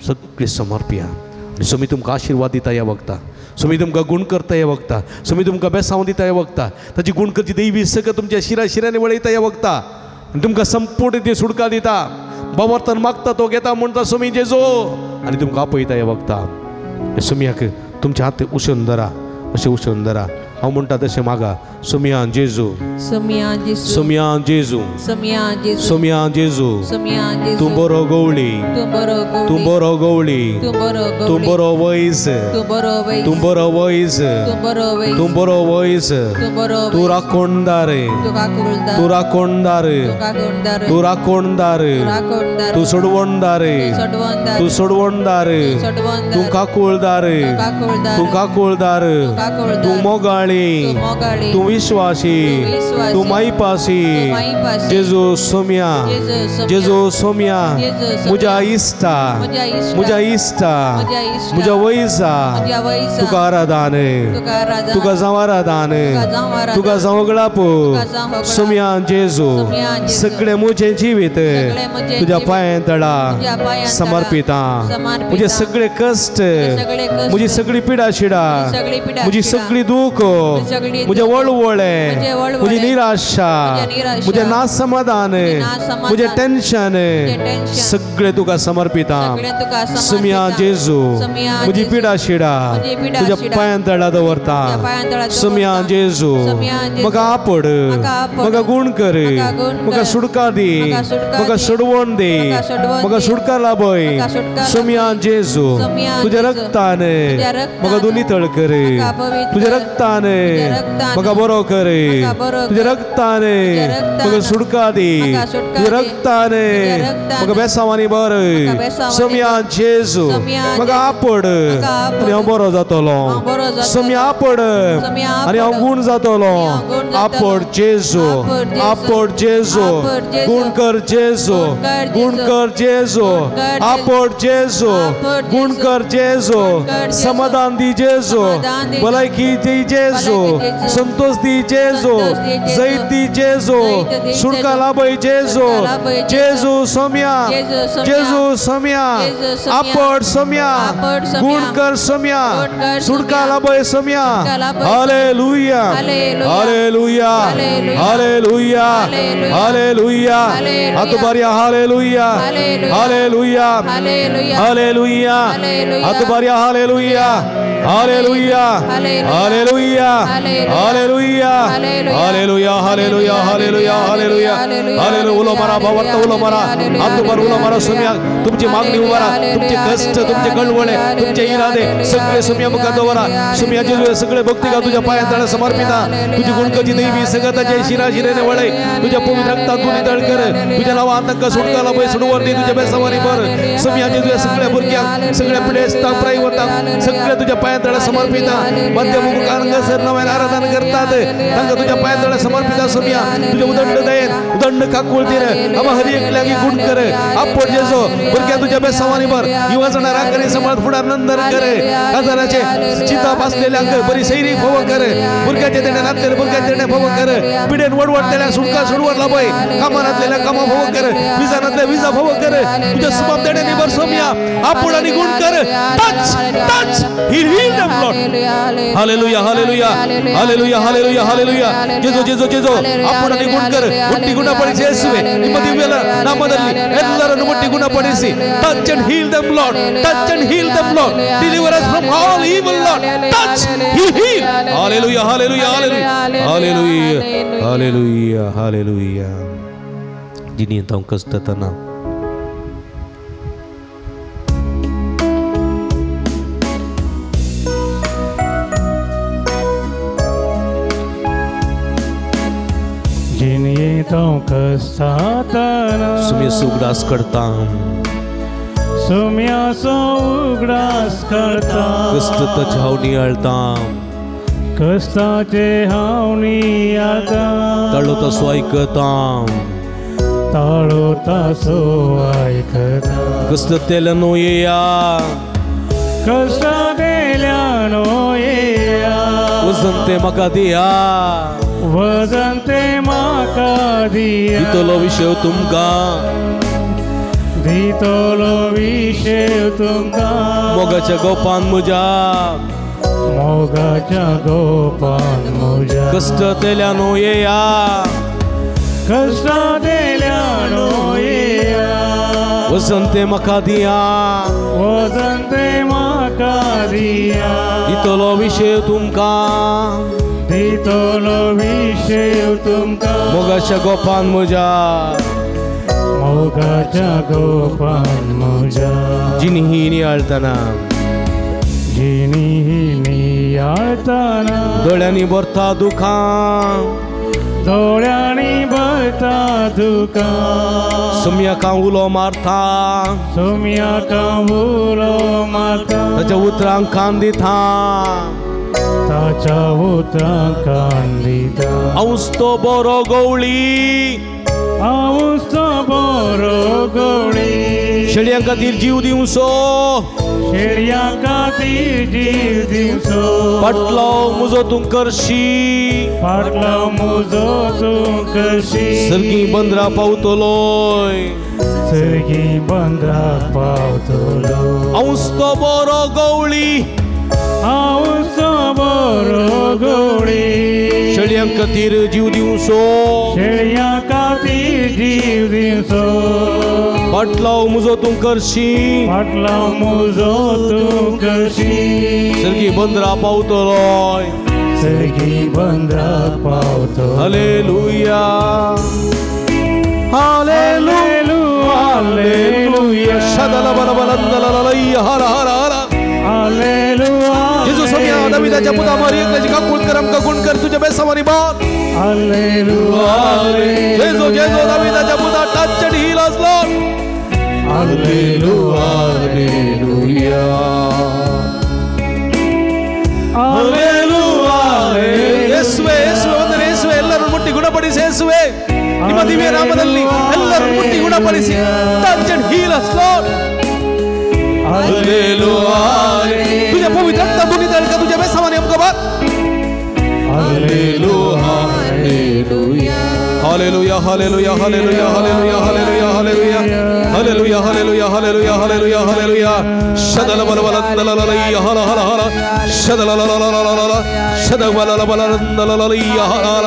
सगळे समर्पिया. आनी सुमी तुमकां आशिर्वाद दिता ह्या वखता, सुमी तुमकां गूण करता ह्या वखता, सुमी तुमकां बेसांव दिता ह्या वखता, ताची गूण करची दैवी सकत तुमच्या शिरांनी वळयता ह्या वखता. आनी तुमकां संपूर्ण ती सुडका दिता. बावर्तन मागता तो घेता म्हणटा सुमी जेजो, आनी तुमकां आपयता ह्या वखता. सुमयाक तुमचे हात उशोवन धरा, अशें उशोवन धरा. हांव म्हणटा तशें मागा. सुमया जेजू, सुमया जेजू, सुमया जेजू, सुमया जेजू, सुमया जेजू. सुमया जेजू. तूं बरो गवळी, तूं बरो गवळी, तूं बरो गवळी, तूं बरो गवळी, तूं बरो वैस, तूं बरो वैस, तूं बरो वैस, तूं बरो वैस, तूं बरो वैस, तूं बरो तूं वैस, राखणदार, तूं काकुळदार, तूं राखणदार, तूं काकुळदार, तूं राखणदार, तूं राखणदार, तूं सोडवणदार, तूं सोडवणदार, तूं सोडवणदार, तूं सोडवणदार, तूं काकुळदार, तूं काकुळदार, तूं काकुळदार, तूं काकुळदार, तूं मोगाळी, तूं मोगाळी, तूं विश्वासी, तूं विश्वासी, तूं माईपासी. तूं माईपासी. जेजू सोम्या, जेजू सोम्या, जेजू सोम्या, जेजू सोम्या, म्हज्या इश्टा, म्हज्या इश्टा, म्हज्या इश्टा, म्हज्या इश्टा, म्हज्या वैसा, म्हज्या वैसा, तुका आराधन, तुका आराधन, तुका जावं आराधन, तुका जावं आराधन, तुका जावं गळापू. तुका जावं गळापू. सोम्या जेजू, सोम्या जेजू, सगळे म्हजें जिवीत सगळे म्हजें तुज्या जिवीत पांयां तळा तुज्या पांयां तळा समर्पिता. समर्पिता. म्हजे सगळे कश्ट, सगळे कश्ट, म्हजी सगळी पिडा शिडा, म्हजी सगळी पिडा म्हजी शिडा, सगळी दुःख, म्हजी सगळी म्हजे दुःख, वळवळे, म्हजे वळवळे, म्हजी निराशा, म्हजे निराशा, म्हजे नासमाधान, नासमाधान, म्हजे टेन्शन म्हजे टेन्शन, सगळे तुका समर्पिता. सगळे तुका समर्पिता. सुमया जेजू, सुमया म्हजी जेजू, पिडा शिडा म्हजी पिडा तुज्या शिडा, पांयां तळा दवरता. तुज्या पांयां तळा दवरता. सुमया जेजू, सुमया जेजू, म्हाका आपड, म्हाका आपड, म्हाका गूण कर, म्हाका गूण म्हाका कर, सुडका दी, म्हाका सुडका म्हाका दी, सोडवण दे, म्हाका सोडवण म्हाका दी, सुडका लाभय. म्हाका सुटका सुमया लाभय. जेजू, सुमया तुज्या जेजू, रक्तान तुज्या रक्तान, म्हाका दोनी तळ कर, म्हाका पवित्र, तुज्या रक्तान तुज्या रक्तान, म्हाका बरो कर, म्हाका बरो कर, तुज्या रक्तान तुज्या रक्तान, म्हाका सुडका दी, म्हाका सुटका तुज्या दी, रक्तान तुज्या रक्तान, म्हाका बेसांवांनी बर. म्हाका बेसांवांनी सुमया जेजू, सुमया म्हाका जेजू, आपड म्हाका आपड, आनी हांव बरो जातलो. हांव बरो जातलो. सुमया आपड सुमया आनी हांव आपड, गूण जातलो. आनी हांव गूण जातलो. आपड जेजू, आपड जेजू, आपड जेजू, आपड जेजू, गूण कर जेजू, गूण कर गूण कर जेजू, जेजू, गूण कर आपड जेजू, आपड गूण जेजू, कर जेजू, गूण कर जेजू, समाधान दी जेजू, समाधान दी भलायकी दी जेजू, भलायकी दी जेजू, संतोष दी जेजू, संतोष दी जेजू, जैत दी जेजू, जैत दी सुडका जेजू, लाभय जेजू, सुटका लाभय जेजू सोम्या, जेजू सोम्या, जेजू सोम्या, जेजू सोम्या, आपड सोम्या, आपड सोम्या, गूण कर सोम्या, गूण कर सुडका सोम्या, लाभय सोम्या. सुटका लाभय हालेलुया, hallelujah, hallelujah, hallelujah, hallelujah, hallelujah, hallelujah. हालेलुया, हात बऱ्या हालेलुया, हालेलुया, हालेलुया, हालेलुया, हालेलुया, हालेलुया, हात बऱ्या हालेलुया, hallelujah, hallelujah, hallelujah, hallelujah, hallelujah, hallelujah, hallelujah, हालेलुया. उलो मारा भावार्थ उलो मारा, हात बर उलो मारा सोम्या. तुमची मागणी उभारा, तुमचे कष्ट, तुमचे कळवळे, तुमचे इरादे सगळे सोम्या मुखात दवरा. सोम्या जेजू सगळे भक्ती का तुझ्या पायां तळा समर्पिता. तुझी गुणकची दैवी सगताचे शिरा शिरेने वळे, तुझ्या पवित्र रक्तात दोन्ही तळ कर. तुझ्या नावा अंतक सुडकाला पै सुडवर दे, तुझ्या बेसावारी बर. सोम्या जेजू सगळ्या भुरग्यांक, सगळ्या पिढे स्थान प्रायवताक सगळे तुझ्या पायां तळा समर्पिता. मध्यम मुखांगस नंतर नव्याने आराधना करतात तांकां तुझ्या पांयां समर्पित आसूया तुझ्या उदंड दयेन उदंड काकुळतीन आम्हा हर एक लागी गुण कर आपण जेजो भुरग्या तुझ्या बेसावानी भर युवाजना राखणी समाज फुडार नंदन कर काजाराचे चिता पासलेल्यांक बरी सैरी फोव कर भुरग्याचे तेणे नातलेले भुरग्याचे तेणे फोव कर पिडेन वडवडतेल्या सुटका सोडवर लाभय कामानातलेल्या कामा फोव कर विजानातले विजा फोव कर तुझ्या सुबाब देण्यानी भर सोमिया आपण आणि गुण कर touch touch heal them Lord hallelujah hallelujah hallelujah hallelujah hallelujah जेजो जेजो जेजो आपण आणि गुण कर ಮುಟ್ಟಿ ಗುಣಪಡಿಸಿ ಯೇಸುವೆ ನಿಮ್ಮ ದಿವ್ಯ ನಾಮದಲ್ಲಿ ಎಲ್ಲರನ್ನು ಮುಟ್ಟಿ ಗುಣಪಡಿಸಿ touch and heal them Lord touch and heal them Lord deliver us from all evil Lord touch heal ಹಾಲೆಲೂಯಾ ಹಾಲೆಲೂಯಾ ಹಾಲೆಲೂಯಾ ಹಾಲೆಲೂಯಾ ಹಾಲೆಲೂಯಾ जिनी तां कष्टतना सुम्या सुगडास करता सुम्या सुगडास करता कष्टाची हावणी आळता कष्टाचे हावणी आळता तळोता सो ऐकता ताळोता सो ऐकता कष्ट तेला नो येया कष्ट देल्या नो येया वजन ते म्हाका दिया वजन ते म्हाका दिया दितलो विषय तुमकां दितलो विषय तुमकां मोगाच्या गोपान म्हज्या मोगाच्या गोपान म्हज्या कष्ट तेल्या नो येया कष्ट देल्या नो येया वजन ते म्हाका दिया वजन ते म्हाका दिया दितलो विषय तुमकां दितलो विषय तुमकां मोगाच्या गोपान म्हज्या मोगाच्या गोपान म्हज्या जिनी ही नियाळतना जिनी ही नियाळतना दोळ्यांनी भरता दुखां दोळ्यांनी भरता दुखां सुम्याका उलो मारता सुम्याका उलो मारता ताच्या उतरांक कान दिता ताच्या उतरांक कान दिता हांवच तो बरो गवळी हांवच तो बरो गवळी शेळयां खातीर जीव दिवचो शेळयां खातीर जीव दिवचो फाटलो म्हजो तूं करशी फाटलो म्हजो तूं करशी सर्गी बंदरा पावतलोय सर्गी बंदराक पावतलो हांवच तो बरो गवळी हांवच तो बरो गवळी शेळयां खातीर जीव दिवचो शेळयां खातीर जीव दिवचो फाटलो म्हजो तूं करशी फाटलो म्हजो तूं करशी सर्गी बंदरा पावतलोय सर्गी बंदराक पावतलो हालेलुया हालेलुया हालेलुया शदला बलबलंदलललय हर हर हर हालेलुया येजू सोम्या दाविदाच्या पुतावर एकल्याची काकुळ करम का गुण कर तुझ्या बेसावानी बात हालेलुया जेजो जेजो दाविदाच्या पुता टच आणि हील असलो हालेलुया हालेलुया ಯೇಸುವೆ ಯೇಸುವೆ ವಂದನೆ ಯೇಸುವೆ ಎಲ್ಲರನ್ನು ಮುಟ್ಟಿ ಗುಣಪಡಿಸಿ ಯೇಸುವೆ ನಿಮ್ಮ ದಿವ್ಯ ನಾಮದಲ್ಲಿ ಎಲ್ಲರನ್ನು ಮುಟ್ಟಿ ಗುಣಪಡಿಸಿ touch and heal us Lord हालेलुया तुझ्या पवित्र रक्तातून का तुझ्या बेसावानी आमका बात हालेलुया hallelujah hallelujah hallelujah hallelujah hallelujah hallelujah hallelujah hallelujah hallelujah hallelujah हालेलुया शदल बलबलंदललय हर हर हर शदल लललललल शदल बलबलंदललय हर हर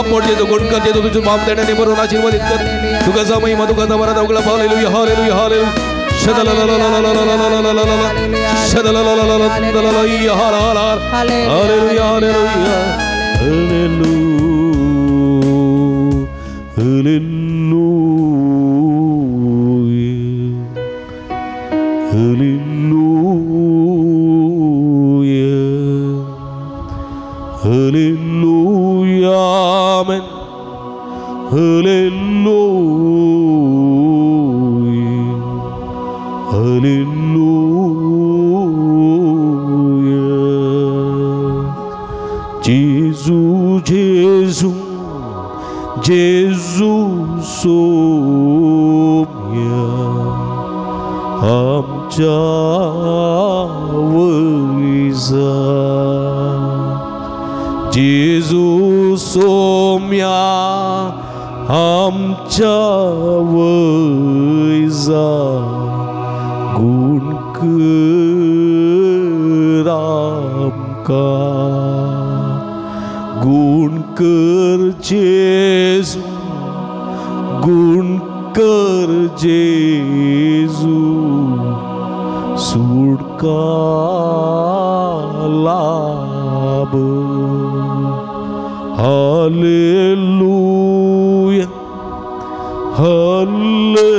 आपण जे गुण कर जे तुझे बाप देण्याने भरून आशीर्वादित कर तुझा महिमा तुझा बरा दवगला हालेलुया हालेलुया हालेलुया शदल ललललललललल शदल ललललललय हर हर हालेलुया हालेलुया Hallelujah, amen. Hallelujah, hallelujah. जेजू जेजू जेजू सोम्या आमच्या वैजा जेजू सोम्या आमच्या वैजा गुण कर आमका गुण कर जेजू गुण कर जेजू सुटका लाभ hallelujah hallelujah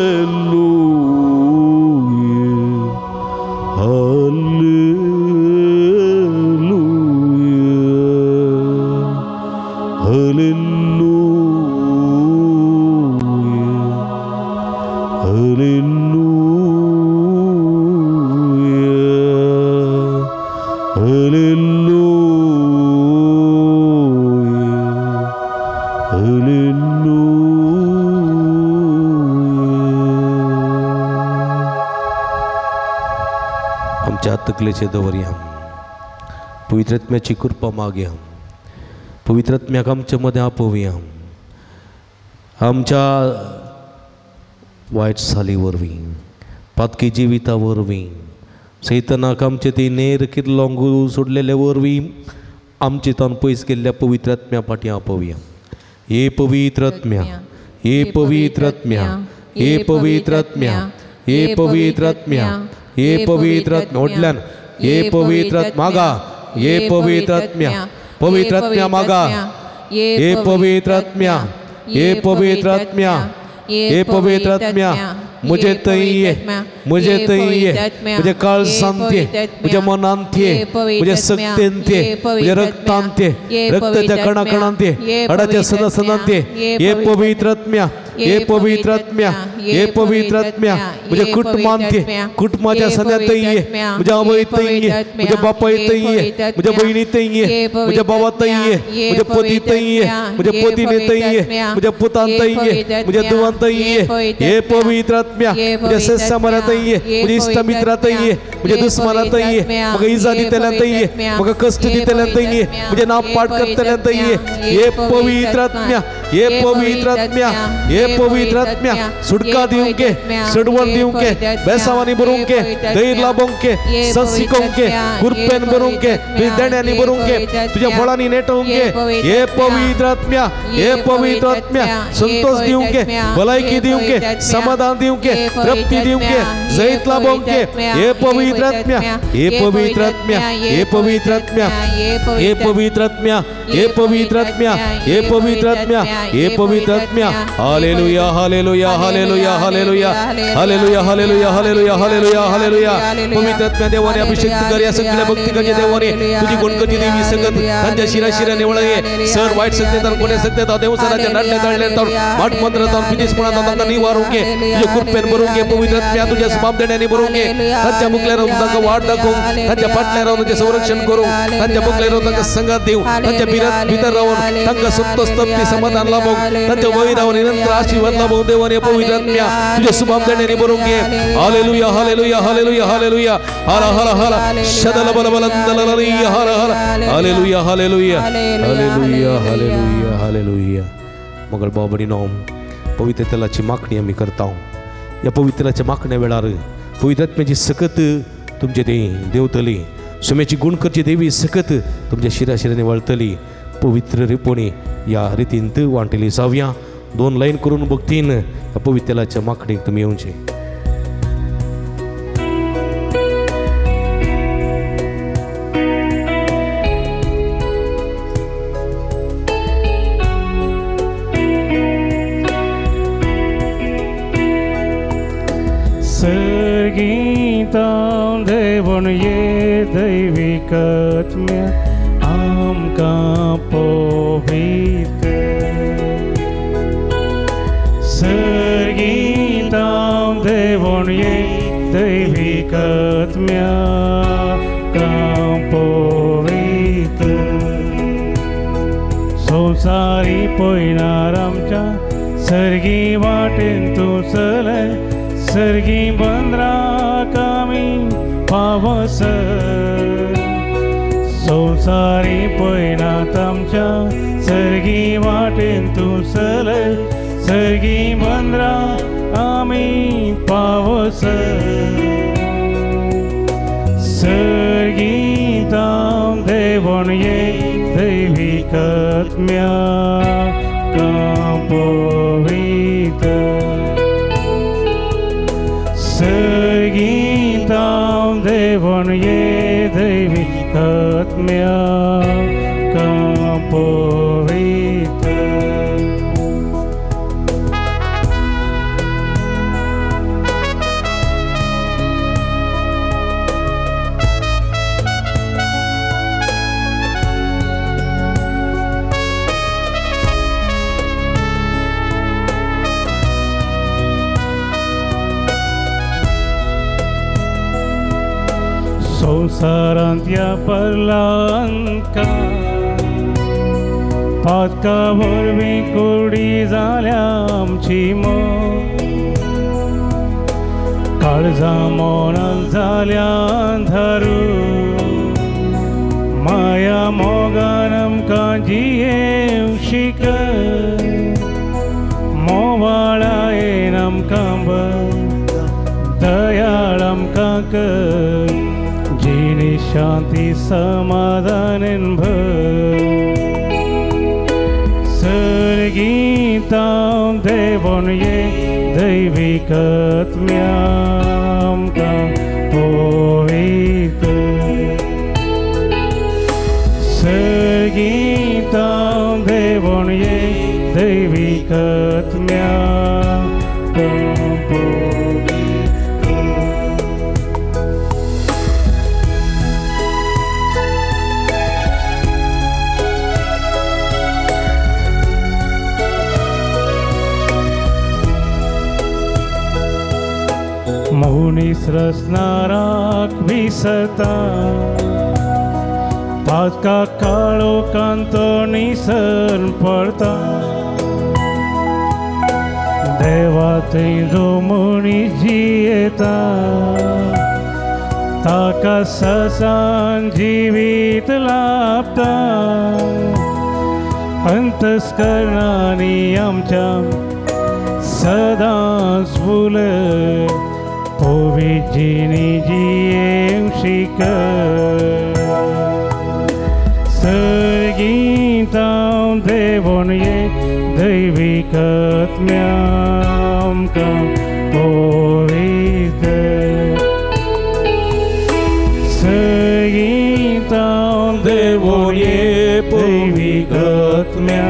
hallelujah hallelujah hallelujah hallelujah आमच्या तकलेचे दवरया पवित्र आत्म्याची कृपा मागया पवित्र आत्म्याक आमच्या मध्ये आपवया आमच्या वाईट साली वरवीं पातकी जिविता वरवीं सैतानाक आमचे ती नेर किरलोंगू सोडलेल्या वरवीं आमचे तान पयस केल्ल्या पवित्र आत्म्या फाटी आपवया हे पवित्र आत्म्या हे पवित्र आत्म्या हे पवित्र आत्म्या हे पवित्र आत्म्या हे पवित्र आत्म्या ओडल्यान हे पवित्र आत्मा मागा हे पवित्र आत्म्या मागा हे पवित्र आत्म्या हे पवित्र आत्म्या हे पवित्र आत्म्या मुझे तय मुझे काल सांगते मुझे मनांते मुझे सक्तेंते मुझे रक्तांते रक्ताच्या कणाकणांते हाडाच्या सणासणांते हे पवित्र आत्म्या हे पवित्र आत्म्या हे पवित्र आत्म्या मुझे कुटुंबांते कुटुंबाच्या सणात ये मुझे आवयत ये मुझे बापायत ये मुझे बहिणीत ये मुझे भावात ये मुझे पतीत ये मुझे पतीनेत ये मुझे पुतांत ये मुझे दुवांत ये हे पवित्र आत्म्या मुझे सस्या मरात ये मुझे इष्ट मित्रात ये मुझे दुश्मनात ये मग इजा दितेल्यांत ये मग कष्ट दितेल्यांत ये मुझे नाप पाठ करतेल्यांत ये हे पवित्र आत्म्या हे पवित्र आत्म्या हे पवित्र आत्म्या सुटका दिवंके सडवण दिवंके बेसावानी भरूंके धैर्य लाभोंके संसिकोंके कुरपेन भरूंके देण्यानी भरूंके तुझ्या फळांनी नेटवंके हे पवित्र आत्म्या हे पवित्र आत्म्या संतोष दिवंके भलायकी दिवंके समाधान दिवंके तृप्ती दिवंके जैत लाभोंके हे पवित्र आत्म्या हे पवित्र आत्म्या हे पवित्र आत्म्या हे पवित्र आत्म्या हे पवित्र आत्म्या हे पवित्र आत्म्या हे पवित्र आत्म्या हालेलुया hallelujah hallelujah hallelujah hallelujah hallelujah hallelujah hallelujah हालेलुया पवित्र आत्म्या देवाने अभिषेक कर या सगळ्या भक्तिकाच्या देवाने तुझी गुणकची देवी संगत त्यांच्या शिरा निवळे सर वाईट सत्तेदार कोणे सत्तेदार देवसराच्या नाट्य ताळल्यानंतर माठ मंत्रात पितीसपणात त्यांना निवारून घे तुझे कुरपेन भरून घे पवित्र आत्म्या तुझ्या स्वाप देण्याने भरून घे त्यांच्या मुखल्या राहून त्यांना वाट दाखवून त्यांच्या पाटल्या राहून त्यांचे संरक्षण करून त्यांच्या मुखल्या राहून त्यांना संगात देऊ त्यांच्या भीतर राहून त्यांना संतोष तृप्ती समाधान लाभो त्यांच्या वही राहून निरंतर आशीर्वाद लाभो देवाने पवित्र आत्म्या तुझे स्वाप देण्याने भरून घे हालेलुया हालेलुया हालेलुया हालेलुया हाला हाला हाला शदल बल बलंदललिया हाला हाला हालेलुया हालेलुया हालेलुया हालेलुया हालेलुया मगल बाबडी नोम पवित्र तेलाची मागणी आम्ही करता या पवित्राच्या मागण्या वेळार पवित्र आत्म्याची सकत तुमचे ते देवतली सुम्याची गुणकरची देवी सकत तुमच्या शिराशिराने वळतली पवित्र रिपोणी या रितीन वांटली जावया 2 लाईन करून बघतीन या पवित्राच्या मागणीक तुम्ही येऊनचे गीतां देवण ये दैविकत्म्या आमकां पवित्र गीतां देवण ये दैविकत्म्या कां पवित्र संसारी पळयणार आमच्या सर्गी वाटेन तूं चलय सर्गी बंदराक आमी पावसर संसारी पळयनात आमच्या सर्गी वाटेन तूं चलय सर्गी बंदराक आमी पावसर सर्गीतां देवण ये दैविकत्म्या कांपोवीत सर्गीतां देवण ये दैविकत्म्या कांपोवीत संसारांत या परलांका पातका वरवीं कुर्डी जाल्या आमची मोग काळजां मोनान जाल्या अंधारू माया मोगान आमकां जियेवंक शिकय मोवाळायेन आमकां बर दयाळ आमकां कर जिणी शांति समाधान भर सर्गीतां देवण ये दैविकत्म्या आमकां पोवीत सर्गीतां देवण ये दैविकत्म्या आमकां पोवीत मौनीस रचनाराक विसरता पातका काळो कांतो निसर्न पडता देवा थंय जो मनीस जियेता ताका ससान जिवीत लाभता अंतस्करणांनी आमच्या सदांच फुलय पोविजिनी जियेवंक शिकय सर्गीतां देवण ये दैविकत्म्या आमकां पोवीत सर्गीतां देवण ये दैविकत्म्या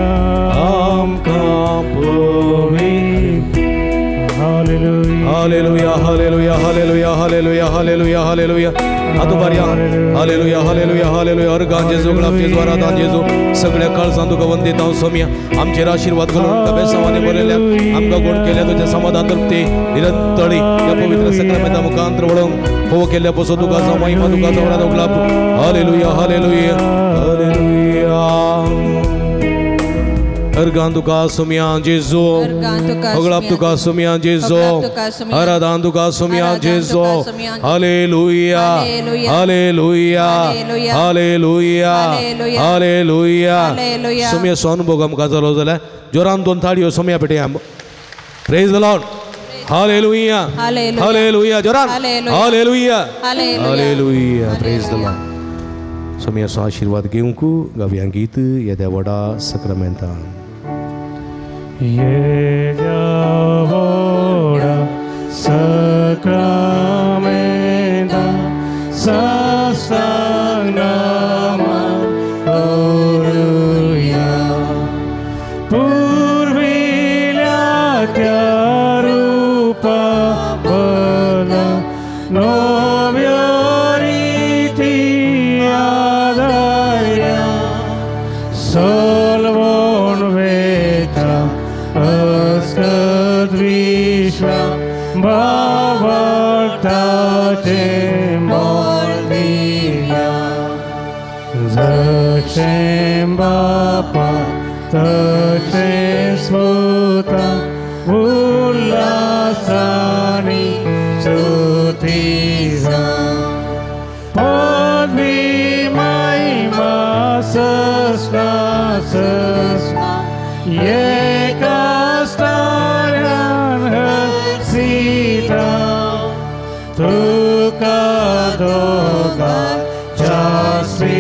आमकां पोवीत Hallelujah, hallelujah, hallelujah, hallelujah, hallelujah, hallelujah. Adubarya, hallelujah, hallelujah, hallelujah. Organ Jesu, glap Jesu, aradan Jesu. सगळ्या काळजां तुका वंदीत हांव सोम्या आमचेर आशीर्वाद घालून बेसांवांनी बरयल्या आमकां गोड केल्या तुज्या समाधान तृप्ती निरंतरी ह्या पवित्र सक्रामेंता मुखांतर वळोवंक फोव केल्ल्या पासून तुका जावं महिमा तुका जावं ग्लाप हालेलुया हालेलुया हालेलुया अर्गां तुका सोम्या जेजू होगळाप तुका सोम्या जेजू आराधन तुका सोम्या जेजू हालेलुया हालेलुया हालेलुया हालेलुया सोम्या सो अनुभव आमकां जालो जाल्यार जोरान दोन थाळयो सोम्या पेटया प्रेज द लॉर्ड हालेलुया हालेलुया जोरान हालेलुया हालेलुया प्रेज द लॉर्ड सोम्या सो आशीर्वाद घेवंक गावया गीत येद्या व्हडा सक्रामेंता येद्या सक्रामेंता साष्टांग नमन करूया पूर्विल्या त्या रूपा बदला नव्या रीती आदार्या सोलवोन वेता अस्कद्विश्वा भावार्थाचे मोलदिया जशें बापा तसे स्वता उल्लासाने स्तुतीचा पदवी महिमा सस्ना एका स्थानान हसीता तुका दोगा जास्पिरिता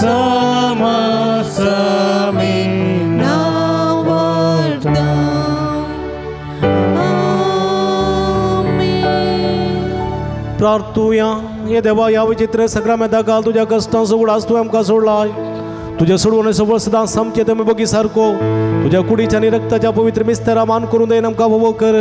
समसमी नावर्ता प्रार्थूया ये देवा या विचित्र सक्रमेंता काल तुझ्या कष्टांचो उडास तूं आमकां सोडलाय तुझ्या सोडवणे सबळ सदां समचे तुमी बगी सारको तुझ्या कुडीच्या आनी रक्ताच्या पवित्र मिस्तेरा मान करून दयन आमकां भोव कर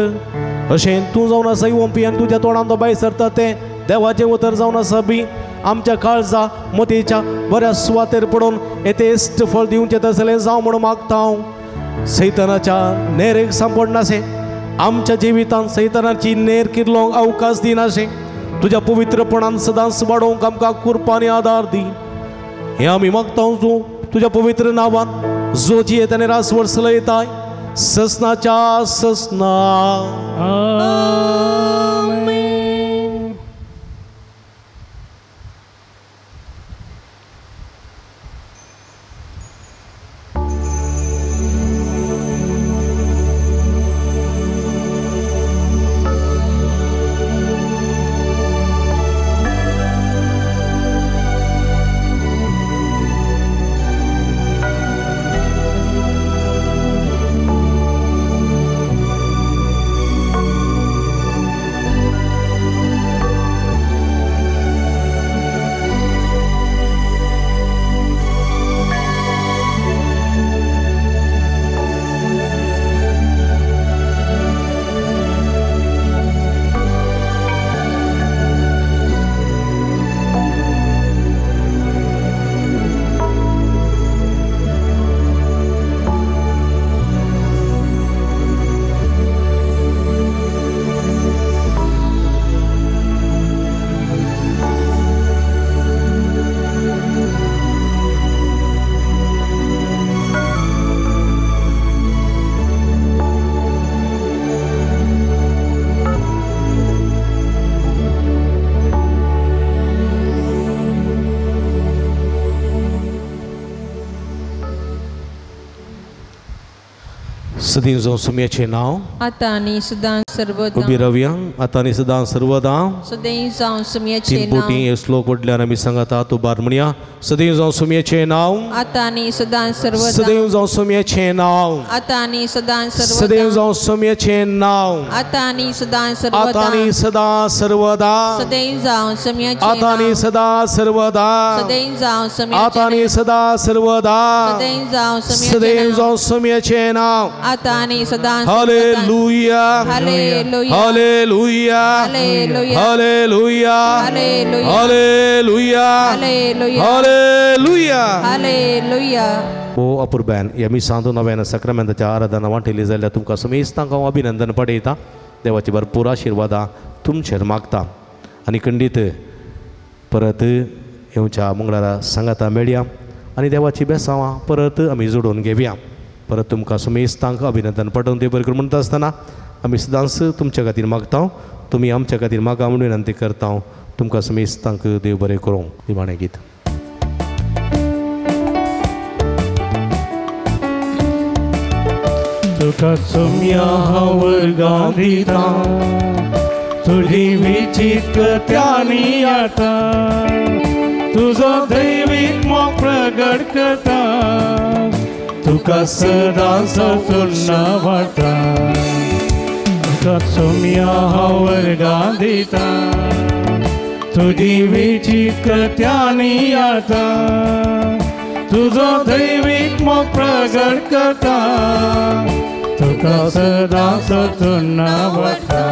अशें तूं जावन आसा ओंपी आनी तुज्या तोंडान तो भायर सरता तें देवाचें उतर जावन आसा बी आमच्या काळजा मतीच्या बऱ्या सुवातेर पडून येते इश्ट फळ दिवचें तसलें जावं म्हणून मागता हांव सैतानाच्या नेरेक सांपडनाशें आमच्या जिवितांत सैतानाची नेर किर्लोंक अवकाश दिनाशें तुझ्या पवित्रपणान सदांच वाडोवंक आमकां कृपा आनी आदार दी हे आमी मागता तूं तुज्या पवित्र नांवान जो जियेत आनी रासवड चलयताय ससनाच्या ससना सदीं जावं सुम्याचें नांव आता आनी सदां सर्वदा उबी रावया आतां आनी सदां सर्वदा सदैव जावं सुमयेचें तीन पोटी नांव हे श्लोक वडल्यान आमी सांगाता तूं बार म्हणया सदैव जावं सुम्याचें नांव आता आनी सदां सर्वदा सदैव जावं सुम्याचें नांव आता आनी सदां सदैव सर्वदा जावं सुम्याचें नांव आता आनी सदां आतां सर्वदा आनी सदां सर्वदा सदैव जावं सुमयेचें आतां आनी नांव सदां सर्वदा सदैव जावं आतां सुमयेचें आनी सदां सर्वदा सदैव जावं सदैव सुमयेचें जावं सुम्याचें नांव आता आनी सदां हालेलुया hallelujah hallelujah hallelujah hallelujah hallelujah hallelujah hallelujah hallelujah हालेलुया ओ अपुर्ब्यान ह्या मिसांतून नव्यान सक्रामेंताच्या आराधना वांटिली जाल्यार तुमकां समेस्तांक हांव अभिनंदन पडयतां देवाची भरपूर आशिर्वादां तुमचेर मागता आनी खंडीत परत येवच्या मंगळारा सांगाता मेळया आनी देवाची बेसांवां परत आमी जोडून घेवया परत तुमकां समेस्तांक अभिनंदन पटोवन देव बरें करूं म्हणटा आसतना आमी सदांच तुमच्या खातीर मागता तुमी आमच्या खातीर मागा म्हणून विनंती करता तुमकां समेस्तांक देव बरें करूं निमाणें गीत तुका सुम्या हांव वर्गां दिता तुजी विचित्रत्यांनी आता तुजो दैवीक मोग प्रगट करता तुका सदांच तुन्ना वाटा तुका सुम्या हांव वर्गां दिता तुजी विचित्रत्यांनी आता तुजो दैवीक मोग प्रगट करता तुका सदांच तुन्ना वाटा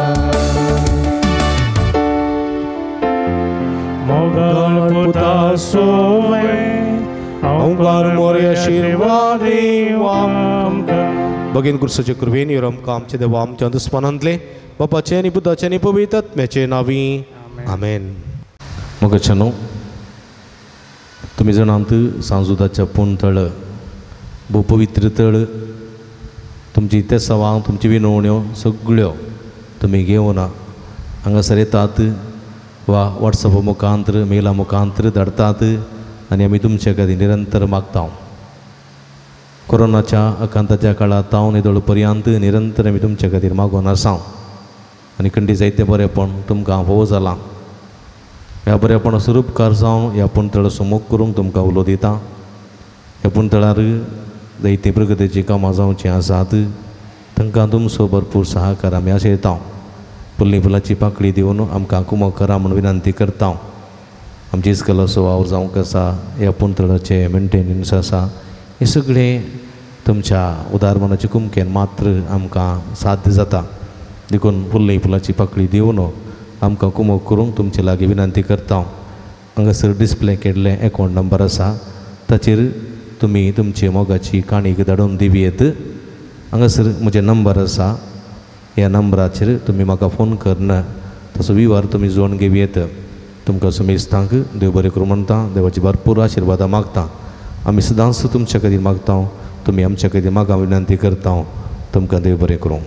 मोगल पुता सोवे ओंकार मोरे आशीर्वाद आमकां भगीन कुर्साचे कृपेन यर आमकां आमचे देवा आमच्या अंतस्पनांतले बापाचे आनी पुताचे आनी पवित्र आत्म्याचे नांवी आमेन मोगाचेनो तुमी जाणांत सांजुदाच्या पुणतळ भोव पवित्र तळ तुमची ते सवांग तुमची विनवण्यो सगळ्यो तुमी घेवन हांगासर येतात वा वॉट्सॅप मुखांतर मेला मुखांतर धाडतात आनी आमी तुमचे खातीर निरंतर मागता कोरोनाच्या आकांताच्या काळात तावन निदळ पर्यंत निरंतर आमी तुमचे खातीर मागून आसा आनी खंडी जायते बरेपण तुमकां फोव जालां ह्या बरेपण स्वरूपकार जावन ह्या पुणतळ सुमोग करूंक तुमकां उलो दिता ह्या पुणतळार जायती प्रगतीची कामां जावचीं आसात तांकां तुमचो भरपूर सहकार आमी आशयता फुल्ली फुलाची पाकळी दिवन आमकां कुमो करा म्हूण विनंती करता आमची इस्कलाचो वावर जावंक आसा ह्या पुणतळाचे मेंटेनन्स आसा हे सगळे तुमच्या उदारमनाच्या कुमकेन मात्र आमकां साध्य जाता देखून फुल्ली फुलाची पाकळी दिवन आमकां कुमो करूंक तुमचे लागीं विनंती करता हांगासर डिस्प्ले केल्ले अकावंट नंबर आसा ताचेर तुमी तुमची मोगाची काणीक धाडून दिवयेत हांगासर म्हजे नंबर आसा ह्या नंबराचेर तुमी म्हाका फोन करना तसो विवार तुमी जोडून घेवयेत तुमकां सुमेस्तांक देव बरें करूं म्हणटा देवाची भरपूर आशिर्वाद मागता आमी सदांच तुमचे खातीर मागता तुमी आमचे खातीर म्हाका विनंती करता तुमकां देव बरें करूं.